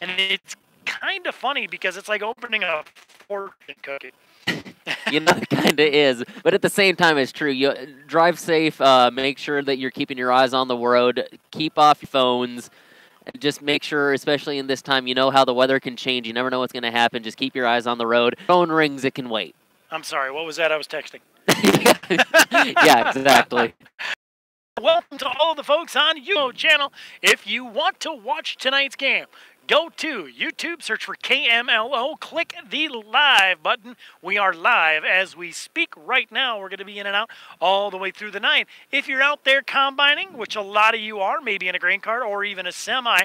And it's kind of funny because it's like opening a fortune cookie. It kind of is. But at the same time, it's true. You drive safe. Make sure that you're keeping your eyes on the road. Keep off your phones. And just make sure, especially in this time, you know how the weather can change. You never know what's going to happen. Just keep your eyes on the road. Phone rings, it can wait. I'm sorry, what was that? I was texting. Yeah, exactly. Welcome to all the folks on YouTube channel. If you want to watch tonight's game, go to YouTube, search for KMLO, click the live button. We are live as we speak right now. We're going to be in and out all the way through the night. If you're out there combining, which a lot of you are, maybe in a grain cart or even a semi,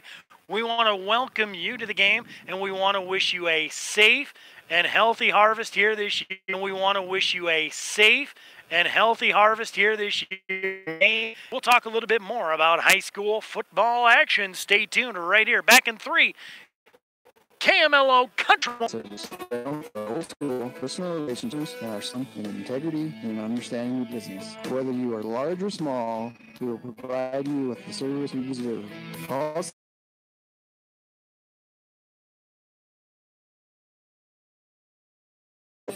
we want to welcome you to the game, and we want to wish you a safe and healthy harvest here this year. And we want to wish you a safe and healthy harvest here this year. We'll talk a little bit more about high school football action. Stay tuned right here. Back in 3. KMLO Country. Old school personal relationships are something in integrity and understanding your business. Whether you are large or small, we will provide you with the service you deserve. Call us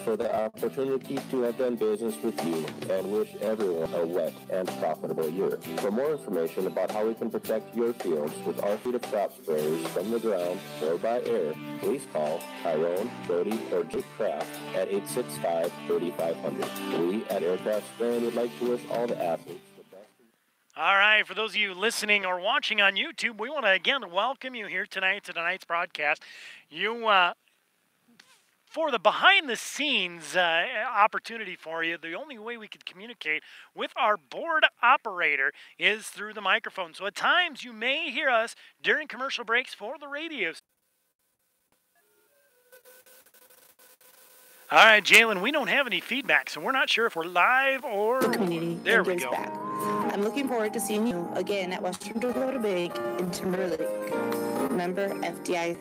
for the opportunity to have done business with you and wish everyone a wet and profitable year. For more information about how we can protect your fields with our fleet of crop sprayers from the ground or by air, please call Tyrone, Brody, or Jake Kraft at 865-3500. We at Aircraft Spraying would like to wish all the athletes the best. All right, for those of you listening or watching on YouTube, we want to again welcome you here tonight to tonight's broadcast. For the behind-the-scenes opportunity for you, the only way we could communicate with our board operator is through the microphone. So at times you may hear us during commercial breaks for the radios. All right, Jalen, we don't have any feedback, so we're not sure if we're live or... There we go. Back. I'm looking forward to seeing you again at Western Dakota Big in Timberlake. Remember, FDI...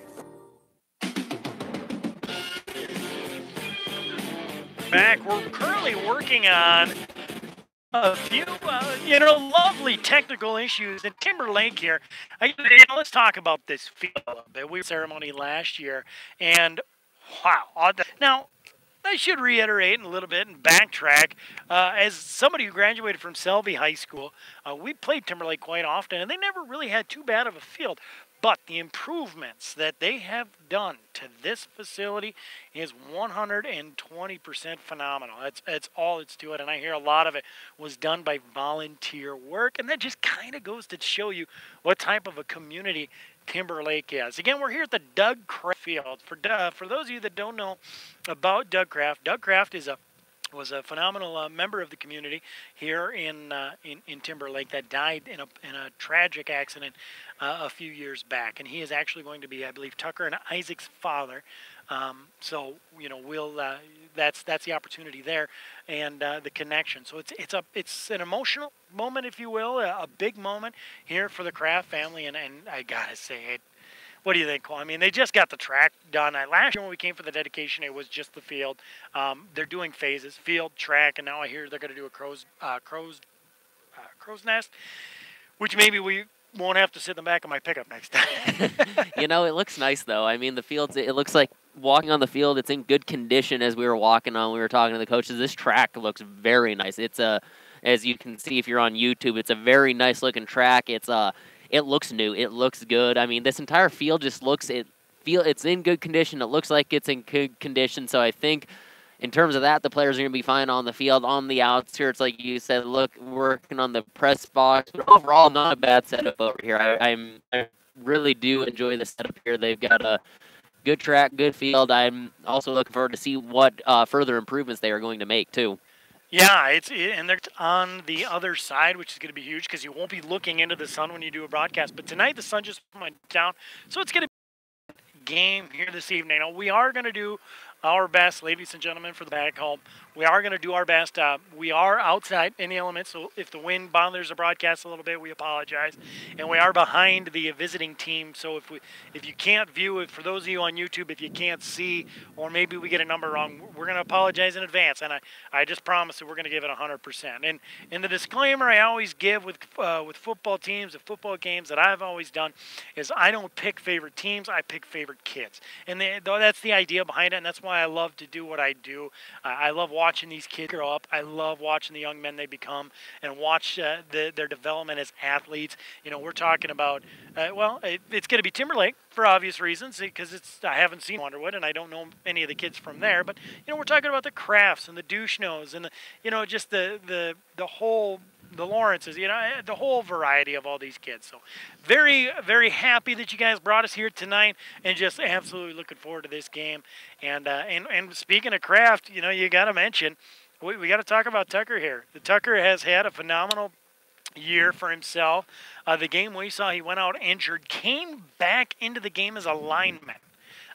Back. We're currently working on a few, lovely technical issues in Timberlake here. Let's talk about this field a little bit. We had a ceremony last year, and wow. Now, I should reiterate a little bit and backtrack. As somebody who graduated from Selby High School, we played Timberlake quite often, and they never really had too bad of a field. But the improvements that they have done to this facility is 120% phenomenal. That's all it's to it, and I hear a lot of it was done by volunteer work, and that just kind of goes to show you what type of a community Timberlake is. Again, we're here at the Doug Kraft Field. For those of you that don't know about Doug Kraft was a phenomenal member of the community here in Timberlake that died in a tragic accident a few years back, and he is actually going to be, I believe, Tucker and Isaac's father. So that's the opportunity there, and the connection. So it's an emotional moment, if you will, a big moment here for the Kraft family, and I gotta say it. What do you think, Cole? I mean, they just got the track done. Last year when we came for the dedication, it was just the field. They're doing phases, field, track, and now I hear they're going to do a crow's nest, which maybe we won't have to sit in the back of my pickup next time. It looks nice, though. I mean, the fields, it looks like walking on the field, it's in good condition as we were walking on. We were talking to the coaches. This track looks very nice. It's as you can see if you're on YouTube, it's a very nice-looking track. It looks new. It looks good. I mean, this entire field just it's in good condition. It looks like it's in good condition. So I think in terms of that, the players are going to be fine on the field. On the outskirts, like you said, working on the press box. But overall, not a bad setup over here. I really do enjoy the setup here. They've got a good track, good field. I'm also looking forward to see what further improvements they are going to make, too. Yeah, and they're on the other side, which is going to be huge because you won't be looking into the sun when you do a broadcast. But tonight the sun just went down, so it's going to be a game here this evening. Now, we are going to do our best, ladies and gentlemen, for the back home. We are going to do our best. We are outside in the elements, so if the wind bothers the broadcast a little bit, we apologize. And we are behind the visiting team, so if you can't view it, for those of you on YouTube, if you can't see, or maybe we get a number wrong, we're going to apologize in advance. And I just promise that we're going to give it 100%. And the disclaimer I always give with football teams and football games that I've always done is I don't pick favorite teams, I pick favorite kids. And that's the idea behind it, and that's why I love to do what I do. I love watching these kids grow up. I love watching the young men they become and watch their development as athletes. You know, we're talking about, it's going to be Timberlake for obvious reasons because I haven't seen Underwood and I don't know any of the kids from there. But, you know, we're talking about the Crafts and the Duchenots and, just the whole, the Lawrences, the whole variety of all these kids. So very, very happy that you guys brought us here tonight and just absolutely looking forward to this game. And speaking of Kraft, you got to mention, we got to talk about Tucker here. The Tucker has had a phenomenal year for himself. The game we saw, he went out injured, came back into the game as a lineman.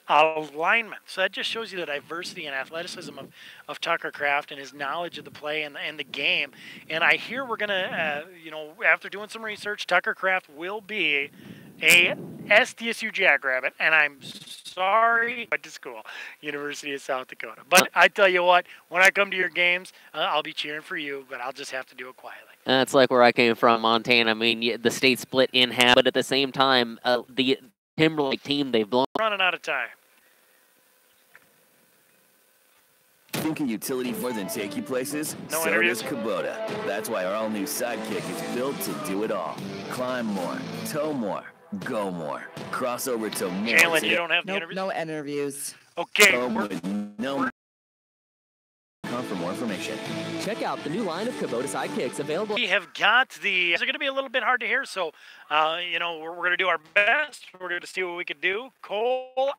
So that just shows you the diversity and athleticism of Tucker Kraft and his knowledge of the play and the game. And I hear we're going to, after doing some research, Tucker Kraft will be a SDSU Jackrabbit, and I'm sorry, went to school, University of South Dakota. But I tell you what, when I come to your games, I'll be cheering for you, but I'll just have to do it quietly. That's like where I came from, Montana. I mean, the state split in half, but at the same time, the Timberlake team, they've blown. Running out of time. Think a utility more than take you places? No So interviews? does Kubota. That's why our all-new Sidekick is built to do it all. Climb more, tow more, go more. Crossover to more. Jalen, you don't have the Nope, interviews? no interviews. Okay. With no for more information. Check out the new line of Kubota Sidekicks available. We have got they're going to be a little bit hard to hear, so, we're going to do our best. We're going to see what we can do. Cole. All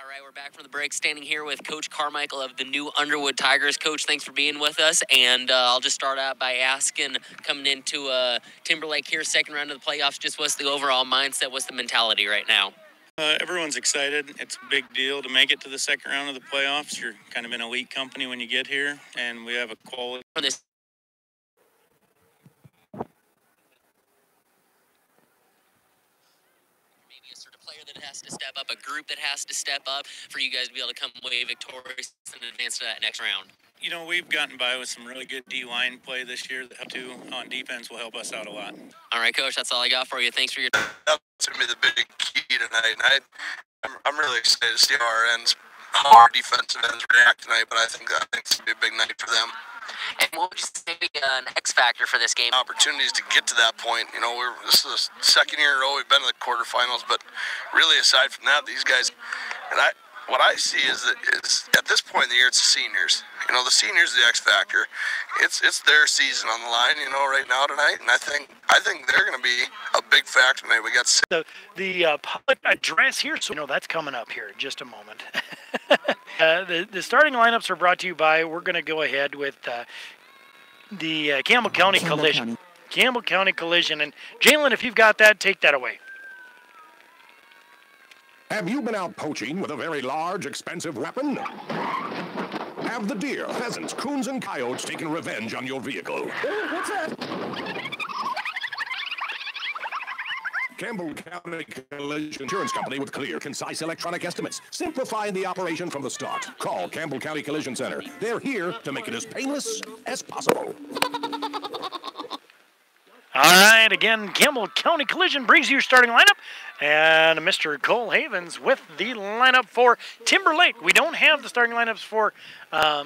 right, we're back from the break, standing here with Coach Carmichael of the new Underwood Tigers. Coach, thanks for being with us, and I'll just start out by asking, coming into Timberlake here, second round of the playoffs, just what's the overall mindset, what's the mentality right now? Everyone's excited. It's a big deal to make it to the second round of the playoffs. You're kind of in elite company when you get here, and we have a quality. For this. Maybe a sort of player that has to step up, a group that has to step up for you guys to be able to come away victorious and advance to that next round. We've gotten by with some really good D-line play this year. That too on defense will help us out a lot. All right, Coach, that's all I got for you. Thanks for your That's going to be the big key tonight. I'm really excited to see how our defensive ends react tonight, but I think it's going to be a big night for them. And what would you say an X factor for this game? Opportunities to get to that point. This is the second year in a row we've been in the quarterfinals, but really aside from that, these guys, what I see is that at this point in the year, it's the seniors. The seniors are the X factor. It's their season on the line, right now tonight, and I think they're going to be a big factor tonight. We got The public address here, so that's coming up here in just a moment. The starting lineups are brought to you by. We're going to go ahead with the Campbell County Collision. Campbell County Collision, and Jalen, if you've got that, take that away. Have you been out poaching with a very large, expensive weapon? Have the deer, pheasants, coons, and coyotes taken revenge on your vehicle? What's that? Campbell County Collision Insurance Company with clear, concise electronic estimates, simplifying the operation from the start. Call Campbell County Collision Center. They're here to make it as painless as possible. All right, again, Campbell County Collision brings you your starting lineup. And Mr. Cole Havens with the lineup for Timberlake. We don't have the starting lineups for, I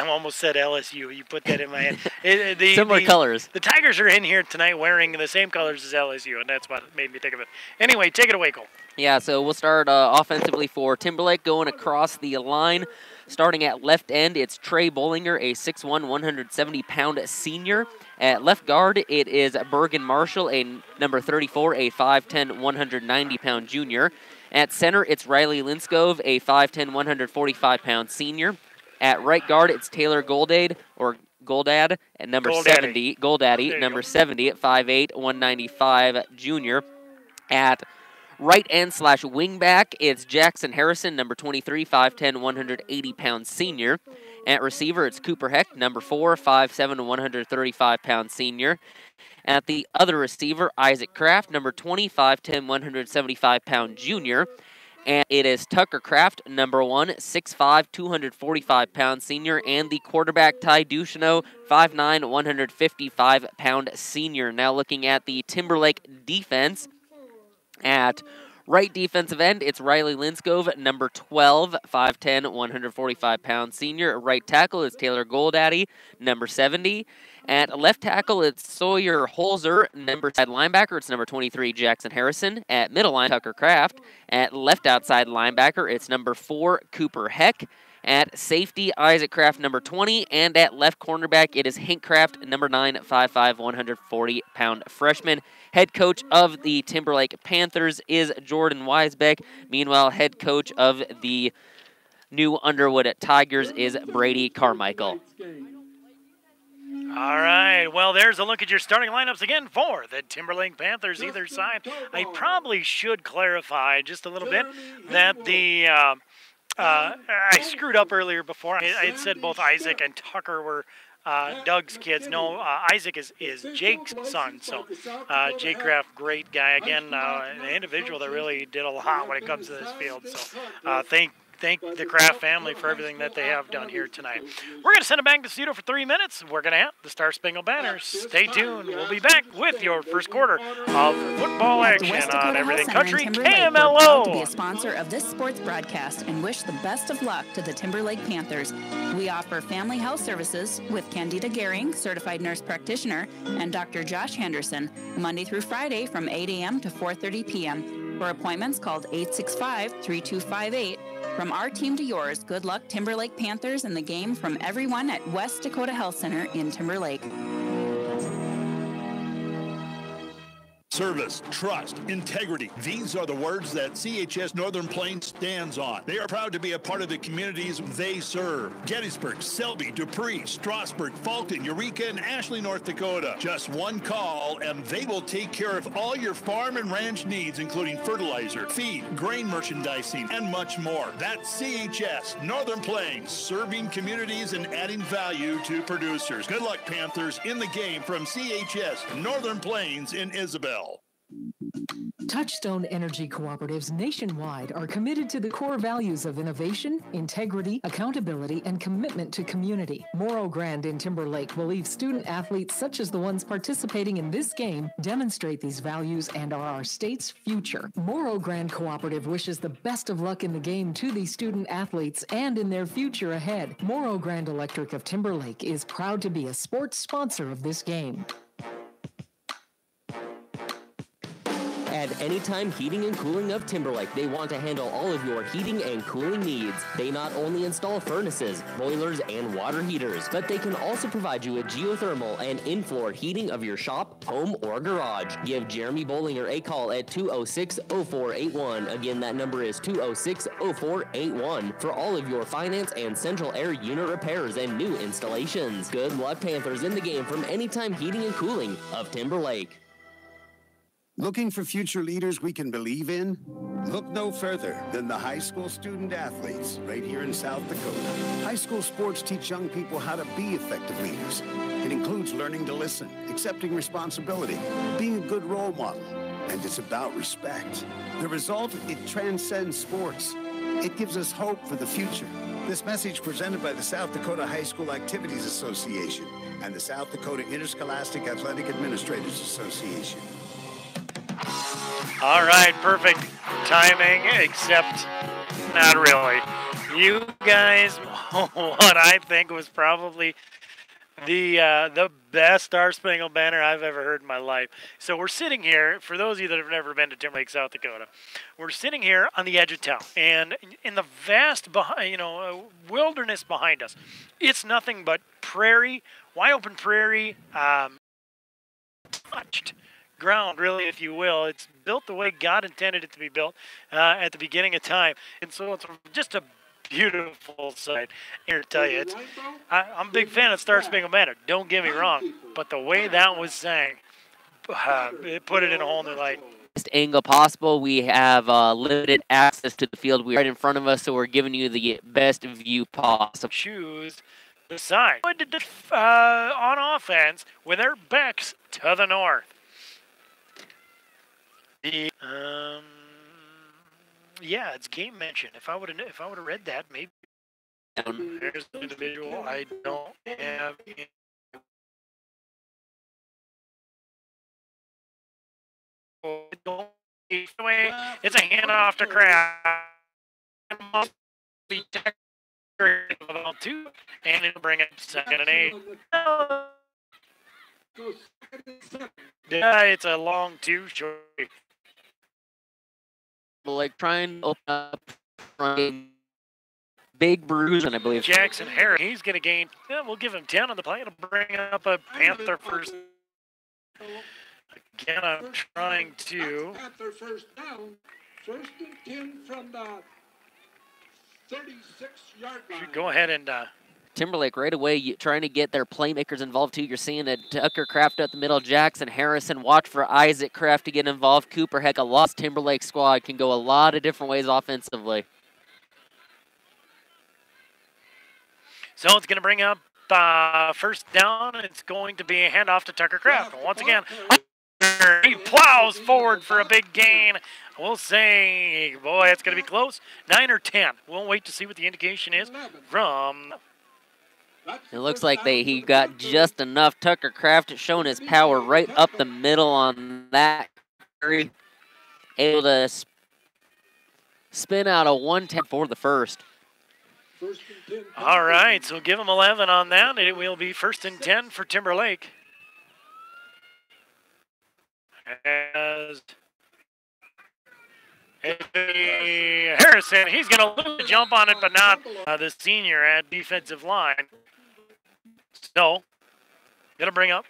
almost said LSU. You put that in my head. Similar colors. The Tigers are in here tonight wearing the same colors as LSU, and that's what made me think of it. Anyway, take it away, Cole. Yeah, so we'll start offensively for Timberlake going across the line. Starting at left end, it's Trey Bollinger, a 6'1", 170-pound senior. At left guard, it is Bergen Marshall, a number 34, a 5'10", 190-pound junior. At center, it's Riley Linskov, a 5'10", 145-pound senior. At right guard, it's Taylor Goldad, at number 70, number 70 at 5'8", 195 junior. At Right end / wing back, it's Jackson Harrison, number 23, 5'10", 180-pound senior. At receiver, it's Cooper Heck, number 4, 5'7", 135-pound senior. At the other receiver, Isaac Kraft, number 20, 5'10", 175-pound junior. And it is Tucker Kraft, number 1, 6'5", 245-pound senior. And the quarterback, Ty Ducheneau, 5'9", 155-pound senior. Now looking at the Timberlake defense. At right defensive end, it's Riley Linskov, number 12, 5'10", 145-pound senior. Right tackle is Taylor Goldaddy, number 70. At left tackle, it's Sawyer Holzer. Number side linebacker, it's number 23, Jackson Harrison. At middle line, Tucker Kraft. At left outside linebacker, it's number 4, Cooper Heck. At safety, Isaac Kraft, number 20. And at left cornerback, it is Hank Kraft, number 9, 5'5", 140-pound freshman. Head coach of the Timberlake Panthers is Jordan Weisbeck. Meanwhile, head coach of the new Underwood Tigers is Brady Carmichael. All right, well, there's a look at your starting lineups again for the Timberlake Panthers either side. I probably should clarify just a little bit that the I screwed up earlier before. I had said both Isaac and Tucker were Doug's kids. No, Isaac is Jake's son. So Jake Kraft, great guy. Again, an individual that really did a lot when it comes to this field. So thank the Kraft family for everything that they have done here tonight. We're going to send it back to the studio for 3 minutes. We're going to have the Star Spangled Banner. Stay tuned. We'll be back with your first quarter of football action on Everything Country KMLO. To be a sponsor of this sports broadcast and wish the best of luck to the Timberlake Panthers. We offer family health services with Candida Gehring, certified nurse practitioner, and Dr. Josh Henderson, Monday through Friday from 8 a.m. to 4:30 p.m. For appointments, called 865-3258. From our team to yours, good luck Timberlake Panthers in the game from everyone at West Dakota Health Center in Timberlake. Service, trust, integrity. These are the words that CHS Northern Plains stands on. They are proud to be a part of the communities they serve. Gettysburg, Selby, Dupree, Strasburg, Fulton, Eureka, and Ashley, North Dakota. Just one call and they will take care of all your farm and ranch needs, including fertilizer, feed, grain merchandising, and much more. That's CHS Northern Plains, serving communities and adding value to producers. Good luck, Panthers, in the game from CHS Northern Plains in Isabel. Touchstone Energy Cooperatives nationwide are committed to the core values of innovation, integrity, accountability, and commitment to community. Morro Grande in Timberlake believes student athletes such as the ones participating in this game demonstrate these values and are our state's future. Morro Grande Cooperative wishes the best of luck in the game to these student athletes and in their future ahead. Morro Grande Electric of Timberlake is proud to be a sports sponsor of this game. At Anytime Heating and Cooling of Timberlake, they want to handle all of your heating and cooling needs. They not only install furnaces, boilers, and water heaters, but they can also provide you with geothermal and in-floor heating of your shop, home, or garage. Give Jeremy Bollinger a call at 206-0481. Again, that number is 206-0481 for all of your finance and central air unit repairs and new installations. Good luck, Panthers, in the game from Anytime Heating and Cooling of Timberlake. Looking for future leaders we can believe in? Look no further than the high school student athletes right here in South Dakota. High school sports teach young people how to be effective leaders. It includes learning to listen, accepting responsibility, being a good role model, and it's about respect. The result, it transcends sports. It gives us hope for the future. This message presented by the South Dakota High School Activities Association and the South Dakota Interscholastic Athletic Administrators Association. All right, perfect timing, except not really. You guys, what I think was probably the best Star Spangled Banner I've ever heard in my life. So we're sitting here, for those of you that have never been to Timberlake, South Dakota, we're sitting here on the edge of town, and in the vast, wilderness behind us, it's nothing but prairie, wide open prairie, touched ground, really, if you will. It's built the way God intended it to be built at the beginning of time. And so it's just a beautiful sight. Here to tell you, I'm a big fan of Star Spangled Banner. Don't get me wrong. But the way that was sang, put it in a whole new light. Best angle possible. We have limited access to the field. We're right in front of us, so we're giving you the best view possible. Choose the side. On offense with their backs to the north. The yeah, it's game mention. If I would have read that, maybe. Here's the individual. I don't have. It's a handoff to Kraft. Be about 2, and it'll bring it 2nd and 8. Yeah, it's a long 2 short. Like trying to open up front. Big bruise, and I believe Jackson Harris, he's going to gain. Yeah, we'll give him 10 on the play. It'll bring up a Panther first. Again, I'm trying to. Panther first down. 1st and 10 from the 36-yard line. Should go ahead and. Timberlake right away trying to get their playmakers involved too. You're seeing a Tucker Kraft up the middle, Jackson Harrison. Watch for Isaac Kraft to get involved. Cooper Heck, a lost Timberlake squad can go a lot of different ways offensively. So it's going to bring up first down. It's going to be a handoff to Tucker Kraft. Once again, he plows forward for a big gain. We'll say, boy, it's going to be close. 9 or 10. We'll wait to see what the indication is from. It looks like he got just enough. Tucker Kraft showing his power right up the middle on that carry. Able to spin out a 110 for the first. All right, so give him 11 on that. It will be 1st and 10 for Timberlake. As Harrison, he's going to lose the jump on it, but not the senior at defensive line. So, going to bring up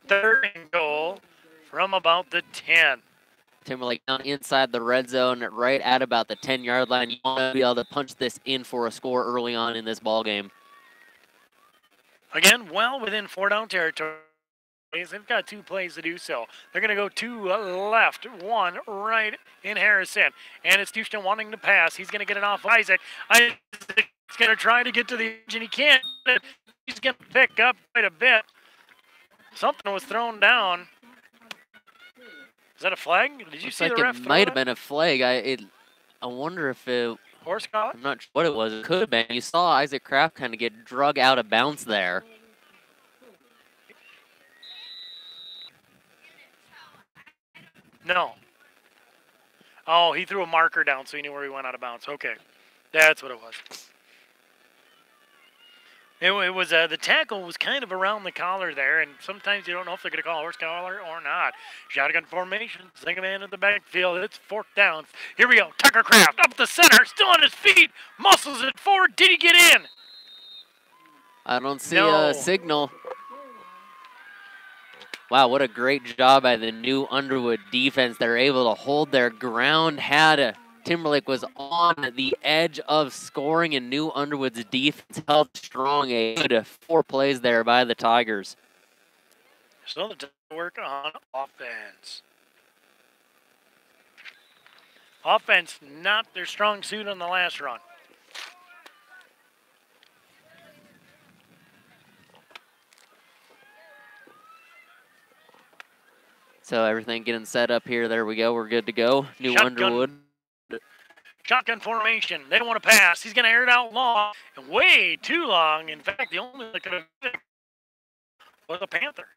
3rd and goal from about the 10. Timberlake down inside the red zone, right at about the 10-yard line. You want to be able to punch this in for a score early on in this ball game. Again, well within 4-down territory. They've got 2 plays to do so. They're going to go 2 left, 1 right in Harrison. And it's Houston wanting to pass. He's going to get it off Isaac. Isaac's going to try to get to the edge, and he can't. He's going to pick up quite a bit. Something was thrown down. Is that a flag? Did you see the ref? It might have been a flag. I wonder if it. Horse collar? I'm not sure what it was. It could have been. You saw Isaac Kraft kind of get drug out of bounds there. No. Oh, he threw a marker down so he knew where he went out of bounds. Okay. That's what it was. It was the tackle was kind of around the collar there, and sometimes you don't know if they're going to call a horse collar or not. Shotgun formation, second man in the backfield. It's 4th down. Here we go. Tucker Kraft up the center, still on his feet, muscles it forward. Did he get in? I don't see a signal. Wow, what a great job by the new Underwood defense. They're able to hold their ground. Timberlake was on the edge of scoring, and new Underwood's defense held strong. A good 4 plays there by the Tigers. So the work on offense. Offense, not their strong suit on the last run. So everything getting set up here. There we go. We're good to go. New Shotgun. Underwood. Shotgun formation. They don't want to pass. He's going to air it out long, and way too long. In fact, the only one that could have was a Panther.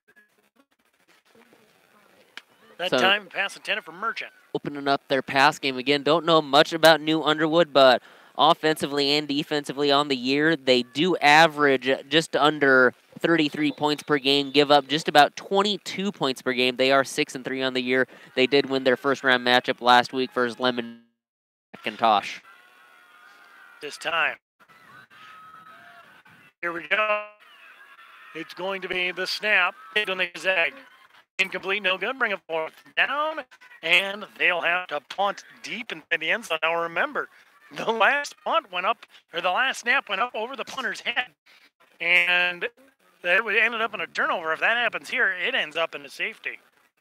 That time, pass intended for Merchant. Opening up their pass game again. Don't know much about new Underwood, but offensively and defensively on the year, they do average just under 33 points per game, give up just about 22 points per game. They are 6-3 on the year. They did win their first round matchup last week versus Lemon McIntosh. This time. Here we go. It's going to be the snap. On the zag. Incomplete, no good. Bring it 4th down, and they'll have to punt deep in the end zone. Now remember, the last punt went up, or the last snap went up over the punter's head, and it ended up in a turnover. If that happens here, it ends up in a safety.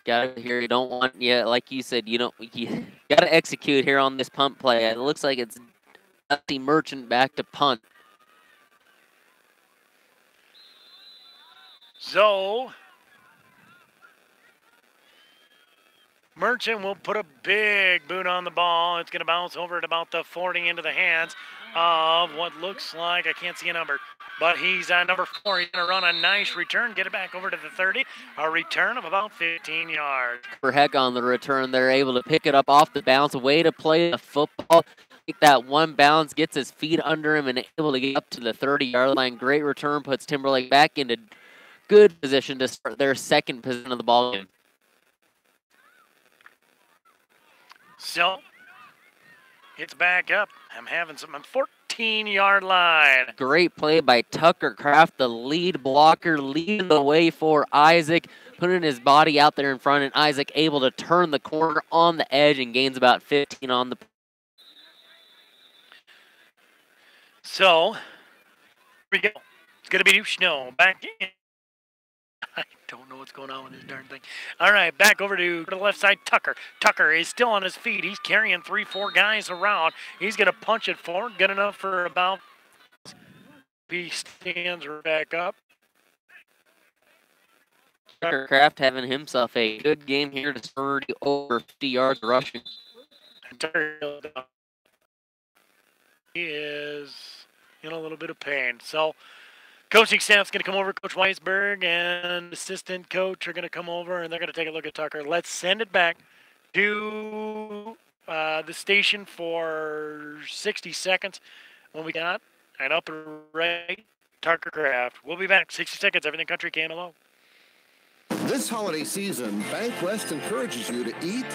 Got to here. You don't want, yeah, like you said, you got to execute here on this punt play. It looks like it's Dusty Merchant back to punt. So, Merchant will put a big boot on the ball. It's going to bounce over at about the 40 into the hands of what looks like, I can't see a number, but he's number 4. He's going to run a nice return, get it back over to the 30. A return of about 15 yards. For heck on the return, they're able to pick it up off the bounce. Way to play the football. Take that one bounce, gets his feet under him, and able to get up to the 30-yard line. Great return, puts Timberlake back into good position to start their second position of the ball game. So, it's back up. I'm having some 14-yard line. Great play by Tucker Kraft, the lead blocker, leading the way for Isaac, putting his body out there in front, and Isaac able to turn the corner on the edge and gains about 15 on the. So, here we go. It's going to be Snow back in. I don't know what's going on with this darn thing. All right, back over to the left side, Tucker. Tucker is still on his feet. He's carrying 3-4 guys around. He's going to punch it forward. Good enough for about. He stands back up. Tucker Kraft having himself a good game here to 30 over 50 yards rushing. He is in a little bit of pain. So, coaching staff's going to come over. Coach Weisberg and assistant coach are going to come over, and they're going to take a look at Tucker. Let's send it back to the station for 60 seconds when we got an up and right Tucker Kraft. We'll be back. 60 seconds. Everything Country came along. This holiday season, Bank West encourages you to eat,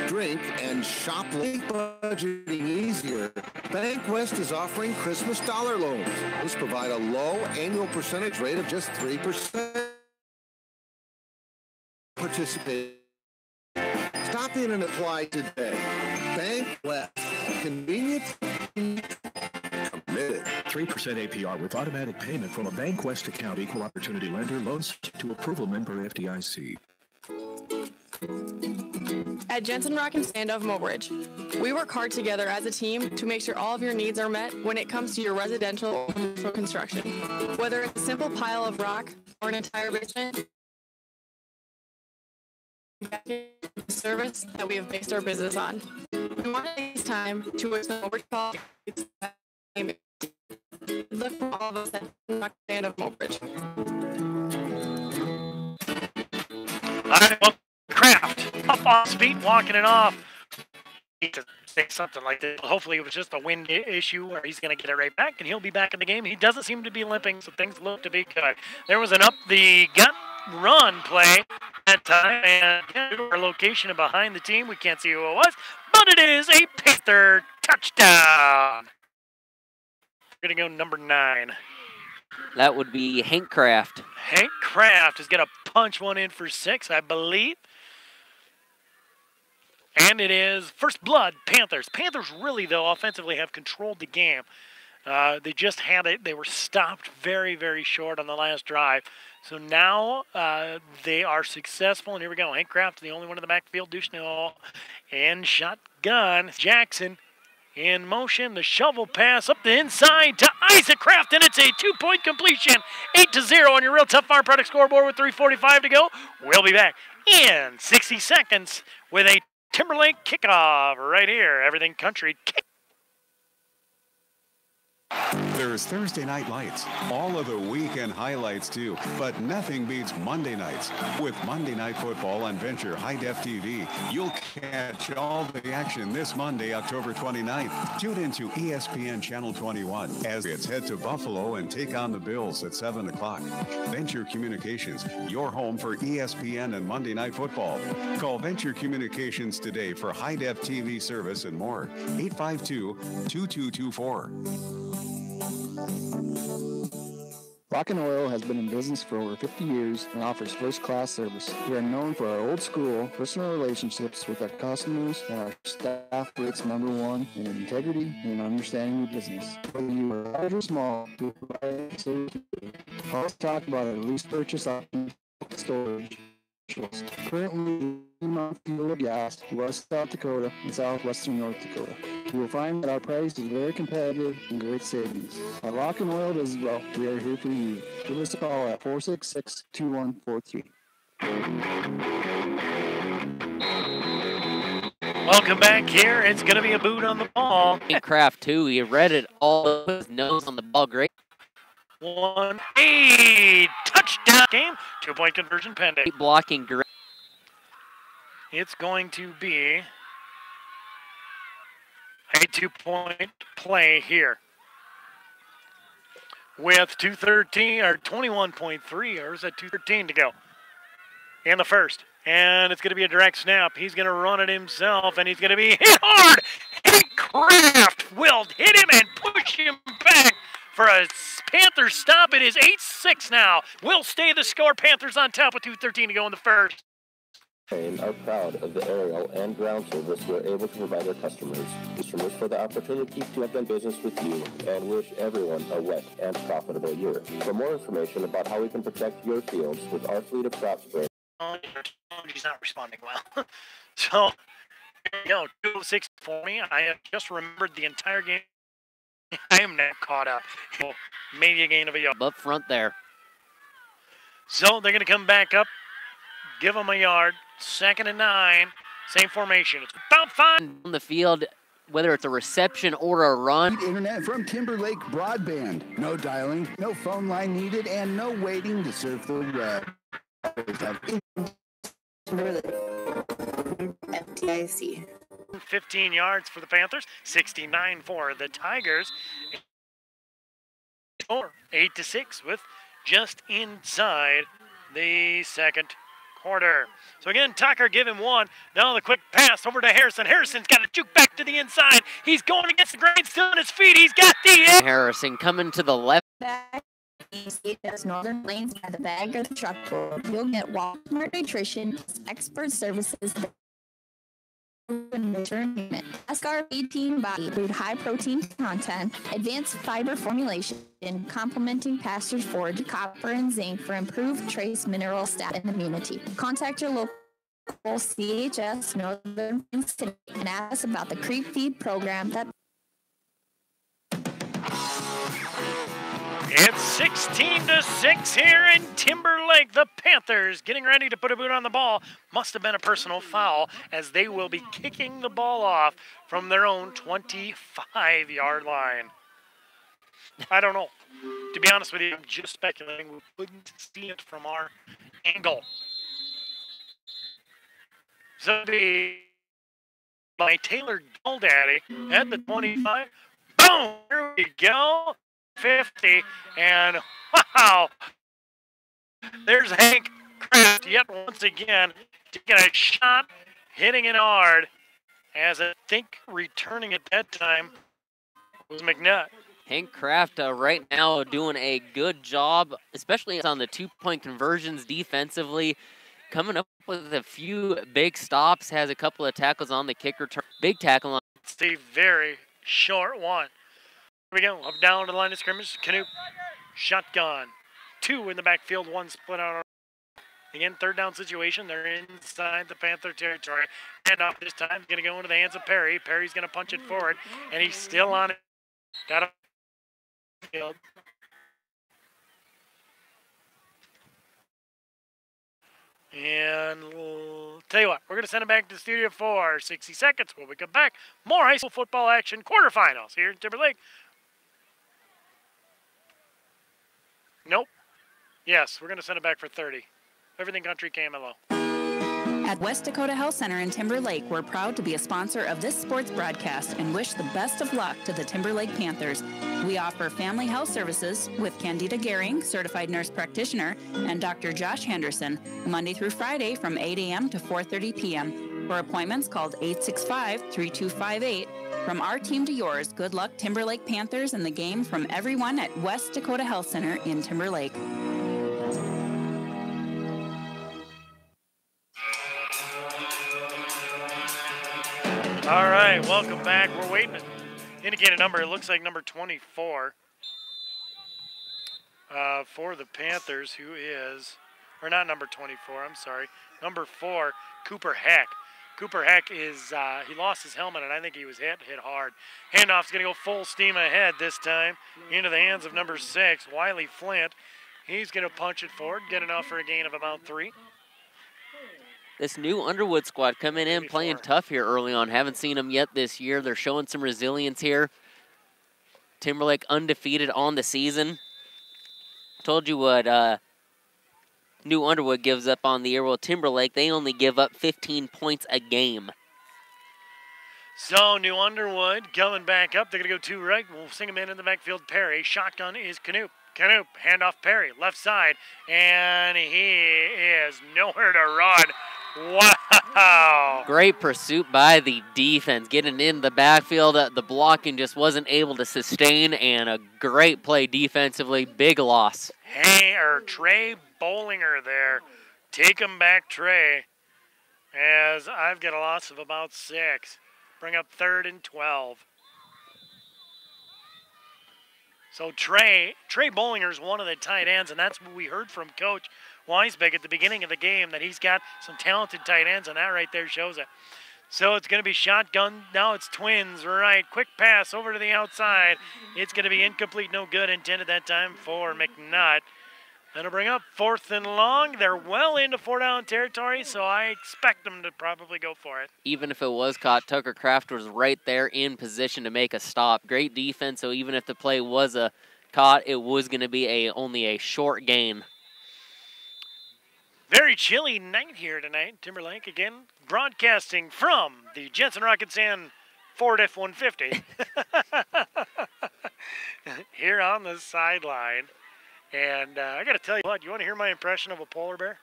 drink, and shop. Make budgeting easier. Bank West is offering Christmas dollar loans. These provide a low annual percentage rate of just 3%. Participate. Stop in and apply today. Bank West. Convenient. Committed. 3% APR with automatic payment from a Bank West account. Equal opportunity lender. Loans to approval. Member FDIC. At Jensen Rock and Stand of Mobridge, we work hard together as a team to make sure all of your needs are met when it comes to your residential or commercial construction. Whether it's a simple pile of rock or an entire basement, service that we have based our business on. We want to take this time to wish the Mobridge colleagues look for all of us at Rock and Stand of Mobridge. All right, well, Kraft up on his feet, walking it off. To say something like that. Hopefully it was just a wind issue where he's going to get it right back, and he'll be back in the game. He doesn't seem to be limping, so things look to be good. There was an up-the-gut run play that time, and our location behind the team, we can't see who it was, but it is a Panther touchdown. We're going to go number 9. That would be Hank Kraft. Hank Kraft is going to punch one in for 6, I believe. And it is first blood, Panthers. Panthers really, though, offensively have controlled the game. They just had it. They were stopped very, very short on the last drive. So now they are successful. And here we go. Hank Kraft, the only one in the backfield. Duchenel and shotgun. Jackson in motion. The shovel pass up the inside to Isaac Kraft. And it's a 2-point completion. 8-0 on your Real Tough Farm Product scoreboard with 3:45 to go. We'll be back in 60 seconds with a Timberlake kickoff right here. Everything Country kick. There's Thursday Night Lights, all of the weekend highlights too, but nothing beats Monday nights. With Monday Night Football on Venture High Def TV, you'll catch all the action this Monday, October 29th. Tune into ESPN Channel 21 as it's head to Buffalo and take on the Bills at 7 o'clock. Venture Communications, your home for ESPN and Monday Night Football. Call Venture Communications today for High Def TV service and more. 852-2224. Rock and Oil has been in business for over 50 years and offers first-class service. We are known for our old school, personal relationships with our customers, and our staff rates #1 in integrity and understanding of business. Whether you are large or small, we provide service. Let's talk about our lease purchase option, storage, commercials. Currently, Mount Fuel of Gas, West South Dakota, and Southwestern North Dakota. You will find that our price is very competitive and great savings. At Rock and Oil as well, we are here for you. Give us a call at 466-2143. Welcome back here. It's going to be a boot on the ball. Kraft, too. He read it all with his nose on the ball. Great. 1-8 touchdown game. 2-point conversion pending. Great blocking. Great. It's going to be a 2-point play here. With 2:13 or 21.3, or is that 2:13 to go in the first? And it's going to be a direct snap. He's going to run it himself, and he's going to be hit hard. Hank Kraft will hit him and push him back for a Panthers stop. It is 8-6 now. Will stay the score. Panthers on top with 2:13 to go in the first. Are proud of the aerial and ground service we're able to provide our customers. Customers for the opportunity to have done business with you and wish everyone a wet and profitable year. For more information about how we can protect your fields with our fleet of crop sprayers. He's not responding well. So, here we go. 2:06 for me. I have just remembered the entire game. I am now caught up. Maybe a gain of a yard. Up front there. So, they're going to come back up. Give them a yard. 2nd and 9. Same formation. It's about 5. On the field, whether it's a reception or a run. Internet from Timberlake Broadband. No dialing, no phone line needed, and no waiting to surf the web. FDIC. 15 yards for the Panthers. 69 for the Tigers. 8-6 with just inside the second quarter. So again, Tucker give him one. Now the quick pass over to Harrison. Harrison's got to juke back to the inside. He's going against the grain, still on his feet. He's got the Harrison coming to the left. CHS Northern Plains by the bag or the truck roll. You'll get Walmart Nutrition, expert services, and return. Ask our 18 body food, high protein content, advanced fiber formulation, complementing pastures forage, copper and zinc for improved trace mineral status and immunity. Contact your local CHS Northern Plains today and ask about the creep feed program that. It's 16-6 here in Timberlake. The Panthers getting ready to put a boot on the ball. Must have been a personal foul as they will be kicking the ball off from their own 25-yard line. I don't know. To be honest with you, I'm just speculating. We couldn't see it from our angle. So by Taylor Goldaddy at the 25. Boom! Here we go. 50, and wow, there's Hank Kraft yet once again taking a shot, hitting it hard, as I think returning at that time was McNutt. Hank Kraft right now doing a good job, especially on the 2-point conversions defensively, coming up with a few big stops, has a couple of tackles on the kick return, big tackle on. It's a very short one. Here we go, up down to the line of scrimmage. Canoe, shotgun. 2 in the backfield, 1 split out. Again, 3rd down situation. They're inside the Panther territory. And off this time, going to go into the hands of Perry. Perry's going to punch it forward, and he's still on it. Got a field. And we'll tell you what, we're going to send it back to the studio for 60 seconds. When we come back, more high school football action, quarterfinals here in Timberlake. Nope. Yes, we're going to send it back for 30. Everything Country KMLO. At West Dakota Health Center in Timberlake, we're proud to be a sponsor of this sports broadcast and wish the best of luck to the Timberlake Panthers. We offer family health services with Candida Gehring, certified nurse practitioner, and Dr. Josh Henderson, Monday through Friday from 8 a.m. to 4:30 p.m. For appointments, called 865-3258. From our team to yours, good luck Timberlake Panthers and the game from everyone at West Dakota Health Center in Timberlake. All right, welcome back. We're waiting to indicate a number. It looks like number 24 for the Panthers, who is, or not number 24, I'm sorry. number 4, Cooper Heck. Cooper Heck is, he lost his helmet, and I think he was hit hard. Handoff's going to go full steam ahead this time into the hands of number 6, Wiley Flint. He's going to punch it forward, get enough for a gain of about 3. This new Underwood squad coming in, playing tough here early on. Haven't seen them yet this year. They're showing some resilience here. Timberlake undefeated on the season. Told you what New Underwood gives up on the year. Well, Timberlake, they only give up 15 points a game. So New Underwood coming back up. They're going to go 2 right. We'll sing him in the backfield. Perry. Shotgun is Canoop. Canoop, handoff Perry, left side, and he is nowhere to run. Wow. Great pursuit by the defense, getting in the backfield. The blocking just wasn't able to sustain, and a great play defensively. Big loss. Trey Bollinger there. Take him back, Trey, as I've got a loss of about 6. Bring up 3rd and 12. So Trey Bollinger is one of the tight ends, and that's what we heard from Coach Weisbeck at the beginning of the game, that he's got some talented tight ends, and that right there shows it. So it's going to be shotgun. Now it's Twins, right. Quick pass over to the outside. It's going to be incomplete, no good. Intended that time for McNutt. That'll bring up 4th and long. They're well into 4-down territory, so I expect them to probably go for it. Even if it was caught, Tucker Kraft was right there in position to make a stop. Great defense, so even if the play was caught, it was going to be only a short gain. Very chilly night here tonight. Timberlake again broadcasting from the Jensen Rocket Sand Ford F-150 here on the sideline. And I got to tell you what, you want to hear my impression of a polar bear?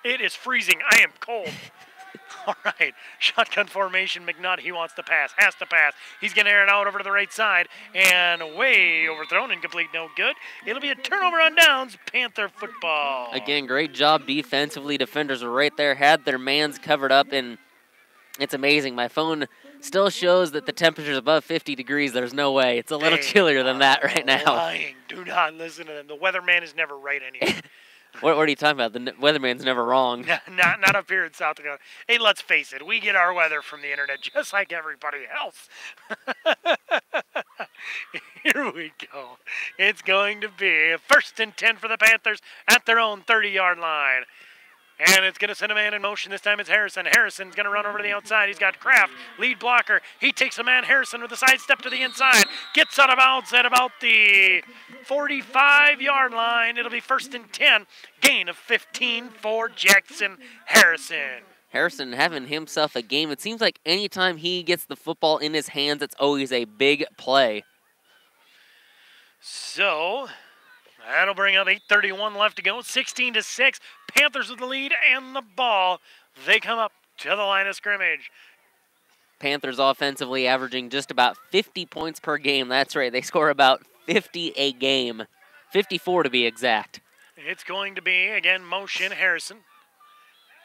It is freezing. I am cold. All right, shotgun formation. McNutt, he wants to pass, has to pass. He's going to air it out over to the right side, and way overthrown, incomplete, no good. It'll be a turnover on downs, Panther football. Again, great job defensively. Defenders were right there, had their mans covered up, and it's amazing. My phone still shows that the temperature's above 50 degrees. There's no way. It's a little chillier than that right now. Lying. Do not listen to them. The weatherman is never right anyway. What are you talking about? The weatherman's never wrong. Not up here in South Dakota. Hey, let's face it. We get our weather from the internet just like everybody else. Here we go. It's going to be 1st and 10 for the Panthers at their own 30-yard line. And it's going to send a man in motion. This time it's Harrison. Harrison's going to run over to the outside. He's got Kraft, lead blocker. He takes a man, Harrison, with a side step to the inside. Gets out of bounds at about the 45-yard line. It'll be 1st and 10. Gain of 15 for Jackson Harrison. Harrison having himself a game. It seems like anytime he gets the football in his hands, it's always a big play. So that'll bring up 8:31 left to go. 16-6. Panthers with the lead and the ball. They come up to the line of scrimmage. Panthers offensively averaging just about 50 points per game. That's right. They score about 50 a game. 54 to be exact. It's going to be, again, motion Harrison.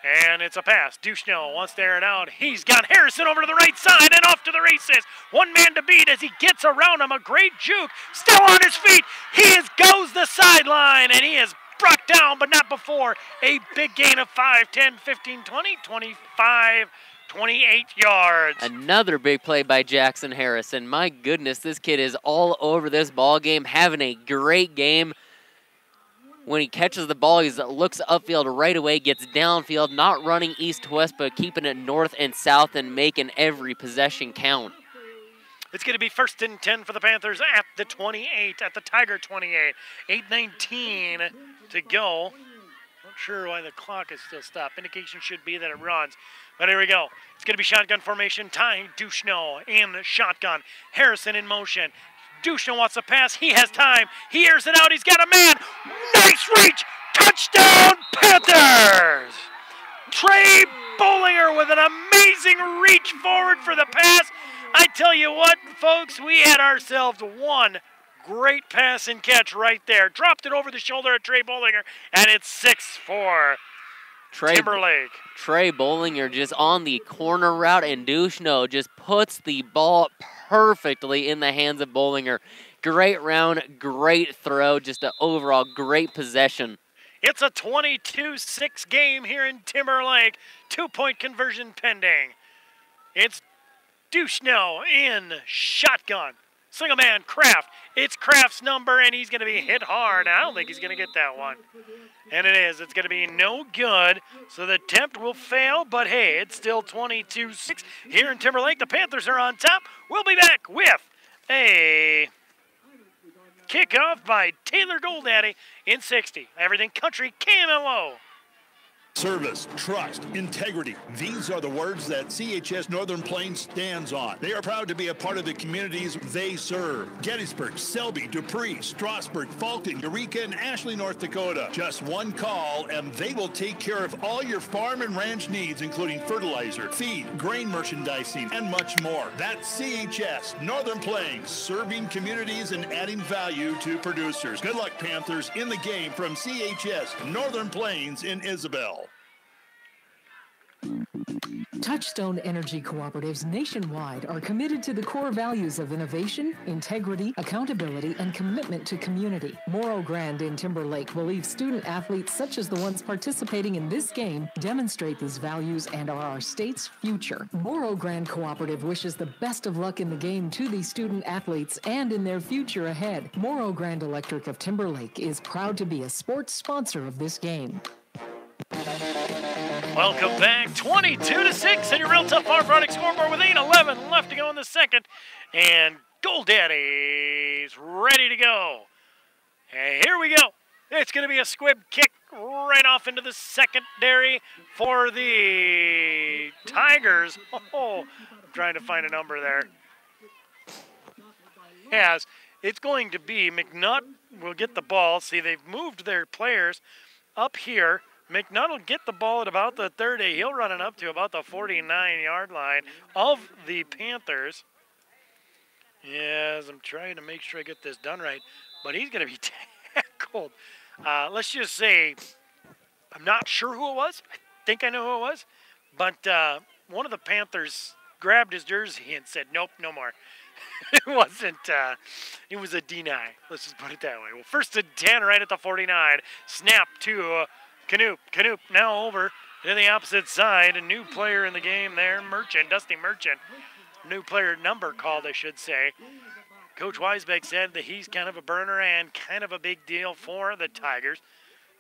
And it's a pass. Duchenel wants to air it out. He's got Harrison over to the right side and off to the races. One man to beat as he gets around him. A great juke. Still on his feet. He goes the sideline, and he is brought down, but not before. A big gain of 5, 10, 15, 20, 25, 28 yards. Another big play by Jackson Harrison. My goodness, this kid is all over this ball game, having a great game. When he catches the ball, he looks upfield right away, gets downfield, not running east to west, but keeping it north and south and making every possession count. It's going to be 1st and 10 for the Panthers at the 28, at the Tiger 28. 8:19 to go. Not sure why the clock is still stopped. Indication should be that it runs. But here we go. It's going to be shotgun formation. Ty Duchenel in shotgun. Harrison in motion. Duchenel wants to pass. He has time. He airs it out. He's got a man. Nice reach. Touchdown, Panthers. Trey Bollinger with an amazing reach forward for the pass. I tell you what, folks, we had ourselves one great pass and catch right there. Dropped it over the shoulder of Trey Bollinger, and it's 6-4. Timberlake. Trey Bollinger just on the corner route, and Duchenel just puts the ball perfectly in the hands of Bollinger. Great round, great throw, just an overall great possession. It's a 22-6 game here in Timberlake. 2-point conversion pending. It's Duchesneau in shotgun. Single man, Kraft. It's Kraft's number, and he's going to be hit hard. I don't think he's going to get that one. And it is. It's going to be no good. So the attempt will fail, but hey, it's still 22-6 here in Timberlake. The Panthers are on top. We'll be back with a kickoff by Taylor Goldaddy in 60. Everything Country KMLO. Service, trust, integrity. These are the words that CHS Northern Plains stands on. They are proud to be a part of the communities they serve. Gettysburg, Selby, Dupree, Strasburg, Fulton, Eureka, and Ashley, North Dakota. Just one call, and they will take care of all your farm and ranch needs, including fertilizer, feed, grain merchandising, and much more. That's CHS Northern Plains, serving communities and adding value to producers. Good luck, Panthers, in the game from CHS Northern Plains in Isabel. Touchstone Energy Cooperatives nationwide are committed to the core values of innovation, integrity, accountability, and commitment to community. Morro Grande in Timberlake believes student athletes such as the ones participating in this game demonstrate these values and are our state's future. Morro Grande Cooperative wishes the best of luck in the game to these student athletes and in their future ahead. Morro Grande Electric of Timberlake is proud to be a sports sponsor of this game. Welcome back, 22-6 in your Real Tough Farm Product scoreboard with 8:11 left to go in the second. And Goldaddy's ready to go. And here we go. It's going to be a squib kick right off into the secondary for the Tigers. Oh, I'm trying to find a number there. Yes, it's going to be McNutt will get the ball. See, they've moved their players up here. McNutt will get the ball at about the 30. He'll run it up to about the 49-yard line of the Panthers. Yes, I'm trying to make sure I get this done right, but he's going to be tackled. Let's just say, I'm not sure who it was. I think I know who it was, but one of the Panthers grabbed his jersey and said, nope, no more. It wasn't, it was a deny. Let's just put it that way. Well, first and 10 right at the 49. Snap to Canoop. Canoop now over to the opposite side. A new player in the game there, Merchant, Dusty Merchant. New player number called, I should say. Coach Weisbeck said that he's kind of a burner and kind of a big deal for the Tigers.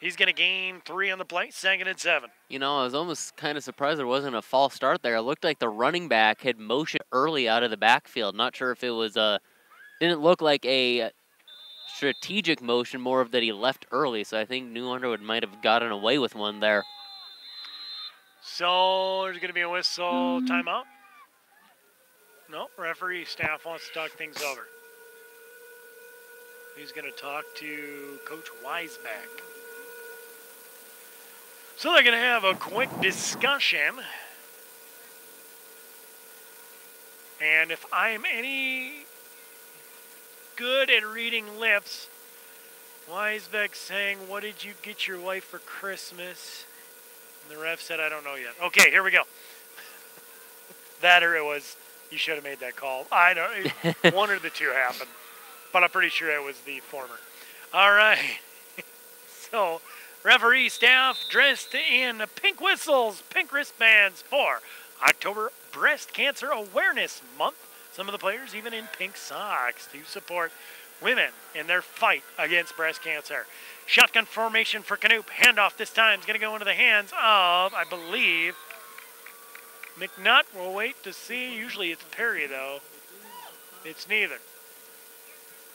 He's going to gain 3 on the play, 2nd and 7. You know, I was almost kind of surprised there wasn't a false start there. It looked like the running back had motioned early out of the backfield. Not sure if it was didn't look like a strategic motion, more of that he left early. So I think New Underwood might have gotten away with one there. So there's going to be a whistle timeout. No, referee staff wants to talk things over. He's going to talk to Coach Weisbeck. So they're going to have a quick discussion. And if I'm any good at reading lips, Weisbeck saying, what did you get your wife for Christmas? And the ref said, I don't know yet. Okay, here we go. That or it was, you should have made that call. I don't, one or the two happened. But I'm pretty sure it was the former. All right. So, referee staff dressed in pink whistles, pink wristbands for October Breast Cancer Awareness Month. Some of the players even in pink socks to support women in their fight against breast cancer. Shotgun formation for Canoop. Handoff this time is going to go into the hands of, I believe, McNutt. We'll wait to see. Usually it's Perry, though. It's neither.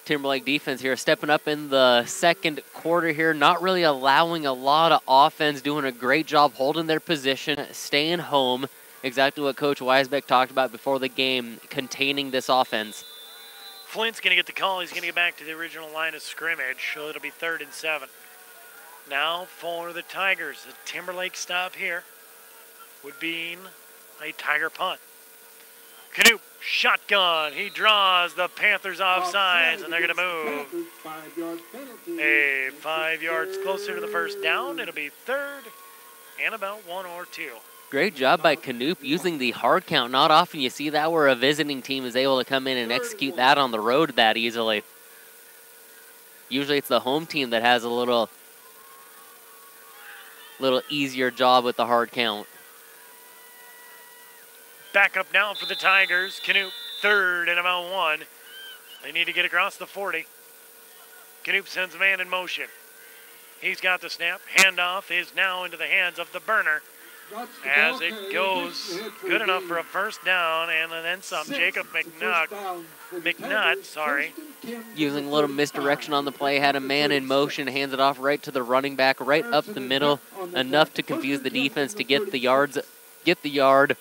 Timberlake defense here stepping up in the second quarter here, not really allowing a lot of offense, doing a great job holding their position, staying home. Exactly what Coach Weisbeck talked about before the game, containing this offense. Flint's going to get the call. He's going to get back to the original line of scrimmage, so it'll be 3rd and 7. Now for the Tigers, a Timberlake stop here would be a Tiger punt. Canoop, shotgun. He draws the Panthers off sides, and they're going to move. 5 yards closer to the first down. It'll be 3rd and about 1 or 2. Great job by Canoop using the hard count. Not often you see that where a visiting team is able to come in and execute that on the road that easily. Usually it's the home team that has a little little easier job with the hard count. Back up now for the Tigers. Knoop, third and about 1. They need to get across the 40. Knoop sends a man in motion. He's got the snap. Handoff is now into the hands of the burner. As it goes good enough for a first down and then some. Jacob McNutt, sorry. Using a little misdirection on the play, had a man in motion, hands it off right to the running back, right up the middle, enough to confuse the defense to get the yard,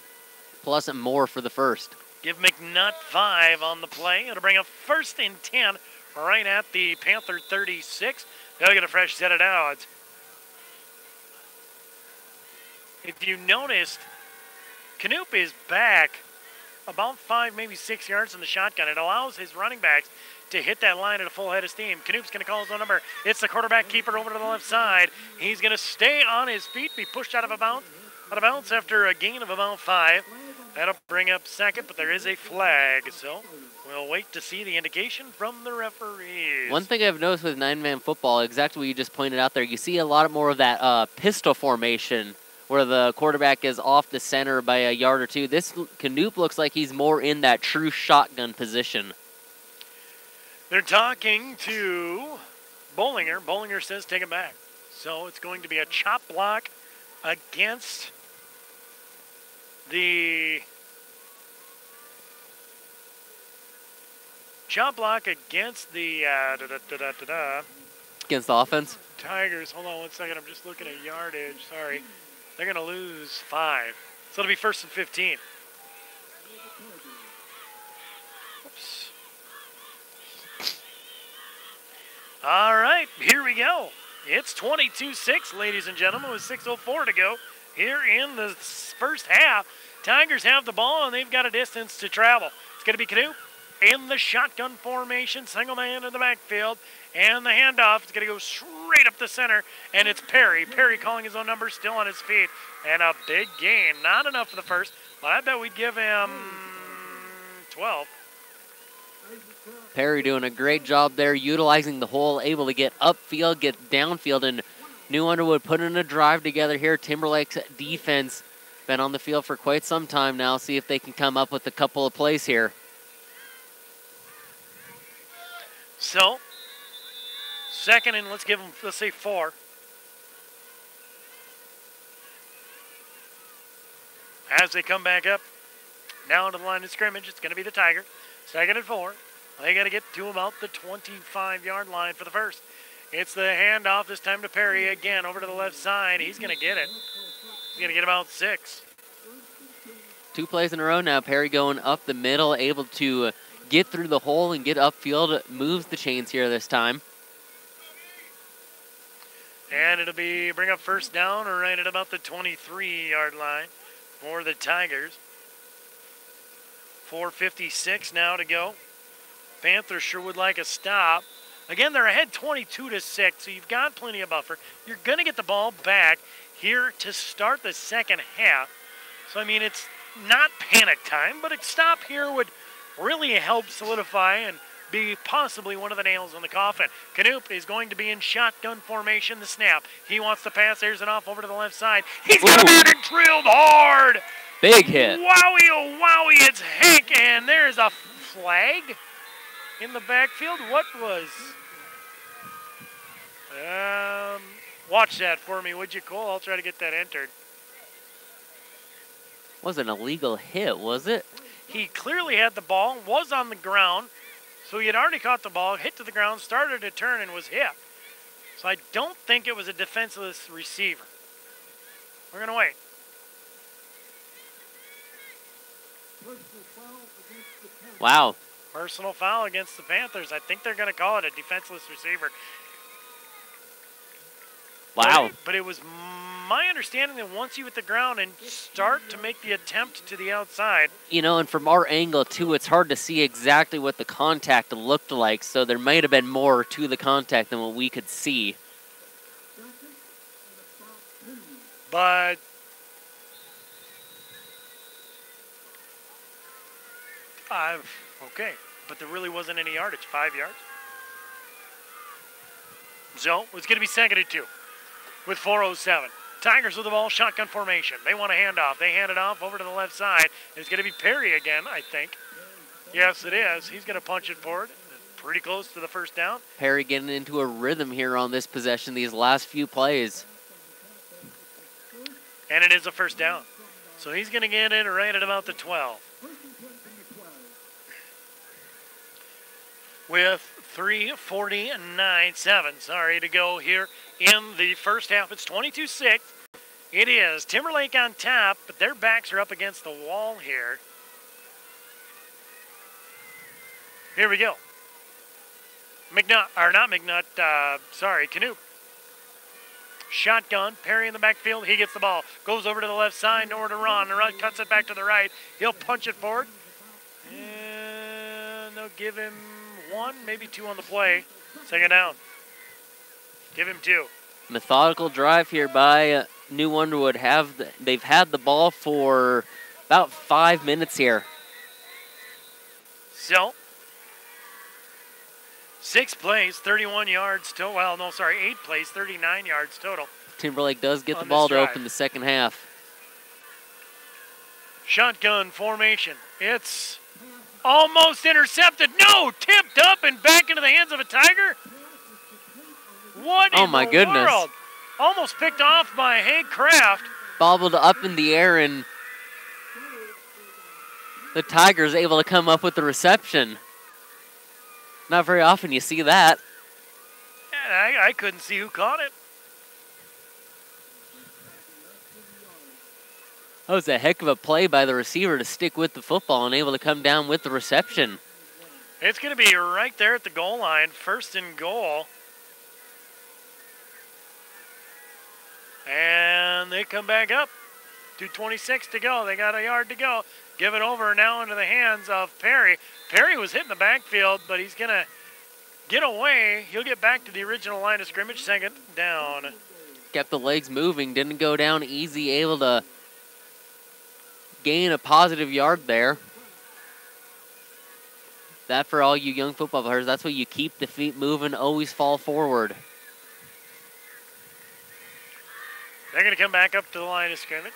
plus and more for the first. Give McNutt 5 on the play. It'll bring a 1st and 10 right at the Panther 36. They'll get a fresh set of downs. If you noticed, Knoop is back about 5, maybe 6 yards in the shotgun. It allows his running backs to hit that line at a full head of steam. Knoop's going to call his own number. It's the quarterback keeper over to the left side. He's going to stay on his feet, be pushed out of bounds after a gain of about 5. That'll bring up second, but there is a flag, so we'll wait to see the indication from the referees. One thing I've noticed with 9-man football, exactly what you just pointed out there, you see a lot more of that pistol formation where the quarterback is off the center by a yard or two. This Knoop looks like he's more in that true shotgun position. They're talking to Bollinger. Bollinger says take it back. So it's going to be a chop block against the against the Against the offense? Tigers. Hold on 1 second. I'm just looking at yardage. Sorry. They're going to lose 5. So it'll be 1st and 15. Oops. All right, here we go. It's 22-6, ladies and gentlemen, with 6:04 to go here in the first half. Tigers have the ball, and they've got a distance to travel. It's going to be Knoop in the shotgun formation, single man in the backfield, and the handoff is going to go straight up the center, and it's Perry. Perry calling his own number, still on his feet, and a big gain. Not enough for the first, but I bet we'd give him 12. Perry doing a great job there, utilizing the hole, able to get upfield, get downfield, and New Underwood putting a drive together here. Timberlake's defense been on the field for quite some time now. See if they can come up with a couple of plays here. So, second and let's say 4. As they come back up, now to the line of scrimmage, it's going to be the Tiger. Second and 4. They got to get to about the 25-yard line for the first. It's the handoff this time to Perry again over to the left side. He's going to get it. He's going to get about 6. 2 plays in a row now. Perry going up the middle, able to get through the hole and get upfield. Moves the chains here this time. And it'll be bring up first down right at about the 23-yard line for the Tigers. 4:56 now to go. Panthers sure would like a stop. Again, they're ahead 22-6, so you've got plenty of buffer. You're going to get the ball back here to start the second half. So, I mean, it's not panic time, but a stop here would really help solidify and be possibly one of the nails in the coffin. Knoop is going to be in shotgun formation, the snap. He wants to pass, airs it off over to the left side. He's got a man and drilled hard. Big hit. Wowie, oh wowie, it's Hank, and there's a flag in the backfield. What was... watch that for me, would you, Cole? I'll try to get that entered. Wasn't an illegal hit, was it? He clearly had the ball, was on the ground, so he had already caught the ball, hit to the ground, started to turn, and was hit. So I don't think it was a defenseless receiver. We're going to wait. Wow. Personal foul against the Panthers. I think they're going to call it a defenseless receiver. Wow. But it was my understanding that once you hit the ground and start to make the attempt to the outside. You know, and from our angle, too, it's hard to see exactly what the contact looked like, so there might have been more to the contact than what we could see. But okay, but there really wasn't any yardage, 5 yards. So it's going to be second and 2 with 4:07. Tigers with the ball, shotgun formation. They want a handoff. They hand it off over to the left side. It's going to be Perry again, I think. Yes, it is. He's going to punch it forward. Pretty close to the first down. Perry getting into a rhythm here on this possession, these last few plays. And it is a first down. So he's going to get in right at about the 12. With 3:49 to go here in the first half. It's 22-6. It is Timberlake on top, but their backs are up against the wall here. Here we go. Canoe. Shotgun, Perry in the backfield. He gets the ball. Goes over to the left side, nowhere to run. The run cuts it back to the right. He'll punch it forward. And they'll give him 1, maybe 2 on the play. Second down. Give him 2. Methodical drive here by New Underwood. They've had the ball for about 5 minutes here. So, 6 plays, 31 yards total. Well, no, sorry, 8 plays, 39 yards total. Timberlake does get the ball to open the second half. Shotgun formation. It's almost intercepted. No, tipped up and back into the hands of a Tiger. What in my the goodness. world? Almost picked off by Hank Kraft. Bobbled up in the air, and the Tigers able to come up with the reception. Not very often you see that. Yeah, I couldn't see who caught it. That was a heck of a play by the receiver to stick with the football and able to come down with the reception. It's going to be right there at the goal line, 1st and goal. And they come back up. 2:26 to go. They got a yard to go. Give it over now into the hands of Perry. Perry was hitting the backfield, but he's going to get away. He'll get back to the original line of scrimmage, second down. Kept the legs moving, didn't go down easy, able to gain a positive yard there. That for all you young football players, that's what you keep the feet moving, always fall forward. They're going to come back up to the line of scrimmage.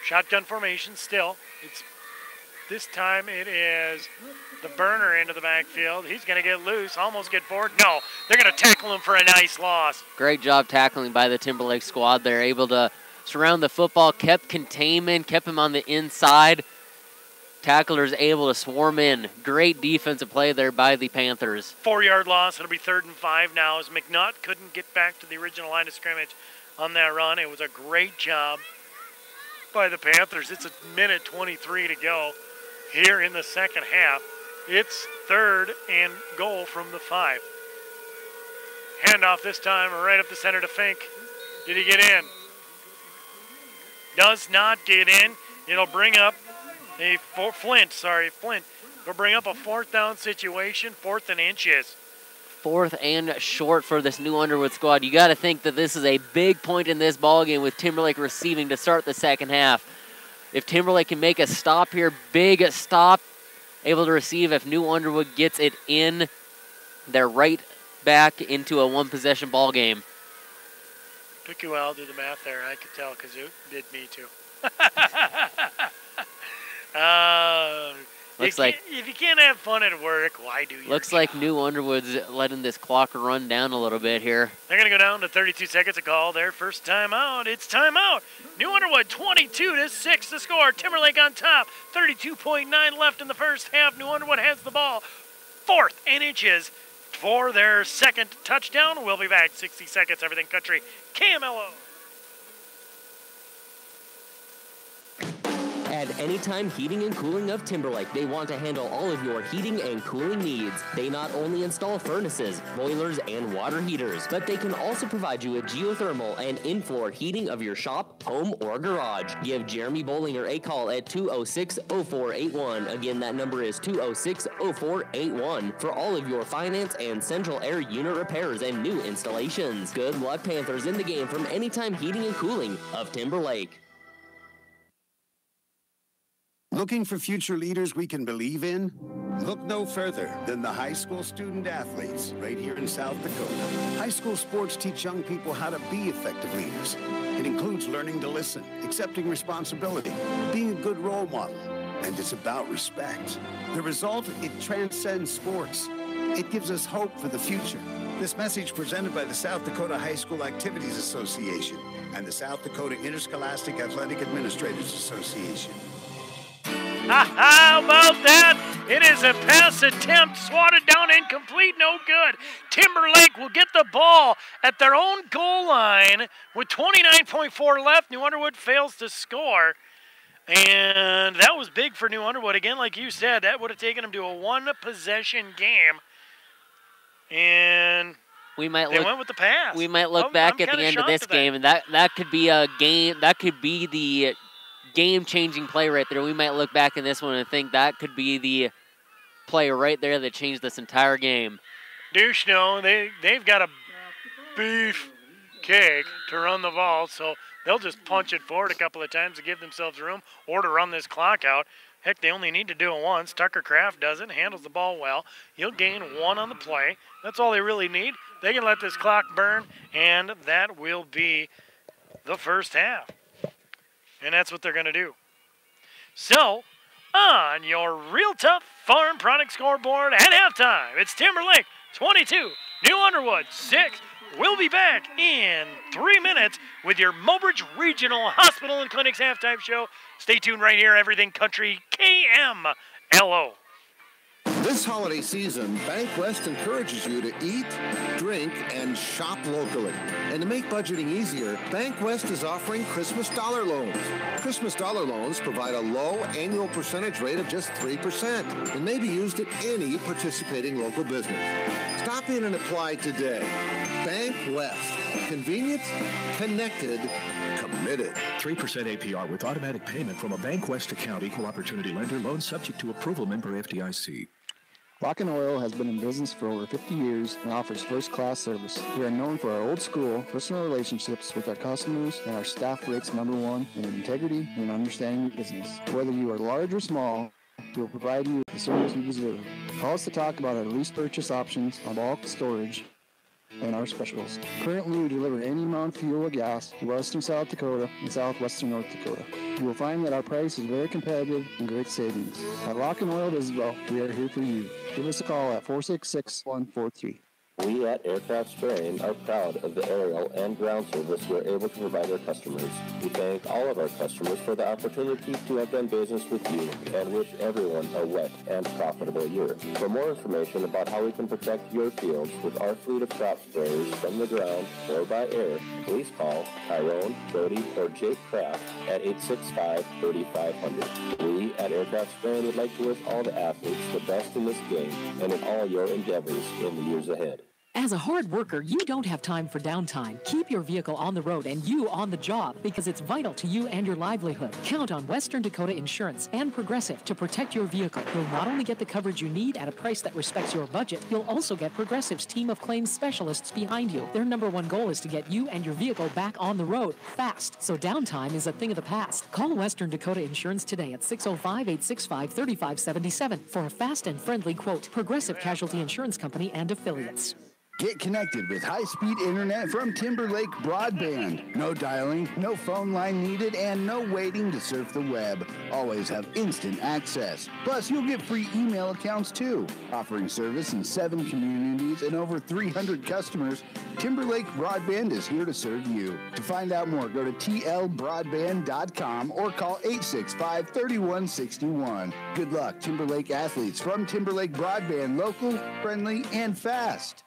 Shotgun formation still. This time it is the burner into the backfield. He's going to get loose, almost get forward. No, they're going to tackle him for a nice loss. Great job tackling by the Timberlake squad. They're able to surround the football, kept containment, kept him on the inside. Tacklers able to swarm in. Great defensive play there by the Panthers. 4-yard loss. It'll be 3rd and 5 now as McNutt couldn't get back to the original line of scrimmage on that run. It was a great job by the Panthers. It's 1:23 to go here in the second half. It's 3rd and goal from the 5. Handoff this time right up the center to Fink. Did he get in? Does not get in. It'll bring up Flint. Will bring up a 4th down situation, 4th and inches. 4th and short for this New Underwood squad. You got to think that this is a big point in this ballgame with Timberlake receiving to start the second half. If Timberlake can make a stop here, big stop, able to receive. If New Underwood gets it in, they're right back into a one-possession ballgame. Took you a while to do the math there. I could tell because it did me too. Looks like if you can't have fun at work, why do you? Looks like New Underwood's letting this clock run down a little bit here. They're going to go down to 32 seconds to call their first timeout. It's timeout. New Underwood 22-6 to score. Timberlake on top. 32.9 left in the first half. New Underwood has the ball. 4th and inches for their second touchdown. We'll be back 60 seconds. Everything Country KMLO. At Anytime Heating and Cooling of Timberlake, they want to handle all of your heating and cooling needs. They not only install furnaces, boilers, and water heaters, but they can also provide you with geothermal and in-floor heating of your shop, home, or garage. Give Jeremy Bollinger a call at 206-0481. Again, that number is 206-0481 for all of your finance and central air unit repairs and new installations. Good luck, Panthers, in the game from Anytime Heating and Cooling of Timberlake. Looking for future leaders we can believe in? Look no further than the high school student athletes right here in South Dakota. High school sports teach young people how to be effective leaders. It includes learning to listen, accepting responsibility, being a good role model, and it's about respect. The result, it transcends sports. It gives us hope for the future. This message presented by the South Dakota High School Activities Association and the South Dakota Interscholastic Athletic Administrators Association. How about that? It is a pass attempt, swatted down, incomplete, no good. Timberlake will get the ball at their own goal line with 29.4 left. New Underwood fails to score. And that was big for New Underwood. Again, like you said, that would have taken them to a one-possession game. And they went with the pass. We might look back at the end of this game, and that could be a game. That could be the game-changing play right there. We might look back in this one and think that could be the play right there that changed this entire game. Duchesneau, they've got a beef cake to run the ball, so they'll just punch it forward a couple of times to give themselves room or to run this clock out. Heck, they only need to do it once. Tucker Kraft does it, handles the ball well. He'll gain one on the play. That's all they really need. They can let this clock burn, and that will be the first half. And that's what they're going to do. So, on your Real Tough Farm Product Scoreboard at halftime, it's Timberlake 22, New Underwood 6. We'll be back in 3 minutes with your Mobridge Regional Hospital and Clinics halftime show. Stay tuned right here, Everything Country KMLO. This holiday season, Bank West encourages you to eat, drink, and shop locally. And to make budgeting easier, Bank West is offering Christmas dollar loans. Christmas dollar loans provide a low annual percentage rate of just 3% and may be used at any participating local business. Stop in and apply today. Bank West. Convenient, connected, committed. 3% APR with automatic payment from a Bank West account. Equal opportunity lender. Loan subject to approval. Member FDIC. Lock & Oil has been in business for over 50 years and offers first-class service. We are known for our old-school, personal relationships with our customers, and our staff rates #1 in integrity and understanding your business. Whether you are large or small, we will provide you with the service you deserve. Call us to talk about our lease purchase options on bulk storage and our specials. Currently, we deliver any amount of fuel or gas to western South Dakota and southwestern North Dakota. You will find that our price is very competitive and great savings. At Lock & Oil Isabel, we are here for you. Give us a call at 466-143. We at Aircraft Spraying are proud of the aerial and ground service we're able to provide our customers. We thank all of our customers for the opportunity to have done business with you and wish everyone a wet and profitable year. For more information about how we can protect your fields with our fleet of crop sprayers from the ground or by air, please call Tyrone, Cody, or Jake Kraft at 865-3500. We at Aircraft Spraying would like to wish all the athletes the best in this game and in all your endeavors in the years ahead. As a hard worker, you don't have time for downtime. Keep your vehicle on the road and you on the job because it's vital to you and your livelihood. Count on Western Dakota Insurance and Progressive to protect your vehicle. You'll not only get the coverage you need at a price that respects your budget, you'll also get Progressive's team of claims specialists behind you. Their #1 goal is to get you and your vehicle back on the road fast. So downtime is a thing of the past. Call Western Dakota Insurance today at 605-865-3577 for a fast and friendly quote. Progressive Casualty Insurance Company and affiliates. Get connected with high-speed internet from Timberlake Broadband. No dialing, no phone line needed, and no waiting to surf the web. Always have instant access. Plus, you'll get free email accounts too. Offering service in 7 communities and over 300 customers, Timberlake Broadband is here to serve you. To find out more, go to tlbroadband.com or call 865-3161. Good luck, Timberlake athletes from Timberlake Broadband, local, friendly, and fast.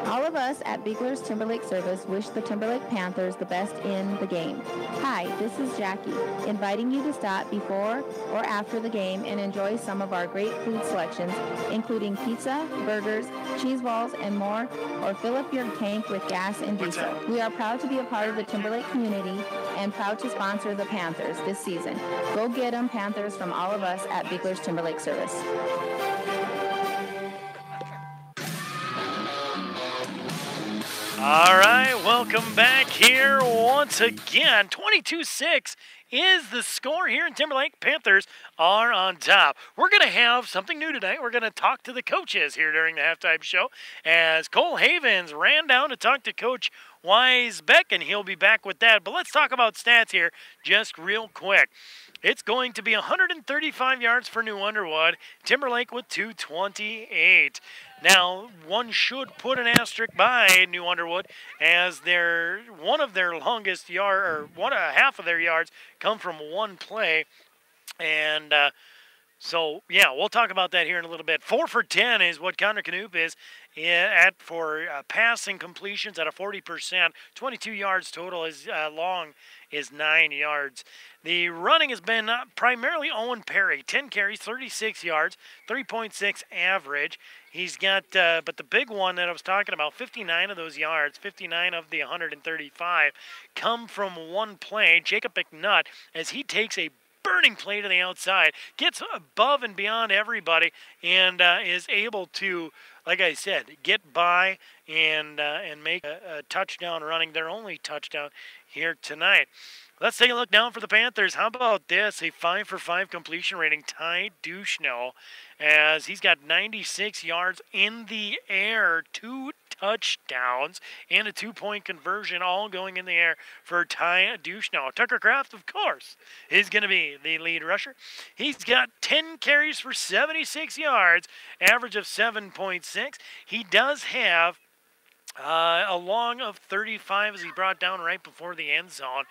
All of us at Bigler's Timberlake Service wish the Timberlake Panthers the best in the game. Hi, this is Jackie, inviting you to stop before or after the game and enjoy some of our great food selections, including pizza, burgers, cheese balls, and more, or fill up your tank with gas and diesel. We are proud to be a part of the Timberlake community and proud to sponsor the Panthers this season. Go get 'em, Panthers, from all of us at Bigler's Timberlake Service. All right, welcome back here once again. 22-6 is the score here in Timberlake. Panthers are on top. We're going to have something new tonight. We're going to talk to the coaches here during the halftime show as Cole Havens ran down to talk to Coach Weisbeck, and he'll be back with that. But let's talk about stats here just real quick. It's going to be 135 yards for New Underwood. Timberlake with 228. Now, one should put an asterisk by New Underwood as one of their longest half of their yards come from one play. And so, yeah, we'll talk about that here in a little bit. 4 for 10 is what Connor Knoop is for passing completions at a 40%. 22 yards total is long is 9 yards. The running has been primarily Owen Perry. 10 carries, 36 yards, 3.6 average. He's got, but the big one that I was talking about, 59 of those yards, 59 of the 135, come from one play. Jacob McNutt, as he takes a burning play to the outside, gets above and beyond everybody, and is able to, like I said, get by and make a touchdown running, their only touchdown here tonight. Let's take a look now for the Panthers. How about this? A 5 for 5 completion rating. Ty Duchneau, as he's got 96 yards in the air, 2 touchdowns, and a 2-point conversion, all going in the air for Ty Duchneau. Tucker Kraft, of course, is going to be the lead rusher. He's got 10 carries for 76 yards, average of 7.6. He does have a long of 35 as he brought down right before the end zone.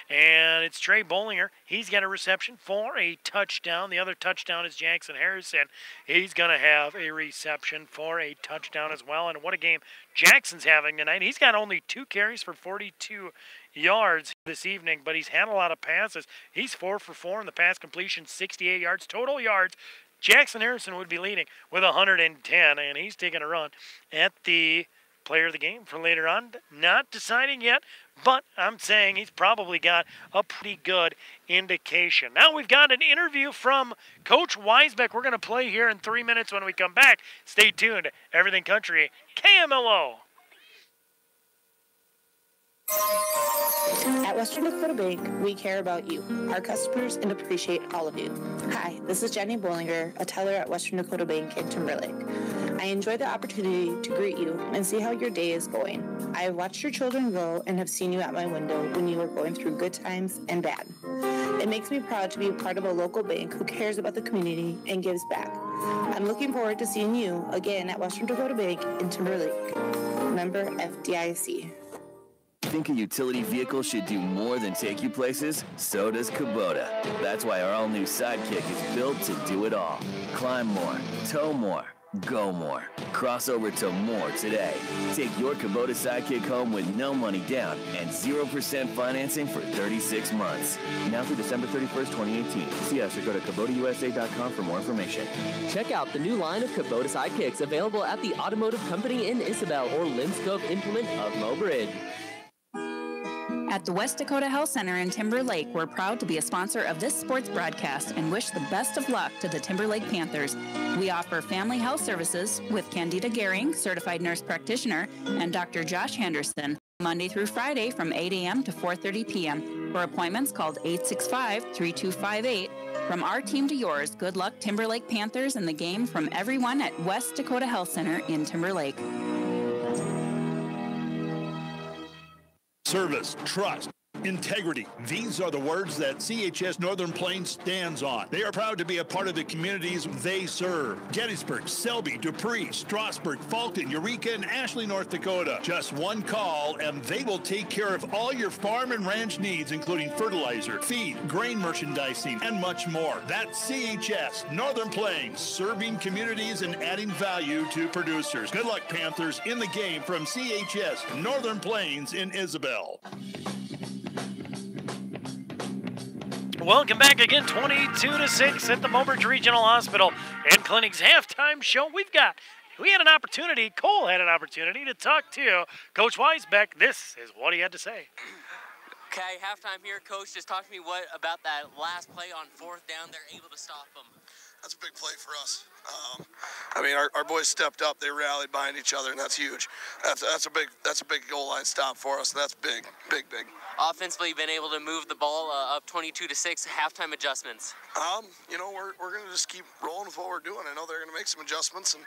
And it's Trey Bollinger. He's got a reception for a touchdown. The other touchdown is Jackson Harrison. He's going to have a reception for a touchdown as well. And what a game Jackson's having tonight. He's got only 2 carries for 42 yards this evening, but he's had a lot of passes. He's 4 for 4 in the pass completion, 68 yards. Total yards, Jackson Harrison would be leading with 110, and he's taking a run at the player of the game for later on. Not deciding yet, but I'm saying he's probably got a pretty good indication. Now we've got an interview from Coach Weisbeck. We're going to play here in 3 minutes when we come back. Stay tuned. Everything Country, KMLO. At Western Dakota Bank, we care about you, our customers, and appreciate all of you. Hi, this is Jenny Bollinger, a teller at Western Dakota Bank in Timberlake. I enjoy the opportunity to greet you and see how your day is going. I have watched your children grow and have seen you at my window when you were going through good times and bad. It makes me proud to be a part of a local bank who cares about the community and gives back. I'm looking forward to seeing you again at Western Dakota Bank in Timberlake. Member FDIC. Think a utility vehicle should do more than take you places? So does Kubota. That's why our all-new Sidekick is built to do it all. Climb more, tow more, go more. Cross over to more today. Take your Kubota Sidekick home with no money down and 0% financing for 36 months. Now through December 31st, 2018. See us or go to KubotaUSA.com for more information. Check out the new line of Kubota Sidekicks available at the Automotive Company in Isabel or Linscope Implement of Mobridge. At the West Dakota Health Center in Timberlake, we're proud to be a sponsor of this sports broadcast and wish the best of luck to the Timberlake Panthers. We offer family health services with Candida Gehring, certified nurse practitioner, and Dr. Josh Henderson, Monday through Friday from 8 a.m. to 4:30 p.m. For appointments, called 865-3258. From our team to yours, good luck Timberlake Panthers and the game from everyone at West Dakota Health Center in Timberlake. Service, trust, integrity. These are the words that CHS Northern Plains stands on. They are proud to be a part of the communities they serve. Gettysburg, Selby, Dupree, Strasburg, Fulton, Eureka, and Ashley, North Dakota. Just one call and they will take care of all your farm and ranch needs, including fertilizer, feed, grain merchandising, and much more. That's CHS Northern Plains, serving communities and adding value to producers. Good luck, Panthers, in the game from CHS Northern Plains in Isabel. Welcome back again, 22-6 at the Mobridge Regional Hospital and Clinic's halftime show. We had an opportunity, Cole had an opportunity to talk to Coach Weisbeck. This is what he had to say. Okay, halftime here, Coach. Just talk to me about that last play on 4th down. They're able to stop them. That's a big play for us. I mean, our boys stepped up. They rallied behind each other, and that's huge. That's a big goal line stop for us, and that's big. Offensively, you've been able to move the ball up 22-6, halftime adjustments. You know, we're going to just keep rolling with what we're doing. I know they're going to make some adjustments, and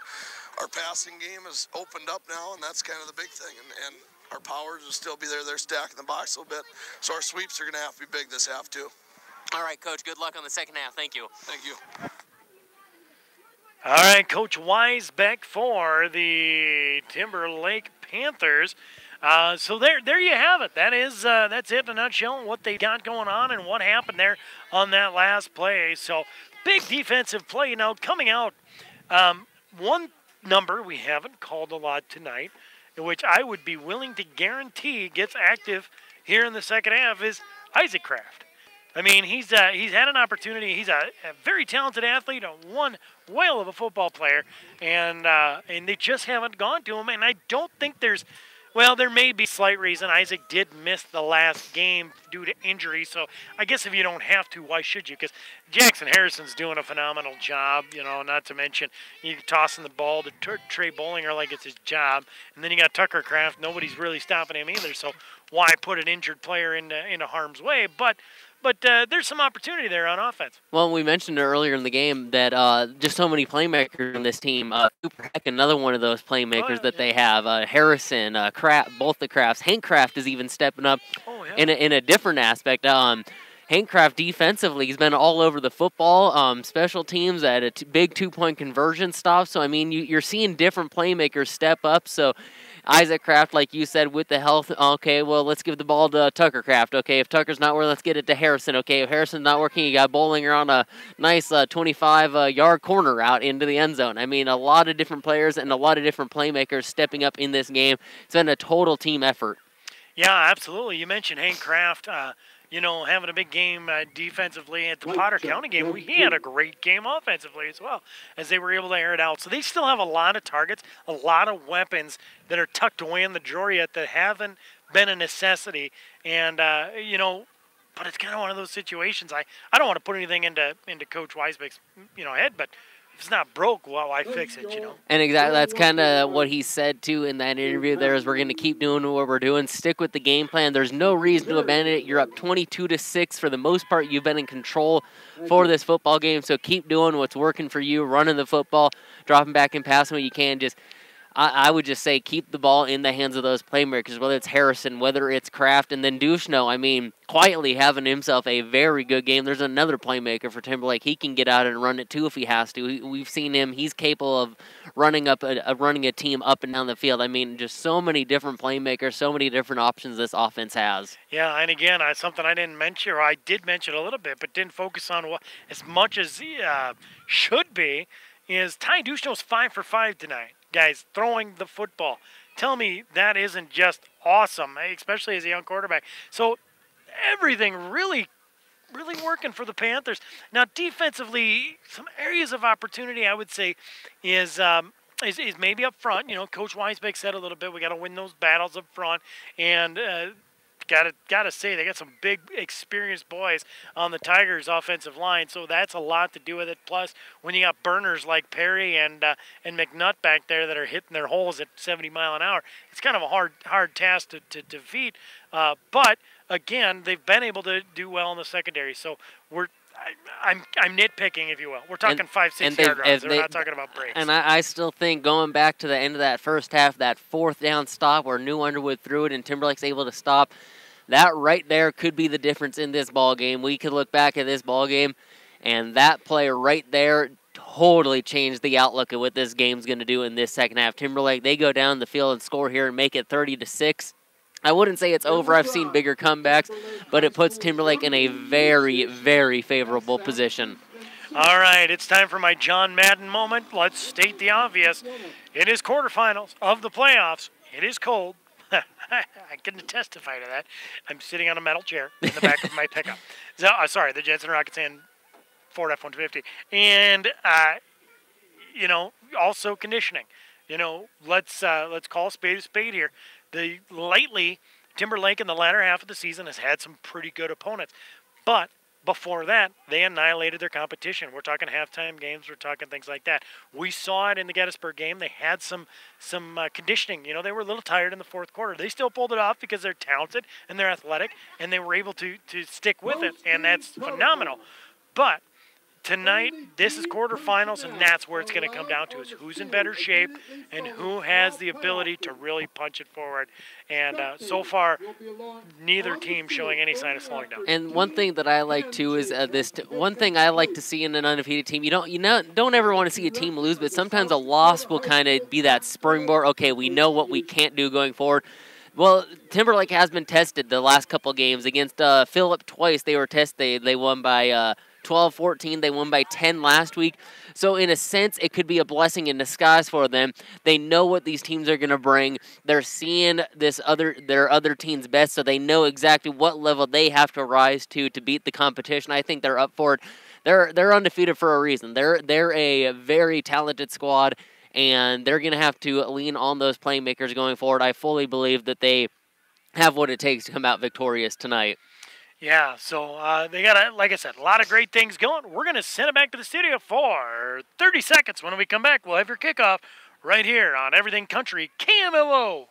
our passing game has opened up now, and that's kind of the big thing. And our powers will still be there. They're stacking the box a little bit. So our sweeps are going to have to be big this half, too. All right, Coach, good luck on the second half. Thank you. Thank you. All right, Coach Weisbeck for the Timberlake Panthers. So there you have it. That's it in a nutshell, what they got going on and what happened there on that last play. So big defensive play. Now coming out, one number we haven't called a lot tonight, which I would be willing to guarantee gets active here in the second half, is Isaac Kraft. I mean, he's had an opportunity. He's a very talented athlete, one whale of a football player, and they just haven't gone to him. And I don't think there may be slight reason. Isaac did miss the last game due to injury, so I guess if you don't have to, why should you? Because Jackson Harrison's doing a phenomenal job, not to mention you tossing the ball to Trey Bollinger like it's his job, and then you got Tucker Kraft. Nobody's really stopping him either, so why put an injured player into harm's way? But there's some opportunity there on offense. Well, we mentioned earlier in the game that just so many playmakers on this team. Cooper Heck, another one of those playmakers they have. Harrison, Kraft, both the Crafts. Hank Kraft is even stepping up in a different aspect. Hank Kraft defensively, he's been all over the football, special teams at a big two-point conversion stop. So, I mean, you're seeing different playmakers step up. So, Isaac Kraft, like you said, with the health, okay, well, let's give the ball to Tucker Kraft. Okay, if Tucker's not working, let's get it to Harrison. Okay, if Harrison's not working, you got Bollinger on a nice 25-yard corner out into the end zone. I mean, a lot of different players and a lot of different playmakers stepping up in this game. It's been a total team effort. Yeah, absolutely. You mentioned Hank Kraft, having a big game defensively at the Potter County game. He had a great game offensively as well, as they were able to air it out. So they still have a lot of targets, a lot of weapons that are tucked away in the drawer yet that haven't been a necessity. And, but it's kind of one of those situations. I don't want to put anything into Coach Weisbeck's, head, but if it's not broke, well, why fix it, And exactly, that's kind of what he said, too, in that interview there, is we're going to keep doing what we're doing, stick with the game plan. There's no reason to abandon it. You're up 22-6. For the most part, you've been in control for this football game, so keep doing what's working for you, running the football, dropping back and passing what you can. I would just say keep the ball in the hands of those playmakers, whether it's Harrison, whether it's Kraft, and then Duchesneau, I mean, quietly having himself a very good game. There's another playmaker for Timberlake. He can get out and run it, too, if he has to. We've seen him. He's capable of running a team up and down the field. I mean, just so many different playmakers, so many different options this offense has. Yeah, and again, something I didn't mention, or I did mention a little bit, but didn't focus on as much as he should be, is Ty Duchesneau's 5 for 5 tonight. Guys, throwing the football. Tell me that isn't just awesome, especially as a young quarterback. So everything really working for the Panthers. Now, defensively, some areas of opportunity, I would say, is maybe up front. Coach Weisbeck said a little bit, we got to win those battles up front. And Gotta say, they got some big, experienced boys on the Tigers' offensive line, so that's a lot to do with it. Plus, when you got burners like Perry and McNutt back there that are hitting their holes at 70 mile an hour, it's kind of a hard task to defeat. But again, they've been able to do well in the secondary. So I'm nitpicking, if you will. We're talking 5-6 yard runs. We're not talking about breaks. And I still think going back to the end of that first half, that fourth down stop where New Underwood threw it and Timberlake's able to stop, that right there could be the difference in this ball game. We could look back at this ball game, and that play right there totally changed the outlook of what this game's going to do in this second half. Timberlake, they go down the field and score here and make it 30-6. I wouldn't say it's over. I've seen bigger comebacks, but it puts Timberlake in a very, very favorable position. All right, it's time for my John Madden moment. Let's state the obvious. It is quarterfinals of the playoffs. It is cold. I can testify to that. I'm sitting on a metal chair in the back of my pickup. So, sorry, the Jensen Rockets and Ford F-150. And, also conditioning. Let's call a spade here. Lately, Timberlake in the latter half of the season has had some pretty good opponents. But before that, they annihilated their competition. We're talking halftime games. We're talking things like that. We saw it in the Gettysburg game. They had some conditioning. You know, they were a little tired in the fourth quarter. They still pulled it off because they're talented and they're athletic, and they were able to stick with it, and that's phenomenal. But tonight, this is quarterfinals, and that's where it's going to come down to is who's in better shape and who has the ability to really punch it forward. And so far, neither team showing any sign of slowing down. And one thing that I like too is one thing I like to see in an undefeated team. You don't ever want to see a team lose, but sometimes a loss will kind of be that springboard. Okay, we know what we can't do going forward. Well, Timberlake has been tested the last couple games against Phillip twice. They were tested. They won by 12-14. They won by 10 last week. So in a sense, it could be a blessing in disguise for them. They know what these teams are going to bring. They're seeing their other team's best, so they know exactly what level they have to rise to beat the competition. I think they're up for it. They're undefeated for a reason. They're a very talented squad, and they're going to have to lean on those playmakers going forward. I fully believe that they have what it takes to come out victorious tonight. Yeah, so they got, like I said, a lot of great things going. We're going to send it back to the studio for 30 seconds. When we come back, we'll have your kickoff right here on Everything Country KMLO.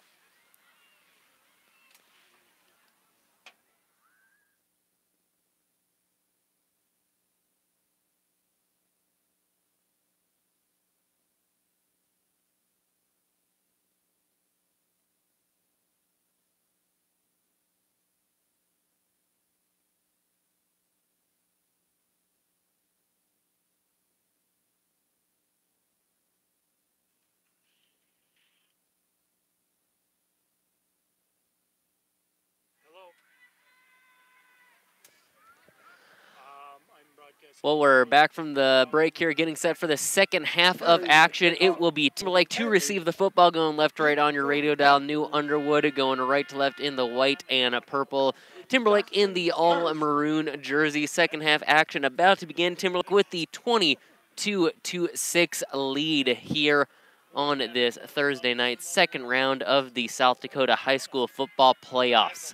Well, we're back from the break here, getting set for the second half of action. It will be Timberlake to receive the football, going left to right on your radio dial. New Underwood going right to left in the white and purple. Timberlake in the all-maroon jersey. Second half action about to begin. Timberlake with the 22-6 lead here on this Thursday night, second round of the South Dakota High School football playoffs.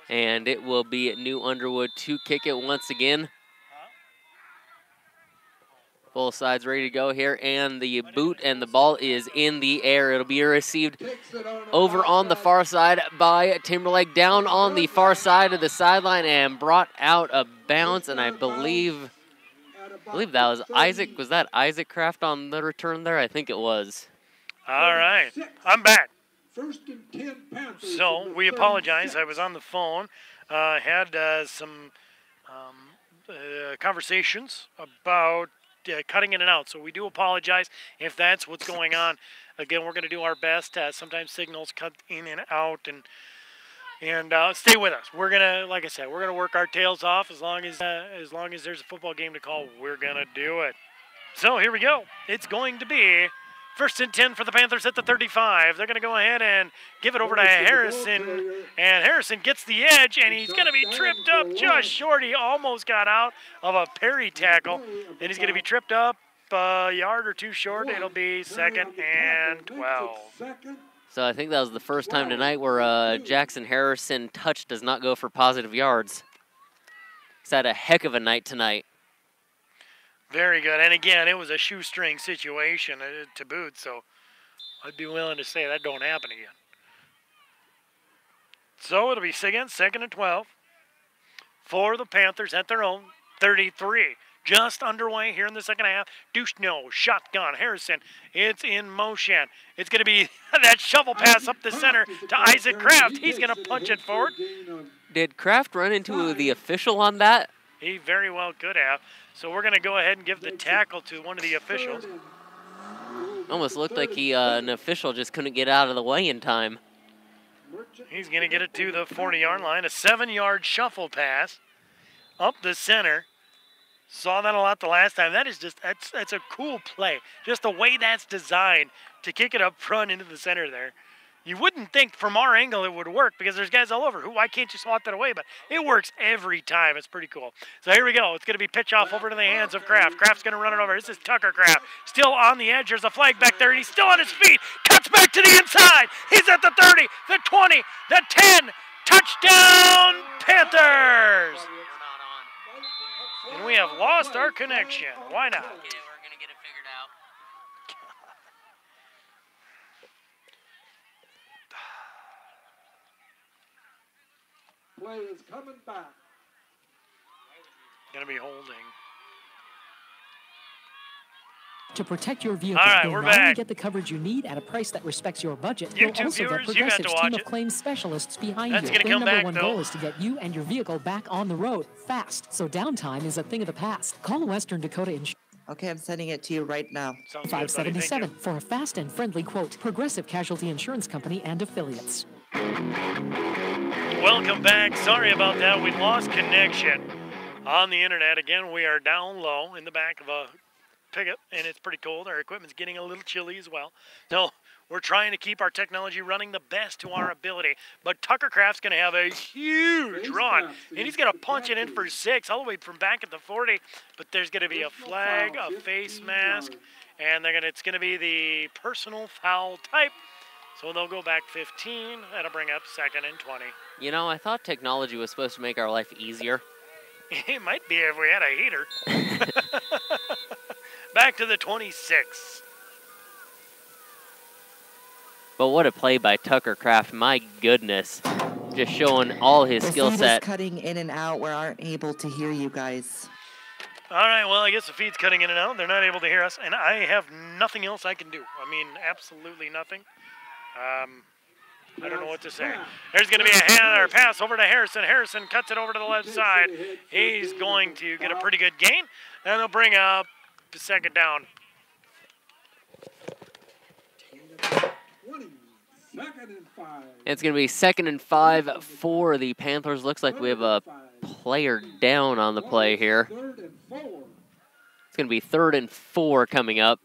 And it will be New Underwood to kick it once again. Both sides ready to go here, and the boot and the ball is in the air. It'll be received over on the far side by Timberlake, down on the far side of the sideline and brought out of bounds. And I believe that was Isaac. Was that Isaac Kraft on the return there? I think it was. All right, I'm back. So we apologize. I was on the phone, had some conversations about cutting in and out. So we do apologize if that's what's going on. Again, we're going to do our best. Sometimes signals cut in and out, and stay with us. We're gonna, like I said, we're gonna work our tails off as long as there's a football game to call. We're gonna do it. So here we go. It's going to be 1st and 10 for the Panthers at the 35. They're going to go ahead and give it over to Harrison. And Harrison gets the edge, and he's going to be tripped up just short. He almost got out of a parry tackle. And he's going to be tripped up a yard or two short. It'll be 2nd and 12. So I think that was the first time tonight where Jackson Harrison touch does not go for positive yards. He's had a heck of a night tonight. Very good. And again, it was a shoestring situation to boot, so I'd be willing to say that don't happen again. So it'll be again 2nd and 12 for the Panthers at their own 33. Just underway here in the second half. Duchesneau, shotgun, Harrison. It's in motion. It's going to be that shovel pass up the center to Isaac Kraft. He's going to punch it forward. Did Kraft run into the official on that? He very well could have. So we're going to go ahead and give the tackle to one of the officials. Almost looked like an official just couldn't get out of the way in time. He's going to get it to the 40-yard line. A 7-yard shuffle pass up the center. Saw that a lot the last time. That is just, that's a cool play. Just the way that's designed to kick it up front into the center there. You wouldn't think from our angle it would work because there's guys all over. Why can't you swat that away? But it works every time. It's pretty cool. So here we go. It's going to be pitch off over to the hands of Kraft. Kraft's going to run it over. This is Tucker Kraft. Still on the edge. There's a flag back there, and he's still on his feet. Cuts back to the inside. He's at the 30, the 20, the 10, Touchdown, Panthers! And we have lost our connection. Why not? Okay, we're going to get it figured out. Play is coming back. Going to be holding. To protect your vehicle, All right, you'll we're not only back. get the coverage you need at a price that respects your budget, YouTube you'll also viewers, get you got to Progressive's watch team it. of claims specialists behind That's you. gonna Their come number back, one though. goal is to get you and your vehicle back on the road fast, so downtime is a thing of the past. Call Western Dakota Insurance. Okay, I'm sending it to you right now. Sounds good, buddy. Thank 577 you. for a fast and friendly quote. Progressive Casualty Insurance Company and affiliates. Welcome back. Sorry about that. We lost connection on the internet. Again, we are down low in the back of a pickup, and it's pretty cold. Our equipment's getting a little chilly as well. So we're trying to keep our technology running the best to our ability. But Tucker Kraft's going to have a huge run, and he's going to punch it in for 6 all the way from back at the 40. But there's going to be a flag, a face mask, and it's going to be the personal foul type. So they'll go back 15. That'll bring up 2nd and 20. You know, I thought technology was supposed to make our life easier. It might be if we had a heater. Back to the 26. But what a play by Tucker Kraft. My goodness. Just showing all his skill The feed set. is cutting in and out. We aren't able to hear you guys. All right, well, I guess the feed's cutting in and out. They're not able to hear us, and I have nothing else I can do. I mean, absolutely nothing. I don't know what to say. There's going to be a hand or pass over to Harrison. Harrison cuts it over to the left side. He's going to get a pretty good gain, and they'll bring up the 2nd down. 2nd and 5. It's going to be 2nd and 5 for the Panthers. Looks like we have a player down on the play here. 3rd and 4. It's going to be 3rd and 4 coming up.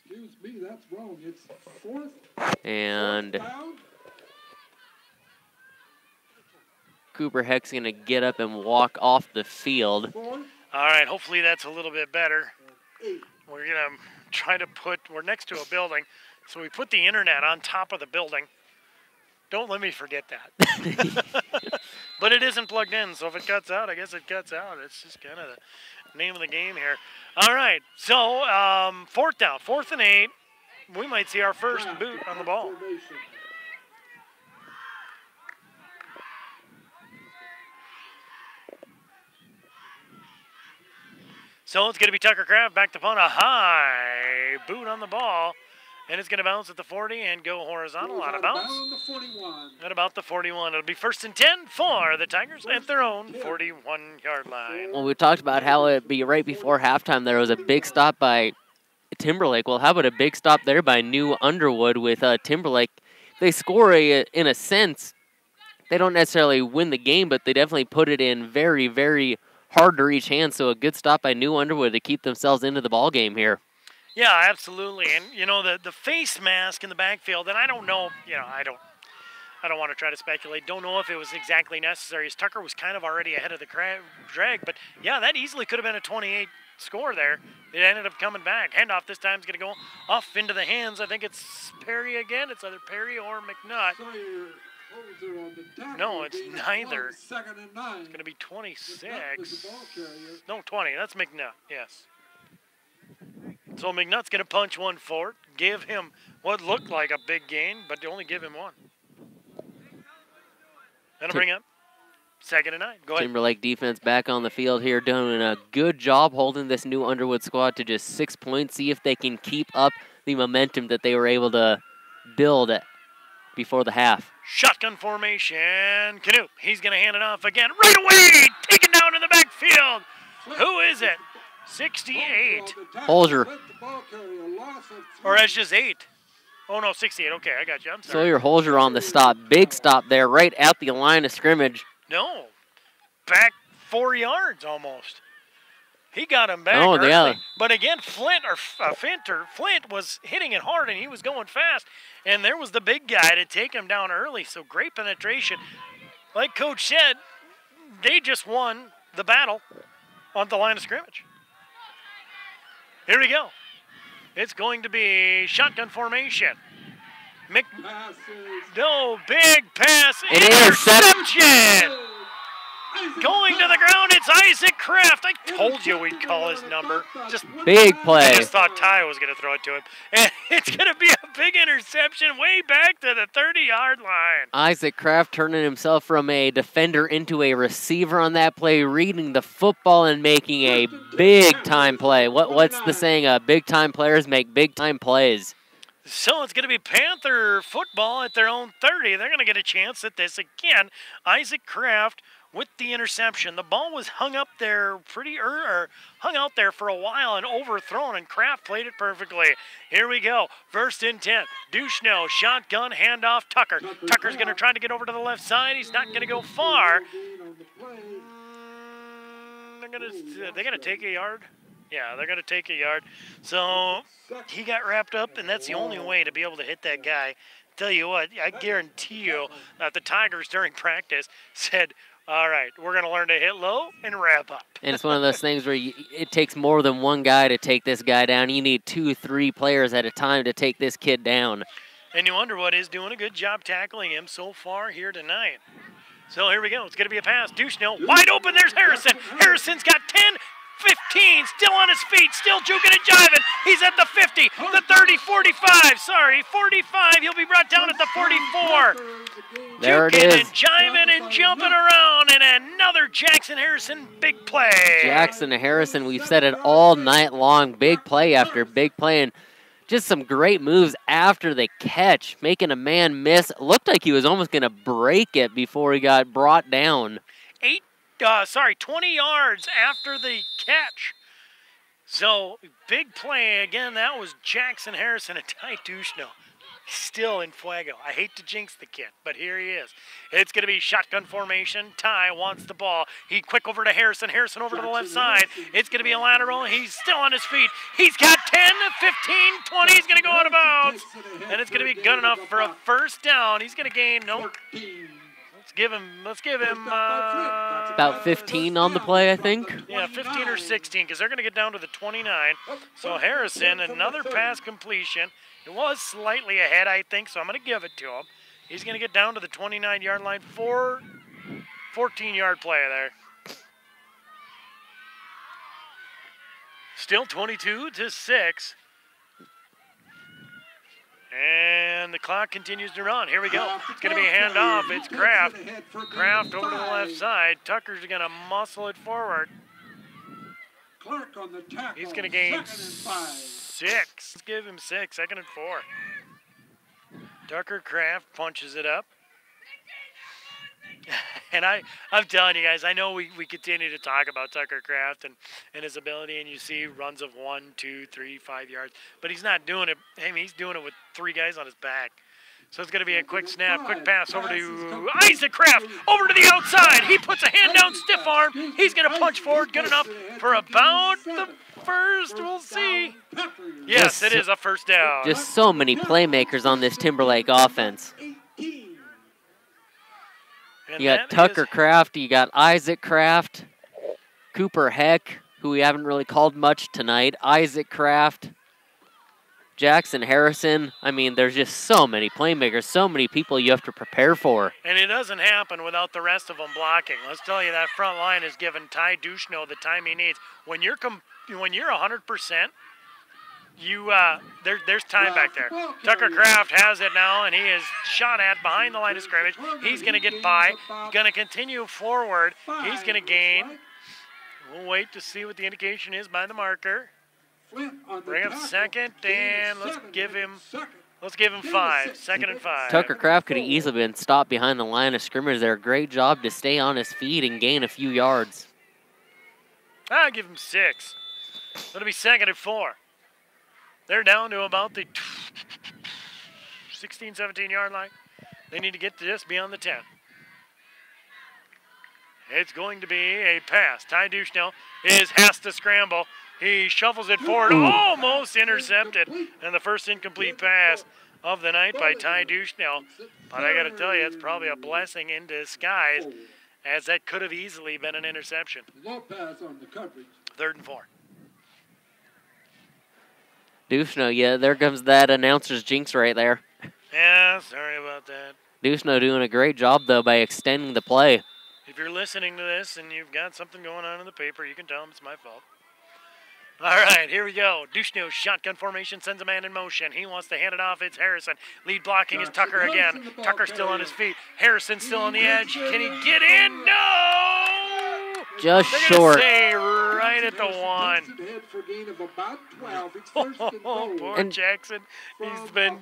Excuse me, that's wrong. It's 4th. And Down. Cooper Heck's going to get up and walk off the field. All right, hopefully that's a little bit better. We're going to try to we're next to a building, so we put the internet on top of the building. Don't let me forget that. But it isn't plugged in, so if it cuts out, I guess it cuts out. It's just kind of the name of the game here. All right, so 4th down, 4th and 8. We might see our first boot on the ball. So it's going to be Tucker Kraft back to punt, a high boot on the ball. And it's going to bounce at the 40 and go horizontal out of bounds. At about the 41. It'll be 1st and 10 for the Tigers at their own 41-yard line. Well, we talked about how it'd be right before halftime. There was a big stop by Timberlake. Well, how about a big stop there by New Underwood with Timberlake? They score, in a sense, they don't necessarily win the game, but they definitely put it in very, very hard to reach hands. So a good stop by New Underwood to keep themselves into the ball game here. Yeah, absolutely. And, you know, the face mask in the backfield, and I don't know, you know, I don't want to try to speculate. Don't know if it was exactly necessary, as Tucker was kind of already ahead of the drag. But, yeah, that easily could have been a 28 score there. It ended up coming back. Handoff this time is going to go off into the hands. I think it's Perry again. It's either Perry or McNutt. No, it's neither. 2nd and 9. It's going to be 26. No, 20. That's McNutt, yes. So McNutt's going to punch one forward, give him what looked like a big gain, but only give him one. That'll bring up 2nd and 9. Go ahead. Timberlake defense back on the field here, doing a good job holding this New Underwood squad to just 6 points. See if they can keep up the momentum that they were able to build before the half. Shotgun formation. Canoe, he's going to hand it off again. Right away, taken down in the backfield. Who is it? 68. Holzer. Or that's just 8. Oh, no, 68. Okay, I got you. I'm sorry. Sawyer Holzer on the stop. Big stop there, right at the line of scrimmage. No. Back 4 yards almost. He got him back Oh, early. yeah. But again, Flint was hitting it hard, and he was going fast. And there was the big guy to take him down early. So great penetration. Like Coach said, they just won the battle on the line of scrimmage. Here we go. It's going to be shotgun formation. No, big pass. An interception. Going to the ground, it's Isaac Kraft. I told you we'd call his number. Just big play. I just thought Ty was going to throw it to him. And it's going to be a big interception way back to the 30-yard line. Isaac Kraft turning himself from a defender into a receiver on that play, reading the football and making a big-time play. What's the saying? Big-time players make big-time plays. So it's going to be Panther football at their own 30. They're going to get a chance at this again. Isaac Kraft with the interception. The ball was hung up there hung out there for a while and overthrown, and Kraft played it perfectly. Here we go. First and 10. Duchesneau, shotgun, handoff, Tucker. Tucker's going to try to get over to the left side. He's not going to go far. They're going to take a yard. Yeah, they're going to take a yard. So he got wrapped up, and that's the only way to be able to hit that guy. Tell you what, I guarantee you that the Tigers during practice said, all right, we're going to learn to hit low and wrap up. And it's one of those things where it takes more than one guy to take this guy down. You need 2-3 players at a time to take this kid down. And New Underwood is doing a good job tackling him so far here tonight. So here we go. It's going to be a pass. Duchesneau wide open. There's Harrison. Harrison's got 10, 15, still on his feet, still juking and jiving. He's at the 50, the 30, 45. Sorry, 45. He'll be brought down at the 44. There it Juking is. and jiving and jumping around, and another Jackson Harrison big play. Jackson Harrison, we've said it all night long. Big play after big play, and just some great moves after the catch, making a man miss. It looked like he was almost going to break it before he got brought down. 20 yards after the catch. So, big play. Again, that was Jackson Harrison and Ty Duchesneau. Still in fuego. I hate to jinx the kid, but here he is. It's going to be shotgun formation. Ty wants the ball. He quick over to Harrison. Harrison over to the left side. It's going to be a lateral. He's still on his feet. He's got 10, 15, 20. He's going to go out of bounds. And it's going to be good enough for a first down. He's going to gain, Let's give him about 15 on the play, I think. Yeah, 15 or 16, because they're going to get down to the 29. So Harrison, another pass completion. It was slightly ahead, I think, so I'm going to give it to him. He's going to get down to the 29-yard line. 14-yard play there. Still 22-6. And the clock continues to run. Here we go. It's going to be a handoff. It's Kraft. Kraft over to the left side. Tucker's going to muscle it forward. Clark on the tackle. He's going to gain 6. Let's give him 6. 2nd and 4. Tucker Kraft punches it up. And I'm telling you guys, I know we continue to talk about Tucker Kraft and his ability, and you see runs of 1, 2, 3, 5 yards, but he's not doing it. I mean, he's doing it with 3 guys on his back. So it's going to be a quick snap, quick pass over to Isaac Kraft, over to the outside. He puts a hand down, stiff arm. He's going to punch forward, good enough for about the first. We'll see. Yes, it is a first down. Just so many playmakers on this Timberlake offense. You got Tucker Kraft, you got Isaac Kraft, Cooper Heck, who we haven't really called much tonight, Isaac Kraft, Jackson Harrison. I mean, there's just so many playmakers, so many people you have to prepare for. And it doesn't happen without the rest of them blocking. Let's tell you, that front line is giving Ty Duchesneau the time he needs. When you're 100%, there's time back there. Tucker Kraft has it now, and he is shot at behind the line of scrimmage. He's going to get by, going to continue forward. He's going to gain. We'll wait to see what the indication is by the marker. Bring up 2nd, and let's give him 5. 2nd and 5. Tucker Kraft could have easily been stopped behind the line of scrimmage there. Great job to stay on his feet and gain a few yards. I'll give him 6. It'll be 2nd and 4. They're down to about the 16, 17-yard line. They need to get to just beyond the 10. It's going to be a pass. Ty Duchesneau has to scramble. He shuffles it forward, almost intercepted. And the first incomplete pass of the night by Ty Duchesneau. But I got to tell you, it's probably a blessing in disguise, as that could have easily been an interception. Lopez on the coverage. 3rd and 4. Duchesneau, yeah, there comes that announcer's jinx right there. Yeah, sorry about that. Dushno doing a great job, though, by extending the play. If you're listening to this and you've got something going on in the paper, you can tell them it's my fault. All right, here we go. Dushno, shotgun formation, sends a man in motion. He wants to hand it off. It's Harrison. Lead blocking is Tucker again. Tucker still on his feet. Harrison still on the edge. Can he get in? No! Just They're short. Say right at the one. Poor Jackson. He's been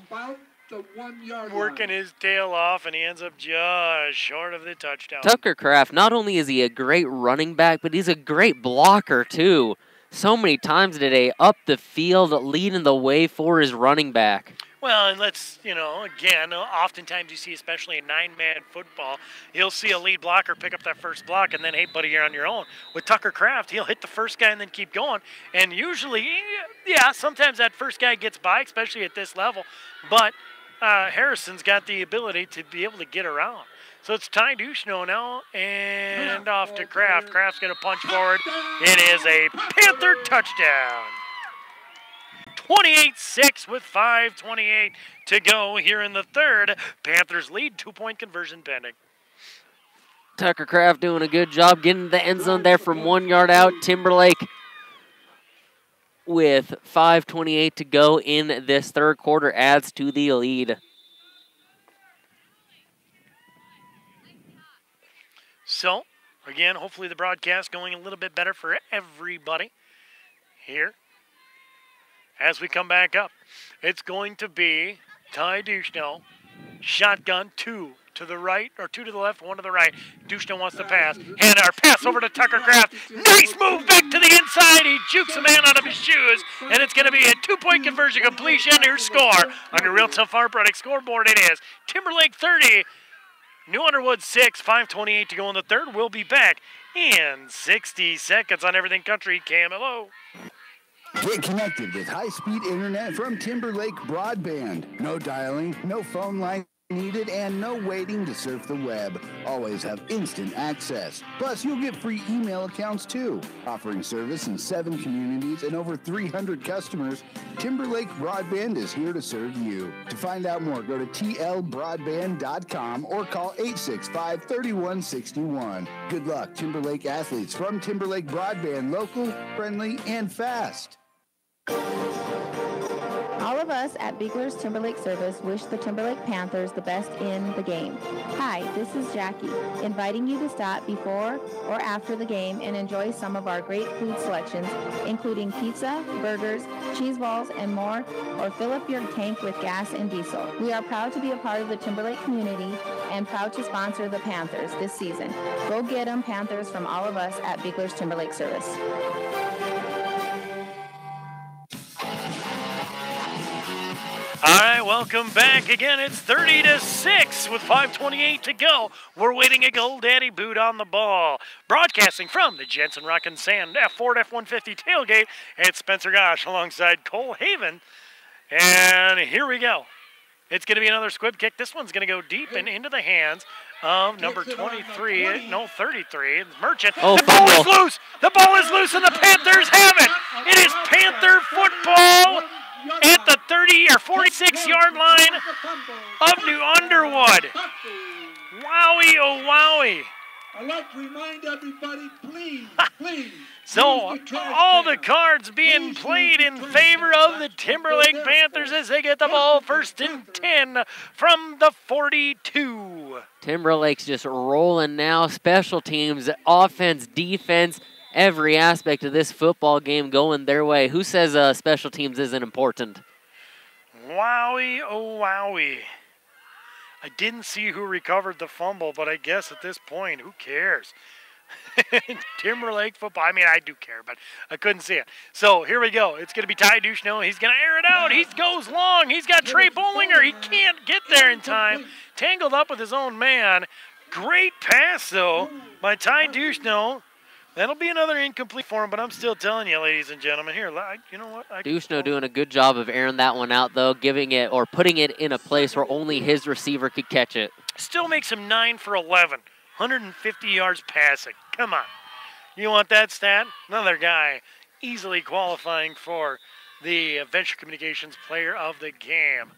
working his tail off, and he ends up just short of the touchdown. Tucker Kraft, not only is he a great running back, but he's a great blocker, too. So many times today, up the field, leading the way for his running back. Well, and let's, again, oftentimes you see, especially in 9-man football, you'll see a lead blocker pick up that first block, and then, hey, buddy, you're on your own. With Tucker Kraft, he'll hit the first guy and then keep going. And usually, yeah, sometimes that first guy gets by, especially at this level. But Harrison's got the ability to be able to get around. So it's Ty Dushno now, and off to Kraft. Kraft's going to punch forward. It is a Panther touchdown. 28-6 with 5:28 to go here in the third. Panthers lead, 2-point conversion pending. Tucker Kraft doing a good job getting the end zone there from 1 yard out. Timberlake with 5:28 to go in this third quarter adds to the lead. So, again, hopefully the broadcast going a little bit better for everybody here. As we come back up, it's going to be Ty Dushno, shotgun, 2 to the right, or 2 to the left, 1 to the right. Dushno wants to pass, and our pass over to Tucker Kraft. Nice move back to the inside. He jukes a man out of his shoes, and it's going to be a 2-point conversion completion. Here's score on your Real Tough Hard Product scoreboard. It is Timberlake 30. New Underwood 6, 5:28 to go in the third. We'll be back in 60 seconds on Everything Country KMLO. Get connected with high-speed internet from Timberlake Broadband. No dialing, no phone line needed, and no waiting to surf the web. Always have instant access. Plus, you'll get free email accounts too. Offering service in 7 communities and over 300 customers, Timberlake Broadband is here to serve you. To find out more, go to tlbroadband.com or call 865-3161. Good luck, Timberlake athletes from Timberlake Broadband, local, friendly, and fast. All of us at Bigler's Timberlake Service wish the Timberlake Panthers the best in the game. Hi, this is Jackie, inviting you to stop before or after the game and enjoy some of our great food selections, including pizza, burgers, cheese balls, and more, or fill up your tank with gas and diesel. We are proud to be a part of the Timberlake community and proud to sponsor the Panthers this season. Go get 'em, Panthers, from all of us at Bigler's Timberlake Service. All right, welcome back again. It's 30-6 with 5:28 to go. We're waiting a Gold Daddy boot on the ball. Broadcasting from the Jensen Rockin' Sand Ford F-150 tailgate. It's Spencer Gosh alongside Cole Haven. And here we go. It's going to be another squib kick. This one's going to go deep and into the hands of number 33. No, 33. It's Merchant. Oh, the ball is loose. The ball is loose, and the Panthers have it. It is Panther football at the 30 or 46-yard line of New Underwood. Wowie, oh wowie. I'd like to remind everybody, please. So all the cards being played in favor of the Timberlake Panthers as they get the ball 1st and 10 from the 42. Timberlake's just rolling now. Special teams, offense, defense, every aspect of this football game going their way. Who says special teams isn't important? Wowie, oh wowie. I didn't see who recovered the fumble, but I guess at this point, who cares? Timberlake football. I mean, I do care, but I couldn't see it. So here we go. It's going to be Ty Dushno. He's going to air it out. He goes long. He's got Trey Bollinger. He can't get there in time. Tangled up with his own man. Great pass, though, by Ty Dushno. That'll be another incomplete for him, but I'm still telling you, ladies and gentlemen. Here, you know what? Dushno doing a good job of airing that one out, though, giving it or putting it in a place where only his receiver could catch it. Still makes him 9 for 11. 150 yards passing. Come on. You want that stat? Another guy easily qualifying for the Venture Communications Player of the Game.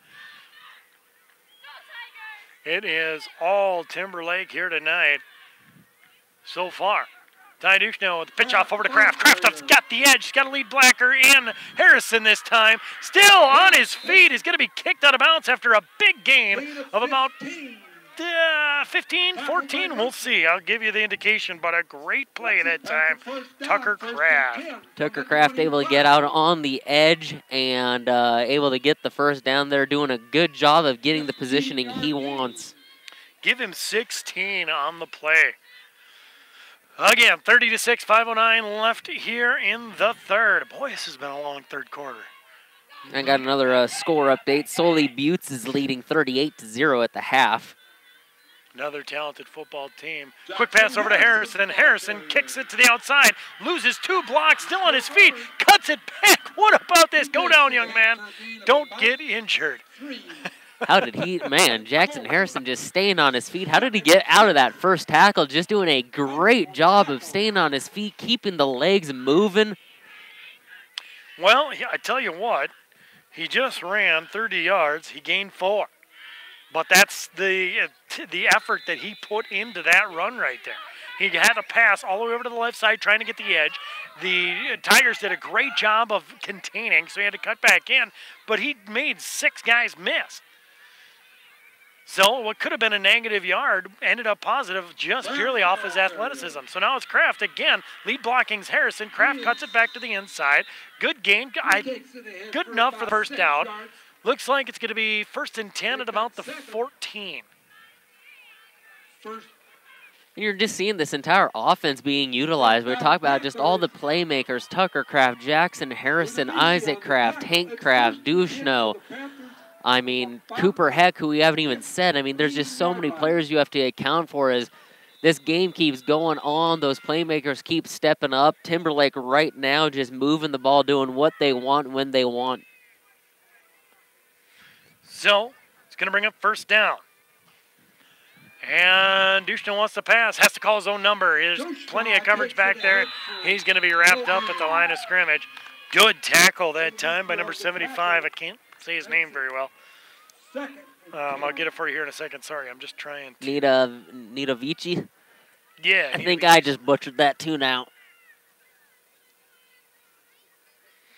It is all Timberlake here tonight so far. Ty Duchesneau with the pitch off over to Kraft. Kraft has got the edge. He's got to lead Blacker and Harrison this time. Still on his feet. He's going to be kicked out of bounds after a big gain of about 15, 14. We'll see. I'll give you the indication, but a great play that time. Tucker Kraft. Tucker Kraft able to get out on the edge and able to get the first down there, doing a good job of getting the positioning he wants. Give him 16 on the play. Again, 30-6, 5:09 left here in the third. Boy, this has been a long third quarter. I got another score update. Solely Buttes is leading 38-0 at the half. Another talented football team. Quick pass over to Harrison. Harrison kicks it to the outside. Loses 2 blocks, still on his feet. Cuts it back. What about this? Go down, young man. Don't get injured. How did he, man, Jackson Harrison just staying on his feet. How did he get out of that first tackle? Just doing a great job of staying on his feet, keeping the legs moving. Well, I tell you what, he just ran 30 yards. He gained 4. But that's the effort that he put into that run right there. He had to pass all the way over to the left side trying to get the edge. The Tigers did a great job of containing, so he had to cut back in. But he made 6 guys miss. So what could have been a negative yard ended up positive just purely off his athleticism. So now it's Kraft again. Lead blocking's Harrison. Kraft cuts it back to the inside. Good gain. Good enough for the first down. Looks like it's going to be 1st and 10 at about the 14. You're just seeing this entire offense being utilized. We're talking about just all the playmakers. Tucker Kraft, Jackson Harrison, Isaac Kraft, Hank Kraft, Duchesneau. I mean, Cooper Heck, who we haven't even said. I mean, there's just so many players you have to account for as this game keeps going on. Those playmakers keep stepping up. Timberlake right now just moving the ball, doing what they want when they want. So, it's going to bring up 1st down. And Duchesneau wants to pass, has to call his own number. There's plenty of coverage back there. He's going to be wrapped up at the line of scrimmage. Good tackle that time by number 75. I can't say his name very well. I'll get it for you here in a second. Sorry, I'm just trying to. Nita Vici? Yeah. I think I just butchered that too now.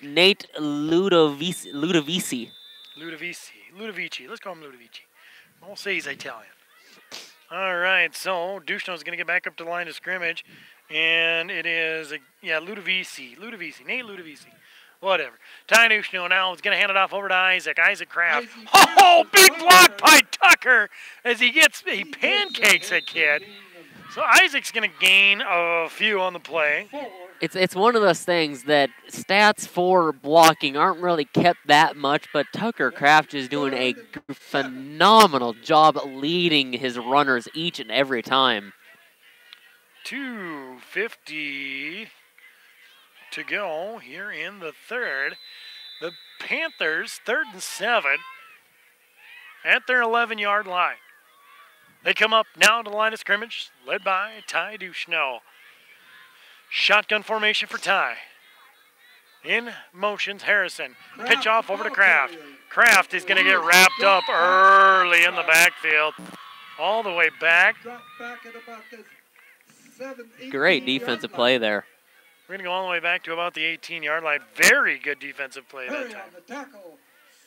Nate Ludovici. Ludovici. Let's call him Ludovici. I won't say he's Italian. All right, so Duchenau's going to get back up to the line of scrimmage, and it is, Ludovici, Nate Ludovici, whatever. Ty Duchenau now is going to hand it off over to Isaac Kraft. Oh, big block by Tucker as he pancakes a kid. So Isaac's going to gain a few on the play. It's one of those things that stats for blocking aren't really kept that much, but Tucker Kraft is doing a phenomenal job leading his runners each and every time. 2:50 to go here in the third. The Panthers, 3rd and 7 at their 11-yard line. They come up now to the line of scrimmage, led by Ty Duchesneau. Shotgun formation for Ty. In motions, Harrison. Pitch off over to Kraft. Kraft is going to get wrapped up early in the backfield. All the way back. Great defensive play there. We're going to go all the way back to about the 18-yard line. Very good defensive play that time.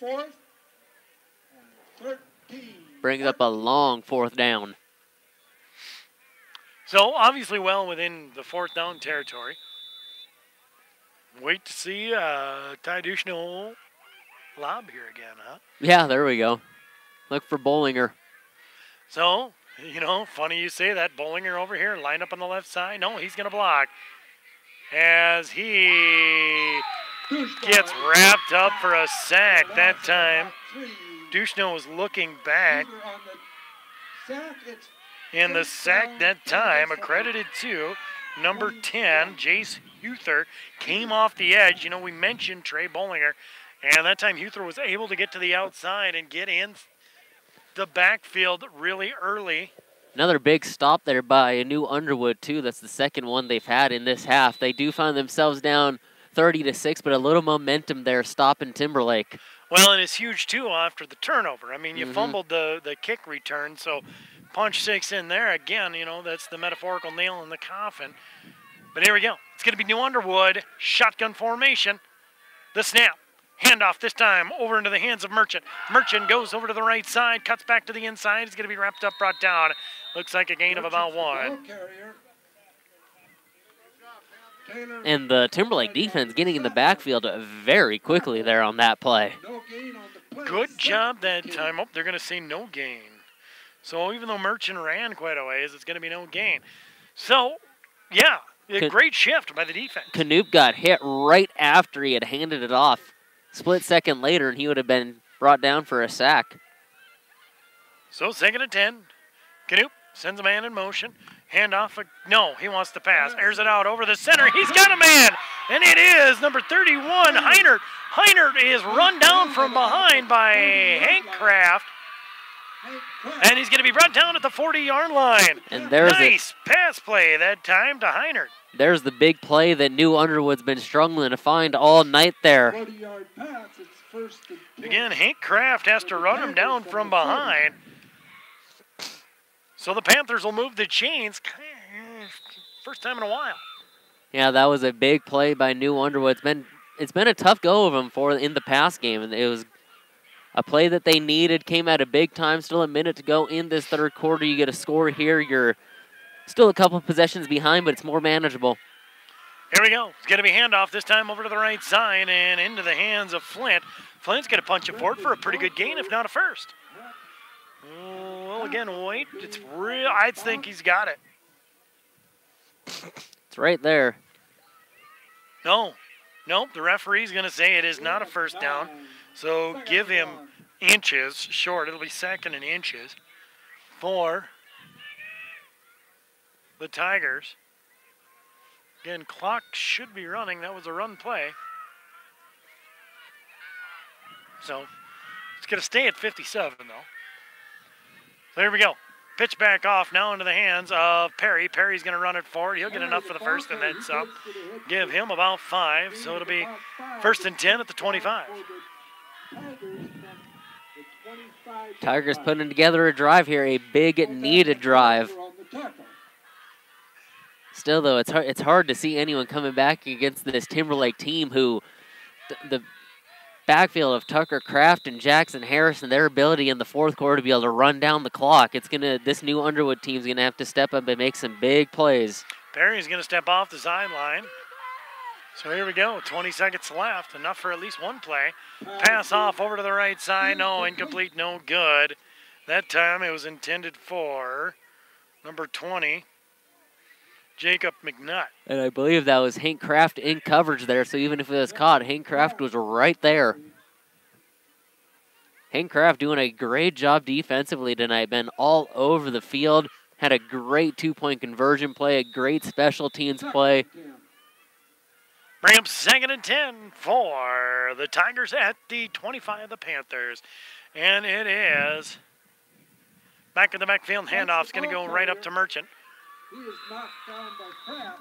4th and 13. Brings up a long 4th down. So, obviously well within the 4th down territory. Wait to see Ty Duchesneau lob here again, huh? Yeah, there we go. Look for Bollinger. So, funny you say that. Bollinger over here, line up on the left side. No, he's going to block. As he gets wrapped up for a sack that time. Duchesneau was looking back. And the sack that time, accredited to number 10, Jace Huther, came off the edge. We mentioned Trey Bollinger, and that time Huther was able to get to the outside and get in the backfield really early. Another big stop there by a new Underwood, too. That's the second one they've had in this half. They do find themselves down 30-6, but a little momentum there stopping Timberlake. Well, and it's huge, too, after the turnover. I mean, you fumbled the kick return, so punch 6 in there. Again, you know, that's the metaphorical nail in the coffin. But here we go. It's going to be New Underwood. Shotgun formation. The snap. Handoff this time over into the hands of Merchant. Merchant goes over to the right side, cuts back to the inside. He's going to be wrapped up, brought down. Looks like a gain of about 1. And the Timberlake defense getting in the backfield very quickly there on that play. Good job that time. Oh, they're going to say no gain. So even though Merchant ran quite a ways, it's going to be no gain. So, yeah, a great shift by the defense. Knoop got hit right after he had handed it off. Split second later, and he would have been brought down for a sack. So 2nd and 10. Knoop sends a man in motion. Handoff. No, he wants to pass. Airs it out over the center. He's got a man, and it is number 31, Heinert. Heinert is run down from behind by Hank Kraft. And he's going to be brought down at the 40-yard line. And there's nice pass play that time to Heinert. There's the big play that New Underwood's been struggling to find all night there. Again, Hank Kraft has to run him down from behind. So the Panthers will move the chains. First time in a while. Yeah, that was a big play by New Underwood. It's been a tough go of them in the pass game, and it was a play that they needed. Came at a big time. Still a minute to go in this third quarter. You get a score here. You're still a couple possessions behind, but it's more manageable. Here we go. It's going to be handoff this time over to the right side and into the hands of Flint. Flint's going to punch it forward for a pretty good gain, if not a first. Well, again, wait. It's real. I think he's got it. It's right there. No. Nope. The referee's going to say it is not a first down. So give him inches short. It'll be 2nd and inches for the Tigers. Again, clock should be running. That was a run play. So it's going to stay at 57, though. So here we go. Pitch back off now into the hands of Perry. Perry's going to run it forward. He'll get enough for the first and then some. Give him about 5. So it'll be 1st and 10 at the 25. Tigers putting together a drive here, a big needed drive. Still, though, it's hard to see anyone coming back against this Timberlake team who the backfield of Tucker Kraft and Jackson Harrison, their ability in the fourth quarter to be able to run down the clock. This New Underwood team's gonna have to step up and make some big plays. Perry's gonna step off the sideline. So here we go, 20 seconds left, enough for at least one play. Pass off over to the right side, no, incomplete, no good. That time it was intended for number 20, Jacob McNutt. And I believe that was Hank Kraft in coverage there, so even if it was caught, Hank Kraft was right there. Hank Kraft doing a great job defensively tonight, been all over the field, had a great two-point conversion play, a great special teams play. Bring up 2nd and 10 for the Tigers at the 25 of the Panthers. And it is back in the backfield. Handoff's going to go right up to Merchant. He is knocked down by Kraft.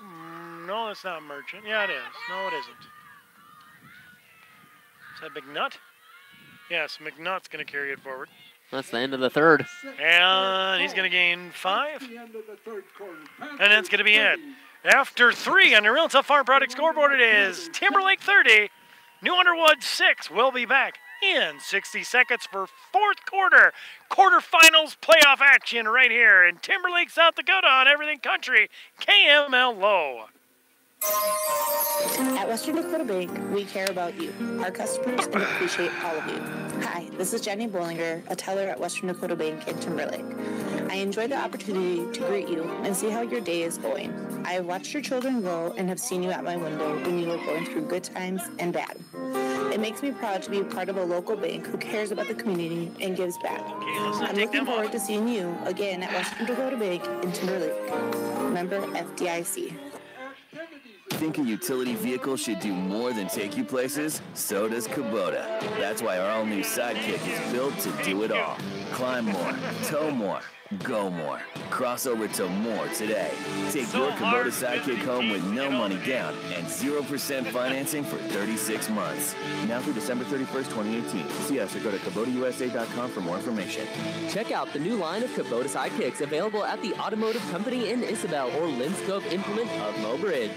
No, it's not Merchant. Yeah, it is. No, it isn't. Is that McNutt? Yes, McNutt's going to carry it forward. That's the end of the third. And he's going to gain 5. And that's going to be it. After 3 on the Real Tough Farm Product scoreboard, it is Timberlake 30, New Underwood 6. We'll be back in 60 seconds for fourth quarter quarterfinals playoff action right here in Timberlake, South Dakota on Everything Country, KMLO. At Western Dakota Bank, we care about you, our customers, and appreciate all of you. Hi, this is Jenny Bollinger, a teller at Western Dakota Bank in Timberlake. I enjoy the opportunity to greet you and see how your day is going. I have watched your children grow and have seen you at my window when you were going through good times and bad. It makes me proud to be part of a local bank who cares about the community and gives back. I'm looking forward to seeing you again at Western Dakota Bank in Timberlake. Member FDIC. Think a utility vehicle should do more than take you places? So does Kubota. That's why our all-new Sidekick is built to do it all. Climb more, tow more, go more. Cross over to more today. Take your Kubota Sidekick home with no money down and 0% financing for 36 months. Now through December 31st, 2018. See us or go to KubotaUSA.com for more information. Check out the new line of Kubota Sidekicks available at the Automotive Company in Isabel or Linscope Implement of Mobridge.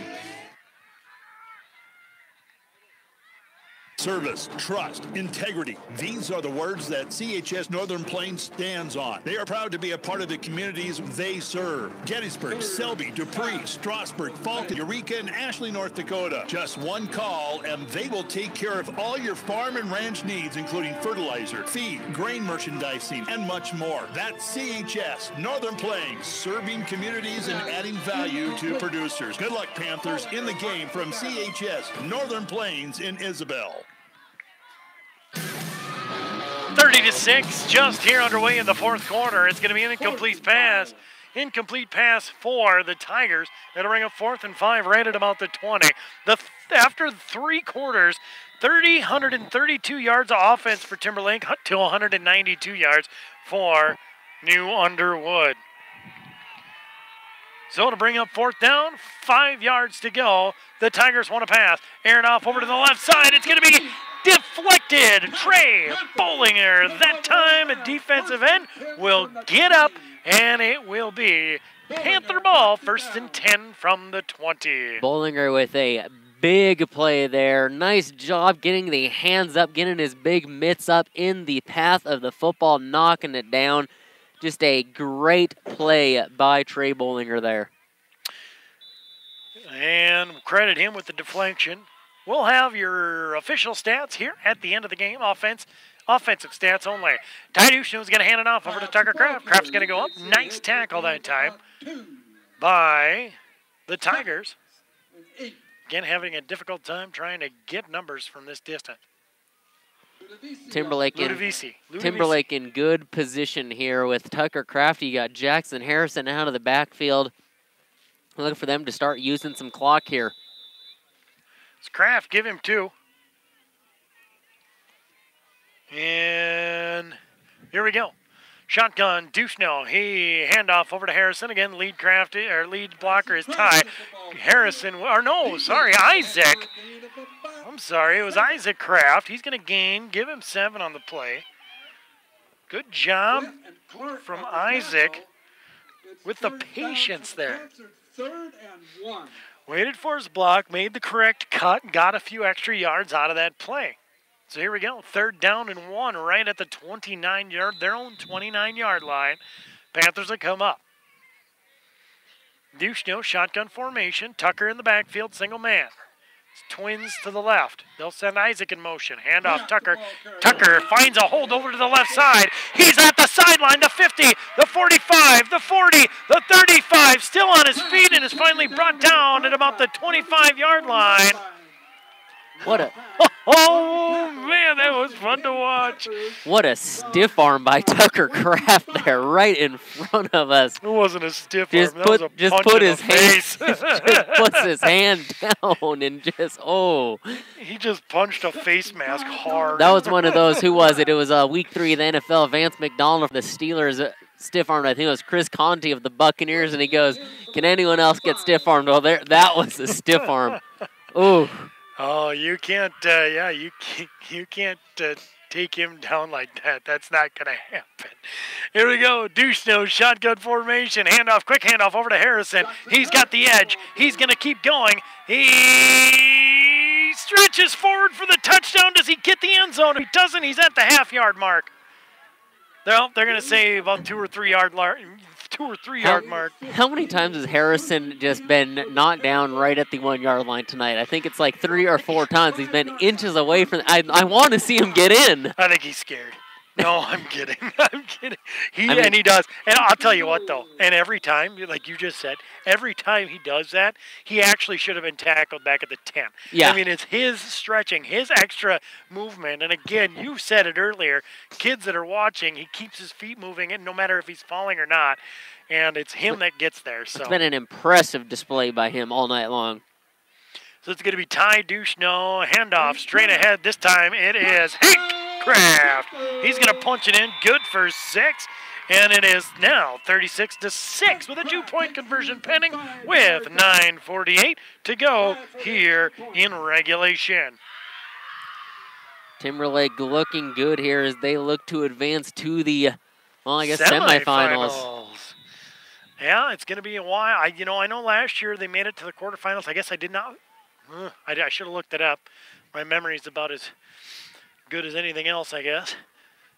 Service, trust, integrity. These are the words that CHS Northern Plains stands on. They are proud to be a part of the communities they serve. Gettysburg, Selby, Dupree, Strasburg, Fulton, Eureka, and Ashley, North Dakota. Just one call, and they will take care of all your farm and ranch needs, including fertilizer, feed, grain merchandising, and much more. That's CHS Northern Plains, serving communities and adding value to producers. Good luck, Panthers, in the game from CHS Northern Plains in Isabel. 30-6, just here underway in the fourth quarter. It's going to be an incomplete pass. Incomplete pass for the Tigers. That'll bring up 4th and 5 right at about the 20. After 3 quarters, 132 yards of offense for Timberlake to 192 yards for New Underwood. So to bring up 4th down, 5 yards to go. The Tigers want to pass. Aaron off over to the left side. It's going to be deflected. Trey Bollinger, that time a defensive end, will get up, and it will be Panther ball, 1st and 10 from the 20. Bollinger with a big play there. Nice job getting the hands up, getting his big mitts up in the path of the football, knocking it down. Just a great play by Trey Bollinger there. And credit him with the deflection. We'll have your official stats here at the end of the game. Offensive stats only. Ty Duchesneau's going to hand it off over to Tucker Kraft. Kraft's going to go up. Nice tackle that time by the Tigers. Again, having a difficult time trying to get numbers from this distance. Timberlake in good position here with Tucker Kraft. You got Jackson Harrison out of the backfield. Looking for them to start using some clock here. It's Kraft, give him 2. And here we go. Shotgun, Duchesneau. He handoff over to Harrison. Again, lead blocker is Ty. Harrison, Isaac. I'm sorry, it was Isaac Kraft. He's going to give him 7 on the play. Good job from Isaac with the patience there. Waited for his block, made the correct cut, and got a few extra yards out of that play. So here we go, 3rd down and 1 right at the 29-yard, their own 29-yard line. Panthers will come up. Duchesneau, shotgun formation. Tucker in the backfield, single man. It's twins to the left. They'll send Isaac in motion. Handoff, Tucker. Tucker finds a hold over to the left side. He's at the sideline, the 50, the 45, the 40, the 35. Still on his feet and is finally brought down at about the 25-yard line. Oh, man, that was fun to watch. What a stiff arm by Tucker Kraft there right in front of us. It wasn't a stiff arm. That was a just punch put in his the hand, face. just puts his hand down and He just punched a face mask hard. That was one of those, who was it? It was week 3 of the NFL. Vance McDonald of the Steelers stiff-armed. I think it was Chris Conti of the Buccaneers, and he goes, can anyone else get stiff-armed? Well, that was a stiff arm. Ooh. Oh, you can't, you can't take him down like that. That's not going to happen. Here we go. Duchesneau, shotgun formation. Quick handoff over to Harrison. He's got the edge. He's going to keep going. He stretches forward for the touchdown. Does he get the end zone? If he doesn't, he's at the half-yard mark. They're going to say about 2 or 3 yard mark. How many times has Harrison just been knocked down right at the 1 yard line tonight? I think it's like 3 or 4 times. He's been inches away from. I want to see him get in. I think he's scared. No, I'm kidding. I'm kidding. He does. And I'll tell you what, though. And every time, like you just said, every time he does that, he actually should have been tackled back at the 10. Yeah. I mean, it's his stretching, his extra movement. And again, you said it earlier, kids that are watching, he keeps his feet moving, and no matter if he's falling or not. And it's him that gets there. So it's been an impressive display by him all night long. So it's going to be Ty Duchesneau, handoff straight ahead. This time it is Hank Handcraft. He's going to punch it in. Good for 6. And it is now 36-6 with a 2-point conversion pending with 9:48 to go here in regulation. Timberlake looking good here as they look to advance to the, well, I guess semifinals. Yeah, it's going to be a while. I know last year they made it to the quarterfinals. I guess I did not. I should have looked it up. My memory is about as good as anything else, I guess.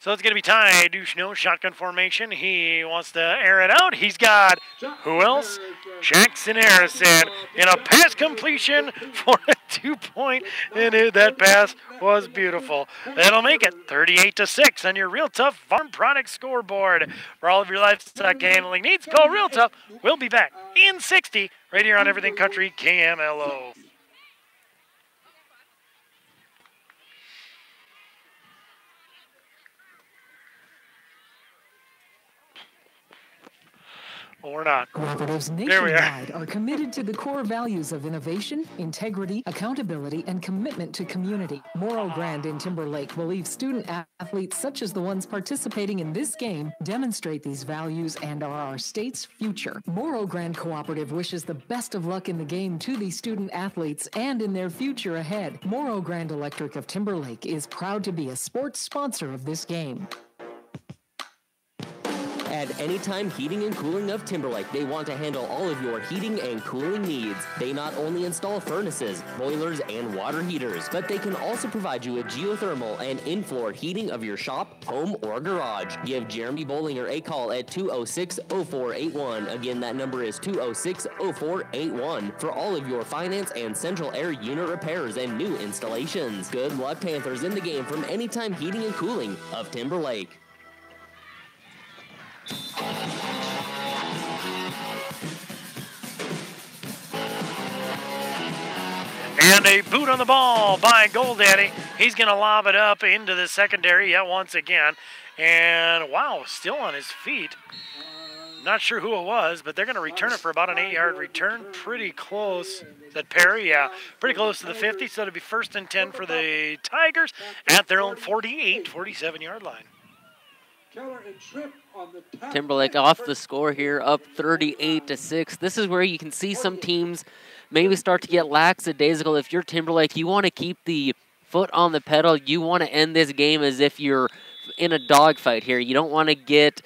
So it's going to be Ty Duchesneau, shotgun formation. He wants to air it out. He's got, who else? Jackson Harrison in a pass completion for a 2-point. And that pass was beautiful. That'll make it 38-6 on your Real Tough Farm Product scoreboard. For all of your livestock handling needs, call Real Tough. We'll be back in 60 right here on Everything Country KMLO. Or not. Cooperatives nationwide are committed to the core values of innovation, integrity, accountability, and commitment to community. Morrow Grand in Timberlake believes student athletes such as the ones participating in this game demonstrate these values and are our state's future. Morrow Grand Cooperative wishes the best of luck in the game to these student athletes and in their future ahead. Morrow Grand Electric of Timberlake is proud to be a sports sponsor of this game. At Anytime Heating and Cooling of Timberlake, they want to handle all of your heating and cooling needs. They not only install furnaces, boilers, and water heaters, but they can also provide you with geothermal and in-floor heating of your shop, home, or garage. Give Jeremy Bollinger a call at 206-0481. Again, that number is 206-0481 for all of your finance and central air unit repairs and new installations. Good luck, Panthers, in the game from Anytime Heating and Cooling of Timberlake. And a boot on the ball by Goldaddy. He's going to lob it up into the secondary yet once again. And wow, still on his feet. Not sure who it was, but they're going to return it for about an 8-yard return. Pretty close. Is that Perry? Yeah, pretty close to the 50. So it'll be 1st and 10 for the Tigers at their own 47-yard line. Timberlake off the score here, up 38-6. This is where you can see some teams maybe start to get lackadaisical. If you're Timberlake, you want to keep the foot on the pedal. You want to end this game as if you're in a dogfight here. You don't want to get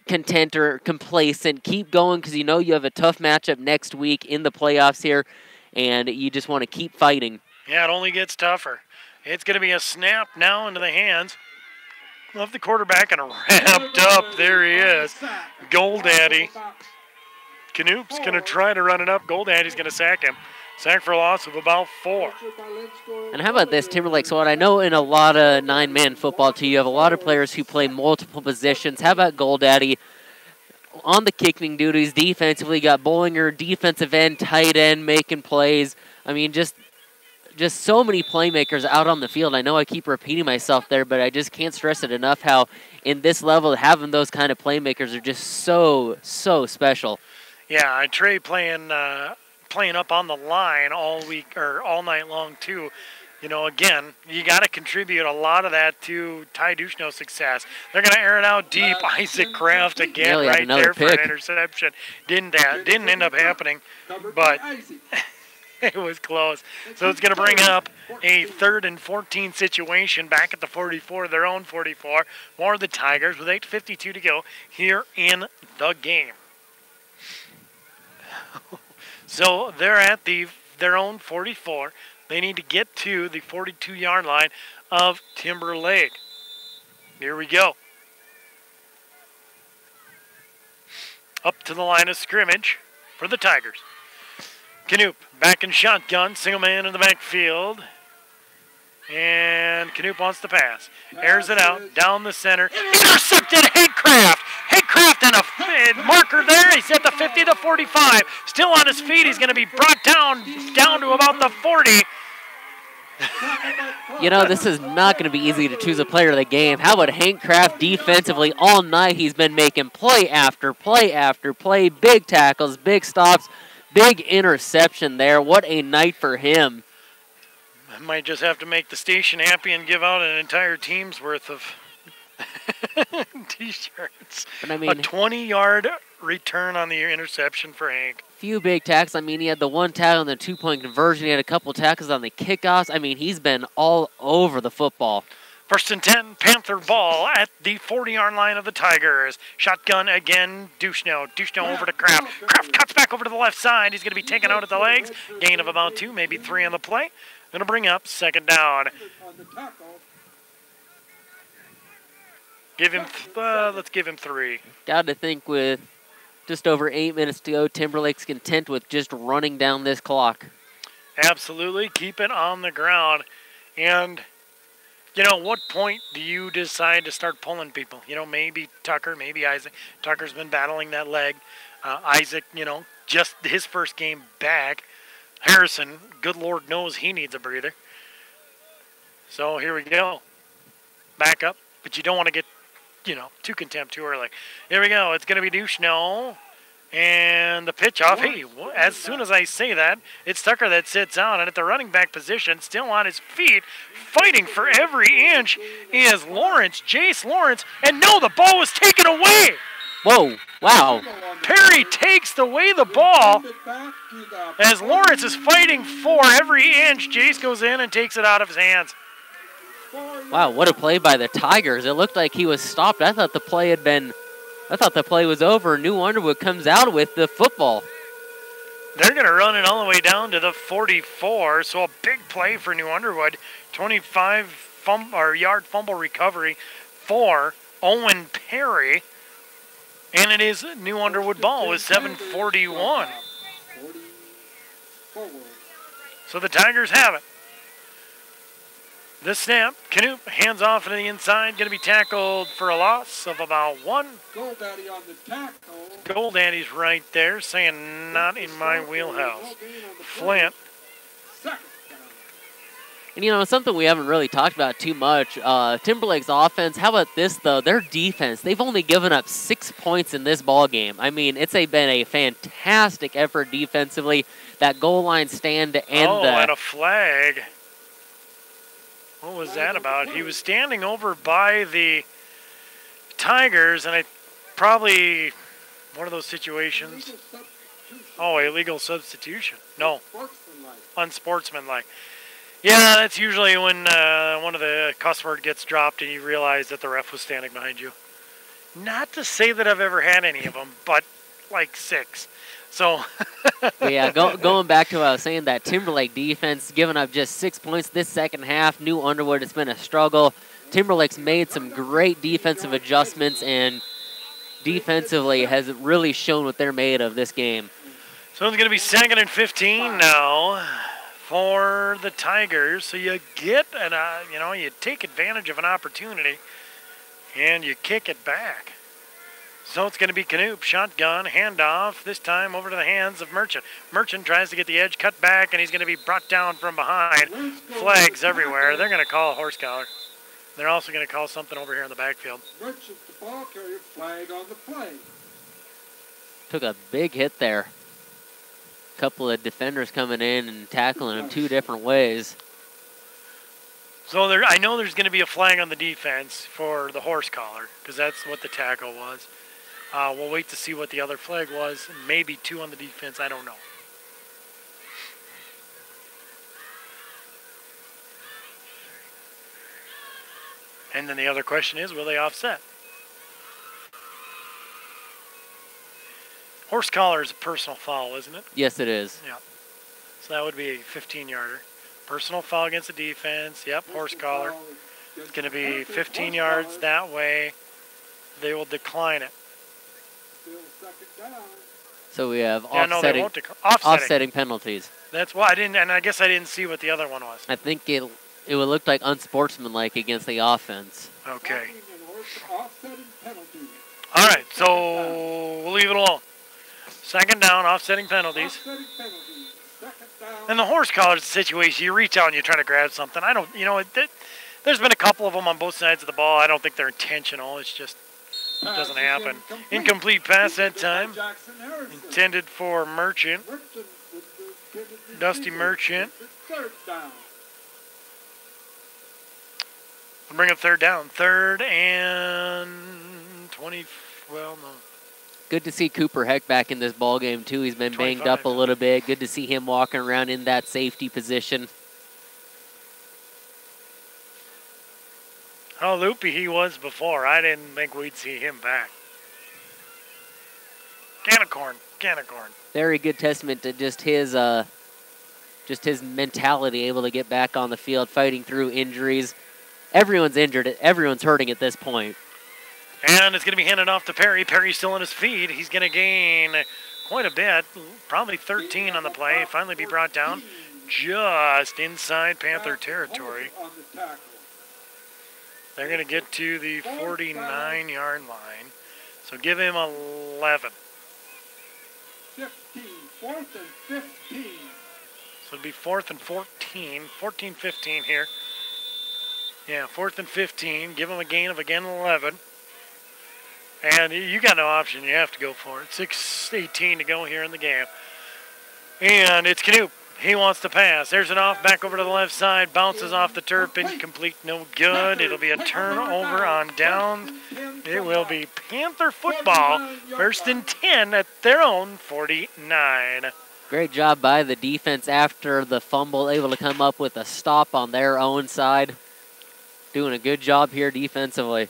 content or complacent. Keep going because you know you have a tough matchup next week in the playoffs here, and you just want to keep fighting. Yeah, it only gets tougher. It's going to be a snap now into the hands of the quarterback and wrapped up. There he is. Goldaddy. Knoop's going to try to run it up. Goldaddy's going to sack him. Sack for a loss of about 4. And how about this, Timberlake? So what I know in a lot of 9-man football, too, you have a lot of players who play multiple positions. How about Goldaddy on the kicking duties defensively? Got Bollinger, defensive end, tight end, making plays. I mean, just so many playmakers out on the field. I know I keep repeating myself there, but I just can't stress it enough how in this level having those kind of playmakers are just so special. Yeah, Trey playing up on the line all week or all night long too. You know, again, you got to contribute a lot of that to Ty Duchesneau's success. They're going to air it out deep. Isaac Kraft again right there for an interception. Didn't end up happening, but it was close. So it's going to bring up a 3rd and 14 situation back at the 44, their own 44. More of the Tigers with 8:52 to go here in the game. So they're at their own 44. They need to get to the 42-yard line of Timberlake. Here we go. Up to the line of scrimmage for the Tigers. Knoop back in shotgun, single man in the backfield. And Knoop wants to pass. Airs it out, down the center. Intercepted Handcraft. Handcraft and a marker there. He's at the 50 to 45. Still on his feet. He's going to be brought down to about the 40. You know, this is not going to be easy to choose a player of the game. How about Handcraft defensively all night? He's been making play after play after play. Big tackles, big stops, big interception there. What a night for him. I might just have to make the station happy and give out an entire team's worth of T-shirts. But I mean, a 20-yard return on the interception for Hank. Few big tackles. I mean, he had the one tackle on the 2-point conversion. He had a couple tackles on the kickoffs. I mean, he's been all over the football. 1st and 10, Panther ball at the 40-yard line of the Tigers. Shotgun again, Duchesneau. Duchesneau over to Kraft. Kraft cuts back over to the left side. He's going to be taken out at the legs. Gain of about 2, maybe 3 on the play. Going to bring up 2nd down. Let's give him 3. Got to think with just over 8 minutes to go, Timberlake's content with just running down this clock. Absolutely. Keep it on the ground. And, what point do you decide to start pulling people? Maybe Tucker, maybe Isaac. Tucker's been battling that leg. Isaac, just his first game back. Harrison, good Lord knows he needs a breather. So here we go. Back up, but you don't want to get, too contempt too early. Here we go. It's going to be Duchesneau. And the pitch off. Hey, as soon as I say that, it's Tucker that sits out. And at the running back position, still on his feet, fighting for every inch, is Lawrence, Jace Lawrence. And no, the ball was taken away. Whoa, wow. Perry takes away the ball as Lawrence is fighting for every inch. Jace goes in and takes it out of his hands. Wow, what a play by the Tigers. It looked like he was stopped. I thought the play was over. New Underwood comes out with the football. They're going to run it all the way down to the 44, so a big play for New Underwood. 25-yard fumble recovery for Owen Perry. And it is New Underwood ball with 7:41. So the Tigers have it. The snap, Canoop, hands off to the inside, going to be tackled for a loss of about 1. Goldaddy on the tackle. Goldaddy's right there saying, not in my wheelhouse. Flint. And, something we haven't really talked about too much, Timberlake's offense, how about this, though? Their defense, they've only given up 6 points in this ball game. I mean, it's been a fantastic effort defensively. That goal line stand and and a flag. What was that about? He was standing over by the Tigers, and probably one of those situations. Oh, illegal substitution. No. Unsportsmanlike. Yeah, that's usually when one of the cuss word gets dropped and you realize that the ref was standing behind you. Not to say that I've ever had any of them, but like 6. So, yeah, going back to what I was saying, that Timberlake defense giving up just 6 points this second half. New Underwood, it's been a struggle. Timberlake's made some great defensive adjustments and defensively has really shown what they're made of this game. So it's going to be 2nd and 15 now for the Tigers. So you get you take advantage of an opportunity and you kick it back. So it's going to be Canoop, shotgun, handoff, this time over to the hands of Merchant. Merchant tries to get the edge, cut back, and he's going to be brought down from behind. Flags everywhere. They're going to call a horse collar. They're also going to call something over here in the backfield. Merchant, the ball carrier, flag on the play. Took a big hit there. A couple of defenders coming in and tackling him 2 different ways. So I know there's going to be a flag on the defense for the horse collar, because that's what the tackle was. We'll wait to see what the other flag was. Maybe 2 on the defense. I don't know. And then the other question is, will they offset? Horse collar is a personal foul, isn't it? Yes, it is. Yeah. So that would be a 15-yarder. Personal foul against the defense. Yep, horse collar. It's going to be 15 yards that way. They will decline it. So we have offsetting penalties. That's why I guess I didn't see what the other one was. I think it would look like unsportsmanlike against the offense. Okay. All right, so we'll leave it alone. 2nd down, offsetting penalties. And the horse collar situation, you reach out and you try to grab something. I don't, there's been a couple of them on both sides of the ball. I don't think they're intentional. It's just it doesn't happen. Incomplete pass that time. Intended for Merchant. Dusty Merchant. Bring up third down. 3rd and 20. Well, no. Good to see Cooper Heck back in this ball game too. He's been banged up a little bit. Good to see him walking around in that safety position. How loopy he was before. I didn't think we'd see him back. Can of corn. Very good testament to just his mentality, able to get back on the field, fighting through injuries. Everyone's injured. Everyone's hurting at this point. And it's going to be handed off to Perry. Perry's still on his feet. He's going to gain quite a bit, probably 13 on the play. Finally be brought down just inside Panther territory. They're going to get to the 49-yard line. So give him 11. 15, 4th and 15. So it'll be 4th and 14. 14-15 here. Yeah, 4th and 15. Give him a gain of, again, 11. And you got no option. You have to go for it. 6:18 to go here in the game. And it's Knoop. He wants to pass. There's an off, back over to the left side. Bounces off the turf, incomplete, no good. It'll be a turnover on downs. It will be Panther football, 1st and 10 at their own 49. Great job by the defense after the fumble, able to come up with a stop on their own side. Doing a good job here defensively.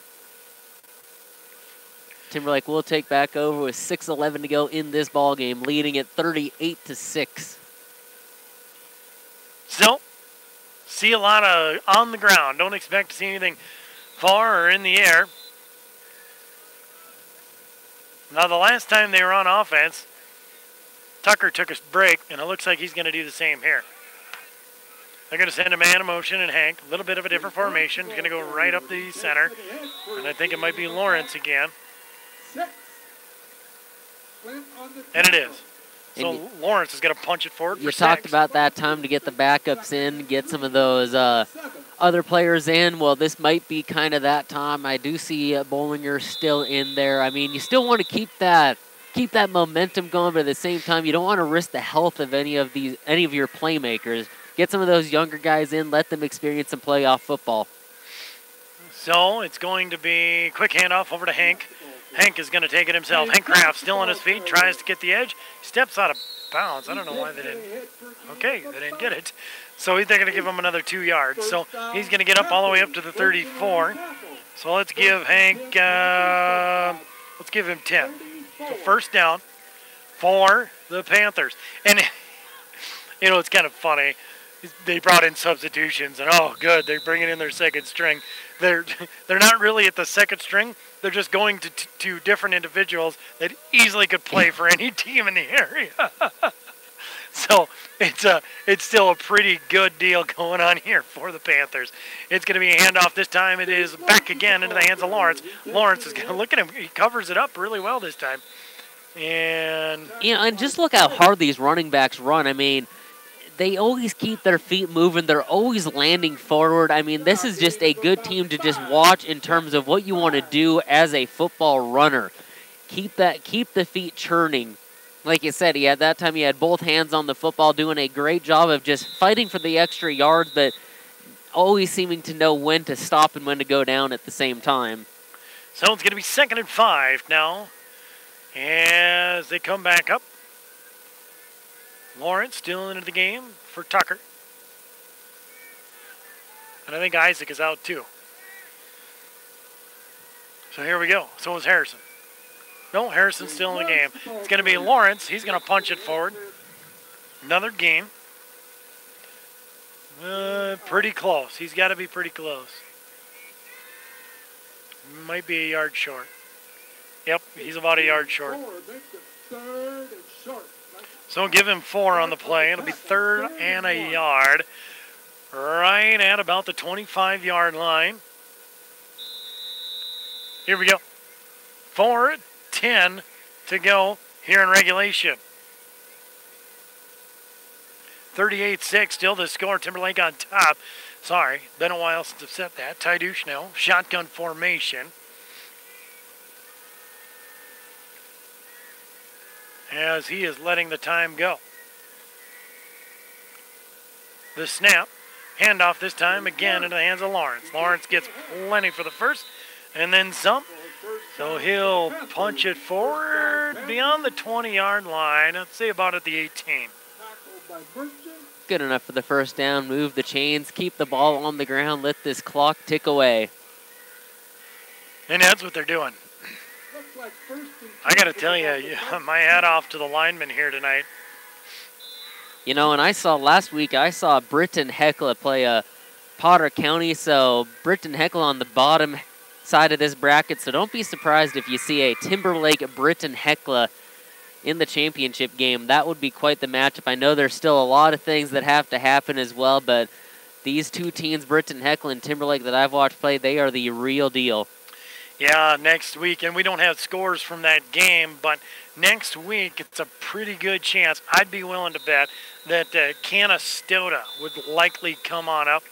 Timberlake will take back over with 6:11 to go in this ball game, leading it 38-6. Still, see a lot of on the ground. Don't expect to see anything far or in the air. Now, the last time they were on offense, Tucker took a break, and it looks like he's going to do the same here. They're going to send a man in motion, and Hank, a little bit of a different formation. He's going to go right up the center, and I think it might be Lawrence again. And it is. So Lawrence is going to punch it forward. You talked about that time to get the backups in, get some of those other players in. Well, this might be kind of that time. I do see Bollinger still in there. I mean, you still want to keep that momentum going, but at the same time, you don't want to risk the health of any of your playmakers. Get some of those younger guys in, let them experience some playoff football. So it's going to be quick handoff over to Hank. Hank is going to take it himself. Hank Kraft still on his feet, tries to get the edge. Steps out of bounds. I don't know why they didn't. Okay, they didn't get it. So they're going to give him another 2 yards. So he's going to get up all the way up to the 34. So let's give Hank, let's give him 10. So 1st down for the Panthers. And, you know, it's kind of funny. They brought in substitutions, and oh, good, they're bringing in their second string. They're not really at the second string. They're just going to different individuals that easily could play for any team in the area. So it's still a pretty good deal going on here for the Panthers. It's going to be a handoff this time. It is back again into the hands of Lawrence. Lawrence is going to look at him. He covers it up really well this time. And and just look how hard these running backs run. I mean, they always keep their feet moving. They're always landing forward. I mean, this is just a good team to just watch in terms of what you want to do as a football runner. Keep the feet churning. Like you said, he had both hands on the football, doing a great job of just fighting for the extra yards, but always seeming to know when to stop and when to go down at the same time. So it's going to be 2nd and 5 now as they come back up. Lawrence still into the game for Tucker. And I think Isaac is out too. So here we go. So is Harrison. No, Harrison's still in the game. It's going to be Lawrence. He's going to punch it forward. Another game. Pretty close. He's got to be pretty close. Might be a yard short. Yep, he's about a yard short. So give him 4 on the play. It'll be 3rd and a yard. Right at about the 25-yard line. Here we go. 4:10 to go here in regulation. 38-6, still the score. Timberlake on top. Sorry, been a while since I've said that. Ty Duchnell, shotgun formation. As he is letting the time go. The snap. Handoff this time again into the hands of Lawrence. Lawrence gets plenty for the first and then some. So he'll punch it forward beyond the 20-yard line. Let's say about at the 18. Good enough for the first down. Move the chains. Keep the ball on the ground. Let this clock tick away. And that's what they're doing. I got to tell you, my hat off to the linemen here tonight. You know, and I saw last week, I saw Britton Hecla play Potter County. So Britton Hecla on the bottom side of this bracket. So don't be surprised if you see a Timberlake Britton Hecla in the championship game. That would be quite the matchup. I know there's still a lot of things that have to happen as well, but these two teams, Britton Hecla and Timberlake, that I've watched play, they are the real deal. Yeah, next week, and we don't have scores from that game, but next week it's a pretty good chance. I'd be willing to bet that Canastota would likely come on up,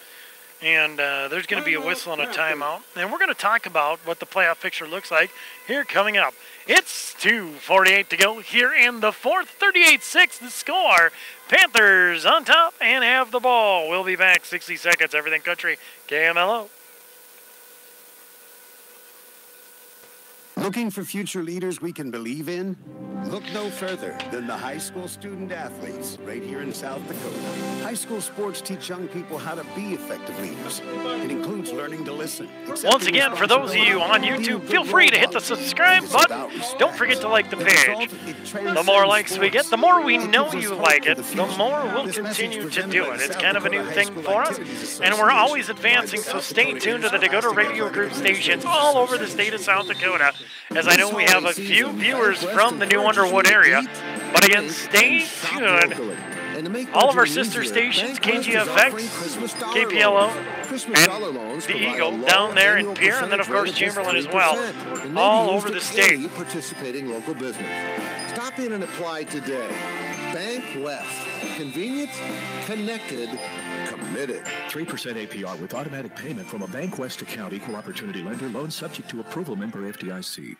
and there's going to be a whistle and a timeout. And we're going to talk about what the playoff picture looks like here coming up. It's 2:48 to go here in the fourth. 38-6 the score. Panthers on top and have the ball. We'll be back 60 seconds. Everything Country, KMLO. Looking for future leaders we can believe in? Look no further than the high school student athletes right here in South Dakota. High school sports teach young people how to be effective leaders. It includes learning to listen. Once again, for those of you on YouTube, feel free to hit the subscribe button. Don't forget to like the page. The more likes we get, the more we know you like it, the more we'll continue to do it. It's kind of a new thing for us, and we're always advancing, so stay tuned to the Dakota Radio Group stations all over the state of South Dakota, as I know we have a few viewers from the new Underwood area. But again, stay tuned. All of our sister stations, KGFX, KPLO, and the Eagle down there in Pierre, and then of course Chamberlain as well, all over the state. Participating local business. Stop in and apply today. Bank West. Convenient, connected, committed. 3% APR with automatic payment from a Bank West account. Equal opportunity lender. Loan subject to approval. Member FDIC.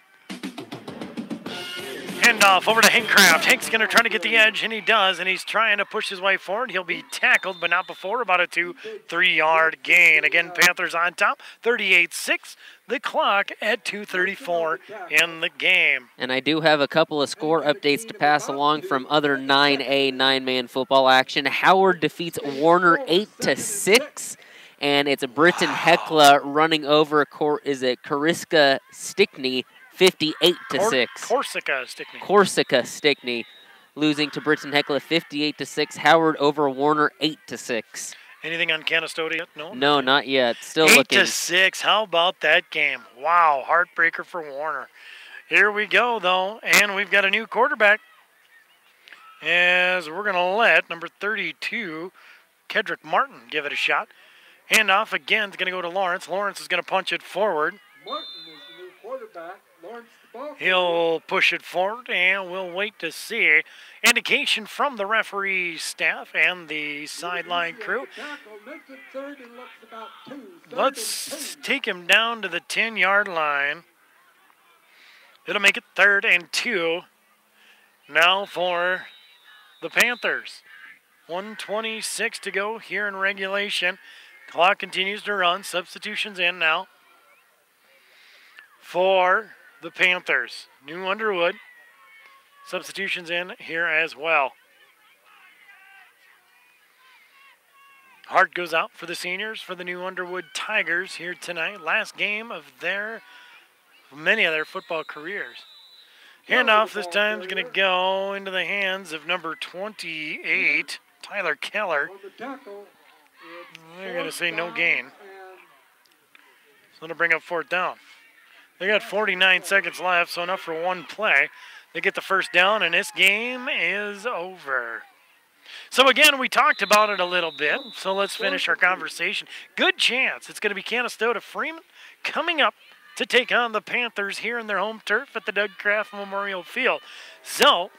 Handoff over to Hank Kraft. Hank's going to try to get the edge, and he does, and he's trying to push his way forward. He'll be tackled, but not before about a 2-3 yard gain. Again, Panthers on top, 38-6. The clock at 2:34 in the game. And I do have a couple of score updates to pass along from other 9A 9-man football action. Howard defeats Warner 8-6, and it's a Britton Hecla running over, Coriska Stickney 58-6. Corsica Stickney losing to Britton Hecla 58-6. Howard over Warner 8-6. Anything on Canastota yet? No? No, not yet. Still 8-6. How about that game? Wow, heartbreaker for Warner. Here we go, though, and we've got a new quarterback. As we're going to let number 32, Kedrick Martin, give it a shot. Handoff again is going to go to Lawrence. Lawrence is going to punch it forward. Martin is the new quarterback. Lawrence the ball. He'll push it forward, and we'll wait to see. Indication from the referee staff and the sideline crew. Let's take him down to the 10-yard line. It'll make it 3rd and 2. Now for the Panthers. 1:26 to go here in regulation. Clock continues to run. Substitutions in now for the Panthers. New Underwood. Substitutions in here as well. Heart goes out for the seniors for the New Underwood Tigers here tonight. Last game of many of their football careers. Handoff this time is going to go into the hands of number 28, Tyler Keller. They're going to say no gain. So going to bring up 4th down. They got 49 seconds left, so enough for one play. They get the first down, and this game is over. So again, we talked about it a little bit, so let's finish our conversation. Good chance it's going to be Canastota Freeman coming up to take on the Panthers here in their home turf at the Doug Kraft Memorial Field. So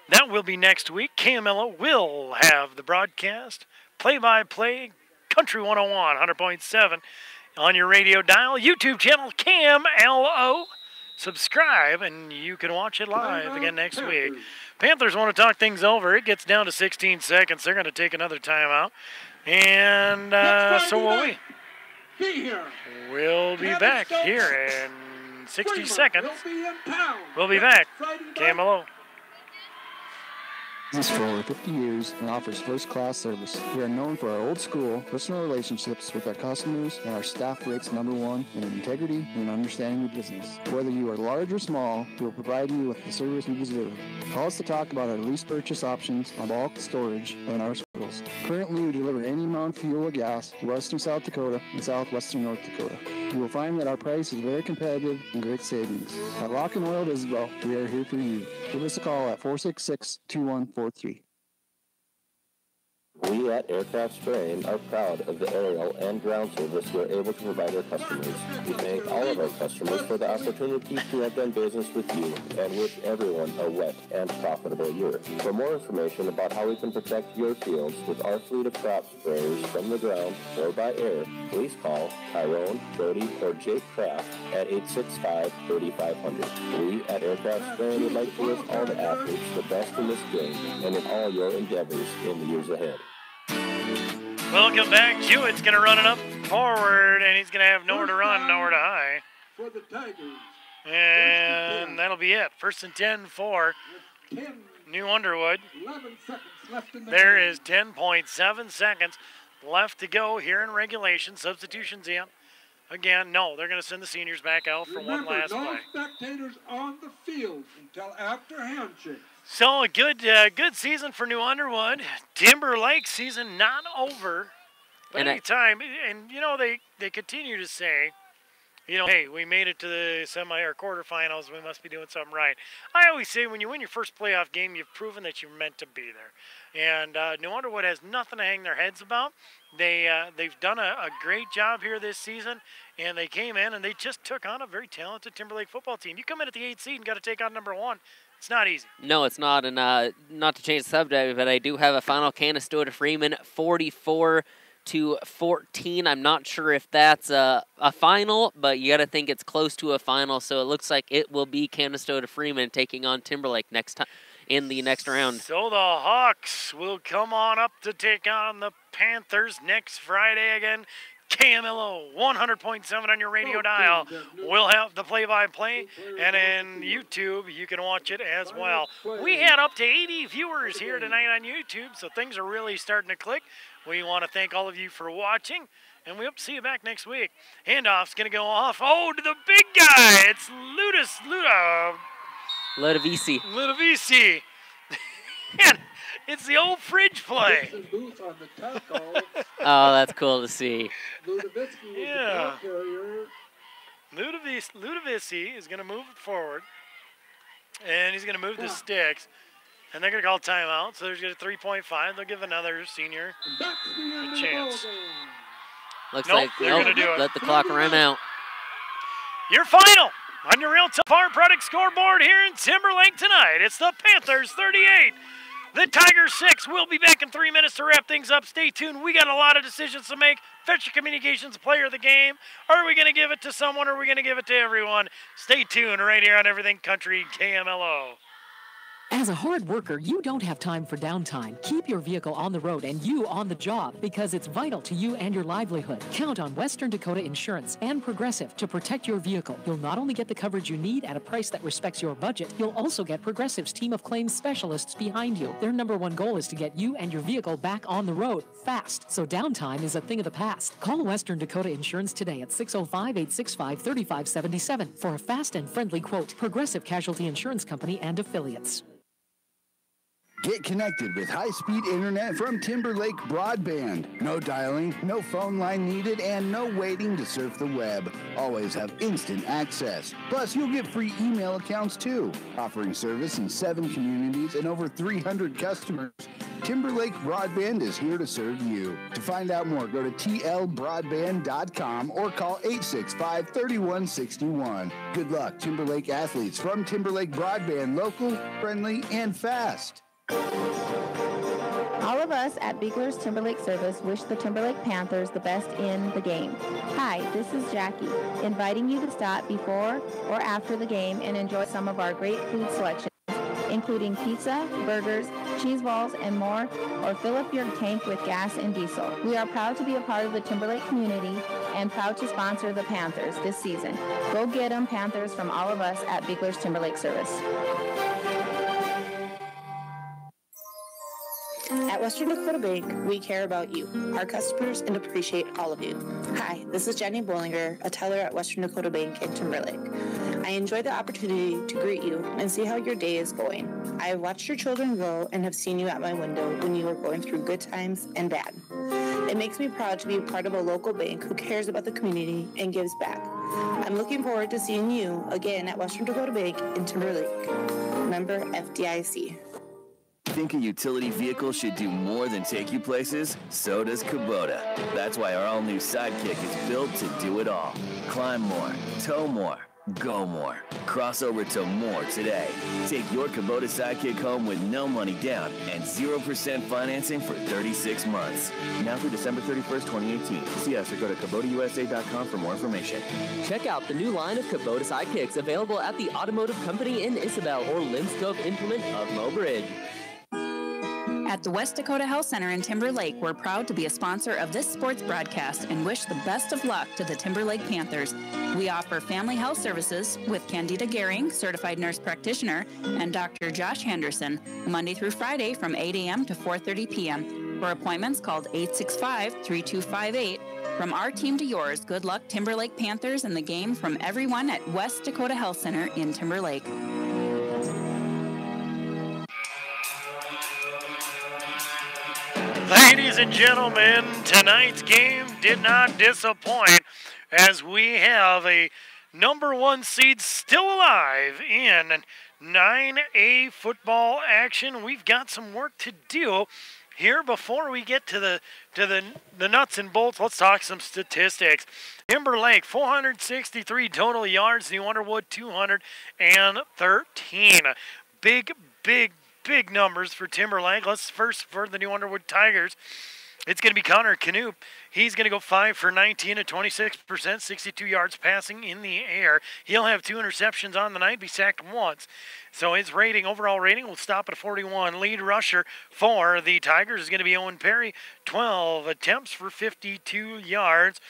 that will be next week. KMLO will have the broadcast, play-by-play, Country 101, 100.7 on your radio dial, YouTube channel KMLO. Subscribe, and you can watch it live again next week. Panthers want to talk things over. It gets down to 16 seconds. They're going to take another timeout. And so will we. We'll be back here in 60 seconds. We'll be back. KMLO. This for over 50 years and offers first-class service. We are known for our old school, personal relationships with our customers, and our staff rates #1 in integrity and understanding of business. Whether you are large or small, we will provide you with the service you deserve. Call us to talk about our lease purchase options on bulk storage and our schools. Currently, we deliver any amount of fuel or gas to western South Dakota and southwestern North Dakota. You will find that our price is very competitive and great savings. At Rock and Oil Isabel, we are here for you. Give us a call at 466-2143. We at Aircraft Spraying are proud of the aerial and ground service we're able to provide our customers. We thank all of our customers for the opportunity to have done business with you and wish everyone a wet and profitable year. For more information about how we can protect your fields with our fleet of crop sprayers from the ground or by air, please call Tyrone, Brody, or Jake Kraft at 865-3500. We at Aircraft Spraying would like to wish all the athletes the best in this game and in all your endeavors in the years ahead. Welcome back. Hewitt's going to run it up forward, and he's going to have nowhere to run, nowhere to high. For the Tigers. And that'll be it. 1st and 10 for New Underwood. 11 seconds left in the There game. is 10.7 seconds left to go here in regulation. Substitutions in. Again, no, they're going to send the seniors back out for one last no play. spectators on the field until after handshake. So a good season for New Underwood. Timberlake season not over. But And anytime, and you know, they continue to say, you know, hey, we made it to the semi or quarterfinals. We must be doing something right. I always say when you win your first playoff game, you've proven that you're meant to be there. And New Underwood has nothing to hang their heads about. They've done a great job here this season, and they came in and they just took on a very talented Timberlake football team. You come in at the 8th seed and got to take on #1. It's not easy. No, it's not. And not to change the subject, but I do have a final. Canastota Freeman, 44-14. I'm not sure if that's a final, but you got to think it's close to a final. So it looks like it will be Canastota Freeman taking on Timberlake next time in the next round. So the Hawks will come on up to take on the Panthers next Friday again. KMLO 100.7 on your radio dial. We'll have the play-by-play, and in YouTube, you can watch it as well. We had up to 80 viewers here tonight on YouTube, so things are really starting to click. We want to thank all of you for watching, and we hope to see you back next week. Handoff's going to go off. Oh, to the big guy. It's Ludovisi. And it's the old fridge play. Oh, that's cool to see. Yeah. Ludovisi is going to move it forward, and he's going to move the sticks, and they're going to call timeout, so there's a 3.5. They'll give another senior a chance. Looks nope, like they're going to do it. Let the clock run out. Your final on your Real Time Farm Product scoreboard here in Timberlake tonight. It's the Panthers 38. The Tigers 6. We'll be back in 3 minutes to wrap things up. Stay tuned. We got a lot of decisions to make. Fetcher Communications player of the game. Are we going to give it to someone or are we going to give it to everyone? Stay tuned right here on Everything Country KMLO. As a hard worker, you don't have time for downtime. Keep your vehicle on the road and you on the job because it's vital to you and your livelihood. Count on Western Dakota Insurance and Progressive to protect your vehicle. You'll not only get the coverage you need at a price that respects your budget, you'll also get Progressive's team of claims specialists behind you. Their #1 goal is to get you and your vehicle back on the road fast, so downtime is a thing of the past. Call Western Dakota Insurance today at 605-865-3577 for a fast and friendly quote. Progressive Casualty Insurance Company and Affiliates. Get connected with high-speed internet from Timberlake Broadband. No dialing, no phone line needed, and no waiting to surf the web. Always have instant access. Plus, you'll get free email accounts too. Offering service in 7 communities and over 300 customers, Timberlake Broadband is here to serve you. To find out more, go to tlbroadband.com or call 865-3161. Good luck, Timberlake athletes from Timberlake Broadband, local, friendly, and fast. All of us at Beagler's Timberlake Service wish the Timberlake Panthers the best in the game. Hi, this is Jackie, inviting you to stop before or after the game and enjoy some of our great food selections, including pizza, burgers, cheese balls, and more, or fill up your tank with gas and diesel. We are proud to be a part of the Timberlake community and proud to sponsor the Panthers this season. Go get them, Panthers, from all of us at Bigler's Timberlake Service. At Western Dakota Bank, we care about you, our customers, and appreciate all of you. Hi, this is Jenny Bollinger, a teller at Western Dakota Bank in Timberlake. I enjoy the opportunity to greet you and see how your day is going. I have watched your children grow and have seen you at my window when you were going through good times and bad. It makes me proud to be a part of a local bank who cares about the community and gives back. I'm looking forward to seeing you again at Western Dakota Bank in Timberlake. Member FDIC. Think a utility vehicle should do more than take you places? So does Kubota. That's why our all-new Sidekick is built to do it all. Climb more, tow more, go more. Cross over to more today. Take your Kubota Sidekick home with no money down and 0% financing for 36 months. Now through December 31st, 2018. See us or go to KubotaUSA.com for more information. Check out the new line of Kubota Sidekicks available at the Automotive Company in Isabel or Linscope Implement of Mobridge. At the West Dakota Health Center in Timberlake, we're proud to be a sponsor of this sports broadcast and wish the best of luck to the Timberlake Panthers. We offer family health services with Candida Gehring, certified nurse practitioner, and Dr. Josh Henderson, Monday through Friday from 8 a.m. to 4:30 p.m. For appointments, called 865-3258. From our team to yours, good luck Timberlake Panthers and the game from everyone at West Dakota Health Center in Timberlake. Ladies and gentlemen, tonight's game did not disappoint as we have a number 1 seed still alive in 9A football action. We've got some work to do here before we get to the nuts and bolts. Let's talk some statistics. Timberlake, 463 total yards. New Underwood, 213. Big numbers for Timberlake. Let's first for the New Underwood Tigers. It's going to be Connor Knoop. He's going to go 5 for 19 at 26%, 62 yards passing in the air. He'll have 2 interceptions on the night, be sacked once. So his overall rating, will stop at a 41. Lead rusher for the Tigers is going to be Owen Perry, 12 attempts for 52 yards.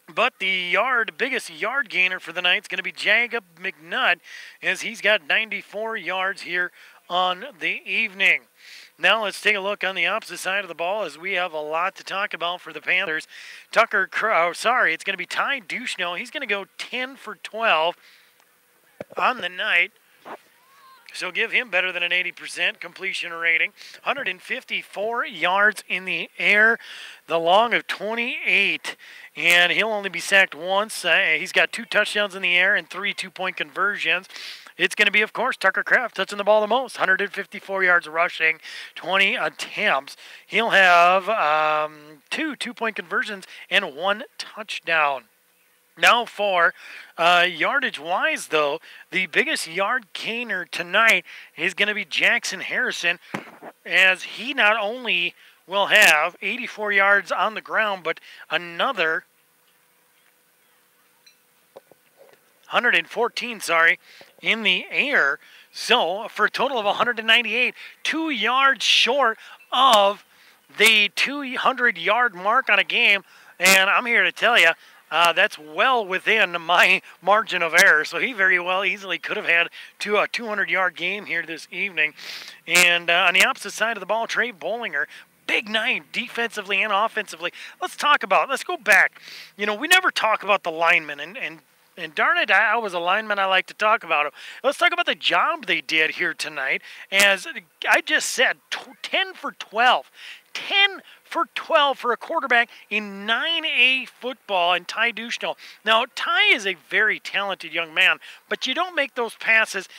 But the biggest yard gainer for the night is going to be Jacob McNutt, as he's got 94 yards here on the evening. Now let's take a look on the opposite side of the ball, as we have a lot to talk about for the Panthers. It's going to be Ty Duchesneau. He's going to go 10 for 12 on the night. So give him better than an 80% completion rating. 154 yards in the air, the long of 28. And he'll only be sacked once. He's got 2 touchdowns in the air and 3 2-point conversions. It's going to be, of course, Tucker Kraft touching the ball the most. 154 yards rushing, 20 attempts. He'll have 2 2-point conversions and 1 touchdown. Now for yardage-wise, though, the biggest yard gainer tonight is going to be Jackson Harrison, as he not only will have 84 yards on the ground, but another 114, in the air. So for a total of 198, 2 yards short of the 200-yard mark on a game. And I'm here to tell you, that's well within my margin of error. So he very well easily could have had a 200-yard game here this evening. And on the opposite side of the ball, Trey Bollinger, big night defensively and offensively. Let's go back. We never talk about the linemen, and darn it, I was a lineman. I like to talk about them. Let's talk about the job they did here tonight. As I just said, 10 for 12. 10 for 12 for a quarterback in 9A football, and Ty Duchesneau. Now, Ty is a very talented young man, but you don't make those passes.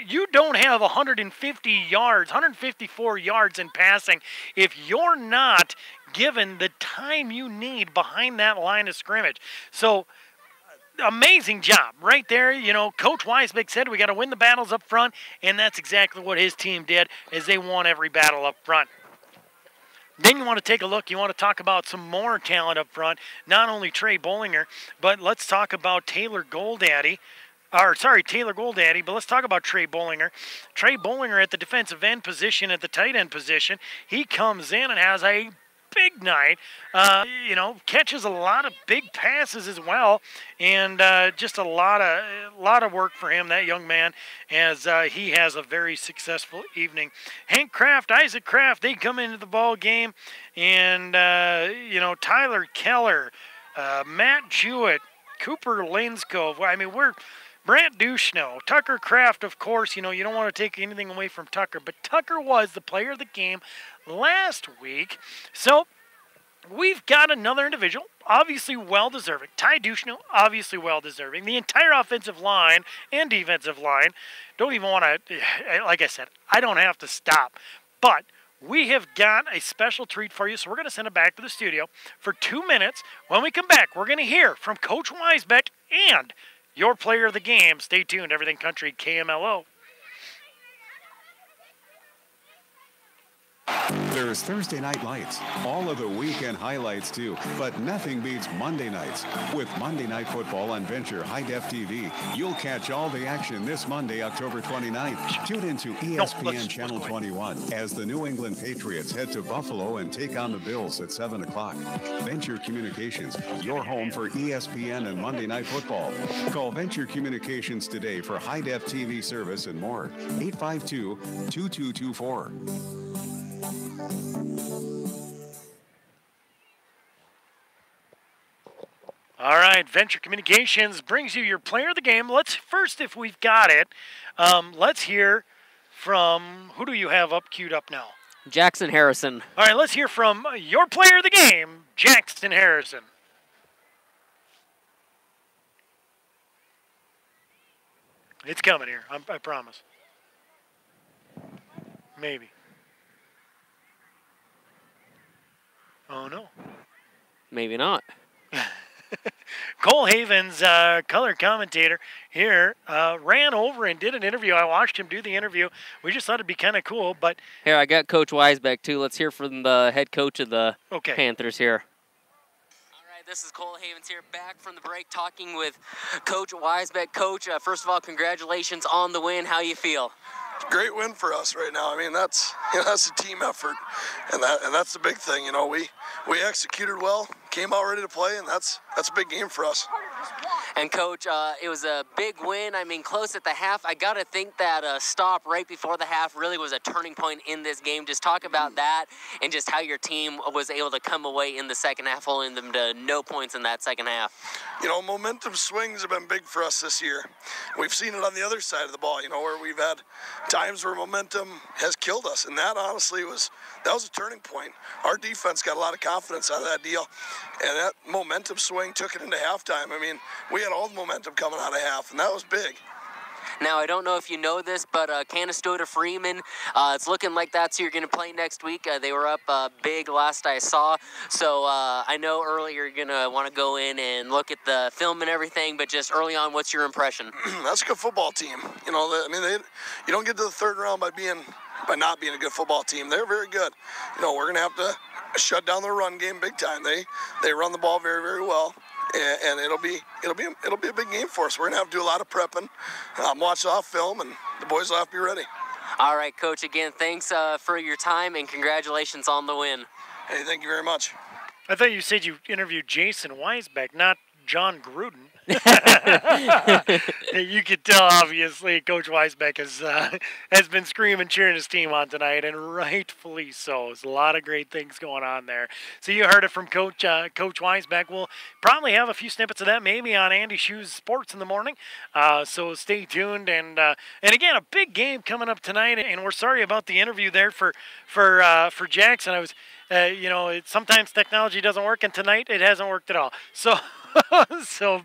You don't have 154 yards in passing if you're not given the time you need behind that line of scrimmage. So, amazing job right there. Coach Weisbeck said we got to win the battles up front, and that's exactly what his team did, as they won every battle up front. Then you want to take a look, you want to talk about some more talent up front, not only Trey Bollinger, but let's talk about Taylor Goldaddy. Taylor Goldaddy, but let's talk about Trey Bollinger. Trey Bollinger at the defensive end position, at the tight end position, he comes in and has a big night. Catches a lot of big passes as well, and just a lot of work for him, that young man, as he has a very successful evening. Hank Kraft, Isaac Kraft, they come into the ball game, and Tyler Keller, Matt Jewett, Cooper Linskov. I mean, Brant Duchesneau, Tucker Kraft, of course. You don't want to take anything away from Tucker, but Tucker was the player of the game last week. So we've got another individual, obviously well-deserving. Ty Duchesneau, obviously well-deserving. The entire offensive line and defensive line don't even want to, like I said, I don't have to stop. But we have got a special treat for you, so we're going to send it back to the studio for 2 minutes. When we come back, we're going to hear from Coach Weisbeck and your player of the game. Stay tuned. Everything Country KMLO. There's Thursday Night Lights, all of the weekend highlights too, but nothing beats Monday nights. With Monday Night Football on Venture High Def TV, you'll catch all the action this Monday, October 29th. Tune into ESPN Channel 21 as the New England Patriots head to Buffalo and take on the Bills at 7 o'clock. Venture Communications, your home for ESPN and Monday Night Football. Call Venture Communications today for High Def TV service and more. 852-2224. All right, Venture Communications brings you your player of the game. Let's first, if we've got it, let's hear from, who do you have queued up now? Jackson Harrison. All right, let's hear from your player of the game, Jackson Harrison. It's coming here, I promise. Maybe. Oh, no. Maybe not. Cole Havens, color commentator here, ran over and did an interview. I watched him do the interview. We just thought it'd be kind of cool, but... Here, I got Coach Weisbeck, too. Let's hear from the head coach of the Panthers here. All right, this is Cole Havens here, back from the break, talking with Coach Weisbeck. Coach, first of all, congratulations on the win. How you feel? Great win for us right now. I mean, that's a team effort, and that's the big thing. We executed well, came out ready to play, and that's a big game for us. And Coach, it was a big win. I mean, close at the half. I gotta think that stop right before the half really was a turning point in this game. Just talk about that and just how your team was able to come away in the second half, holding them to no points in that second half. Momentum swings have been big for us this year. We've seen it on the other side of the ball, where we've had times where momentum has killed us, and that honestly was a turning point. Our defense got a lot of confidence out of that deal, and that momentum swing took it into halftime. I mean, we had all the momentum coming out of half, and that was big. Now, I don't know if you know this, but Canastota Freeman, it's looking like that's who you're going to play next week. They were up big last I saw. So I know earlier you're going to want to go in and look at the film and everything, but just early on, what's your impression? That's a good football team. You don't get to the third round by not being a good football team. They're very good. We're going to have to shut down their run game big time. They run the ball very, very well. And it'll be a big game for us. We're gonna have to do a lot of prepping, watch off film, and the boys will have to be ready. All right, Coach. Again, thanks for your time and congratulations on the win. Hey, thank you very much. I thought you said you interviewed Jason Weisbeck, not John Gruden. You could tell, obviously, Coach Weisbeck has been screaming, cheering his team on tonight, and rightfully so. There's a lot of great things going on there. So you heard it from Coach Weisbeck. We'll probably have a few snippets of that maybe on Andy Schu's Sports in the morning. So stay tuned. And again, a big game coming up tonight. And we're sorry about the interview there for Jackson. I was, sometimes technology doesn't work, and tonight it hasn't worked at all.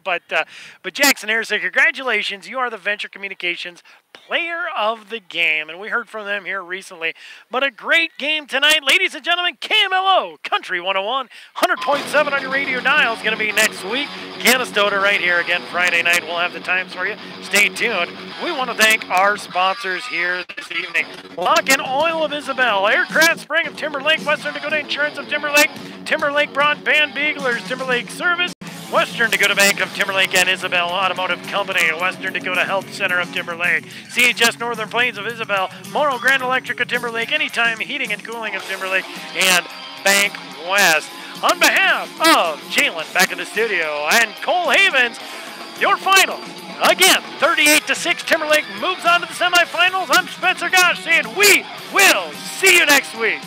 But Jackson Harrison, congratulations. You are the Venture Communications Player of the Game, and we heard from them here recently. But a great game tonight. Ladies and gentlemen, KMLO, Country 101, 100.7 on your radio dial is going to be next week. Canastota right here again Friday night. We'll have the times for you. Stay tuned. We want to thank our sponsors here this evening. Lock and Oil of Isabel, Aircraft Spring of Timberlake, Western Dakota Insurance of Timberlake, Timberlake Broadband Beaglers, Timberlake Service, Western Dakota Bank of Timberlake and Isabel Automotive Company, Western Dakota Health Center of Timberlake, CHS Northern Plains of Isabel, Morrow Grand Electric of Timberlake, Anytime Heating and Cooling of Timberlake, and Bank West. On behalf of Jalen back in the studio and Cole Havens, your final. Again, 38-6, Timberlake moves on to the semifinals. I'm Spencer Gosh saying we will see you next week.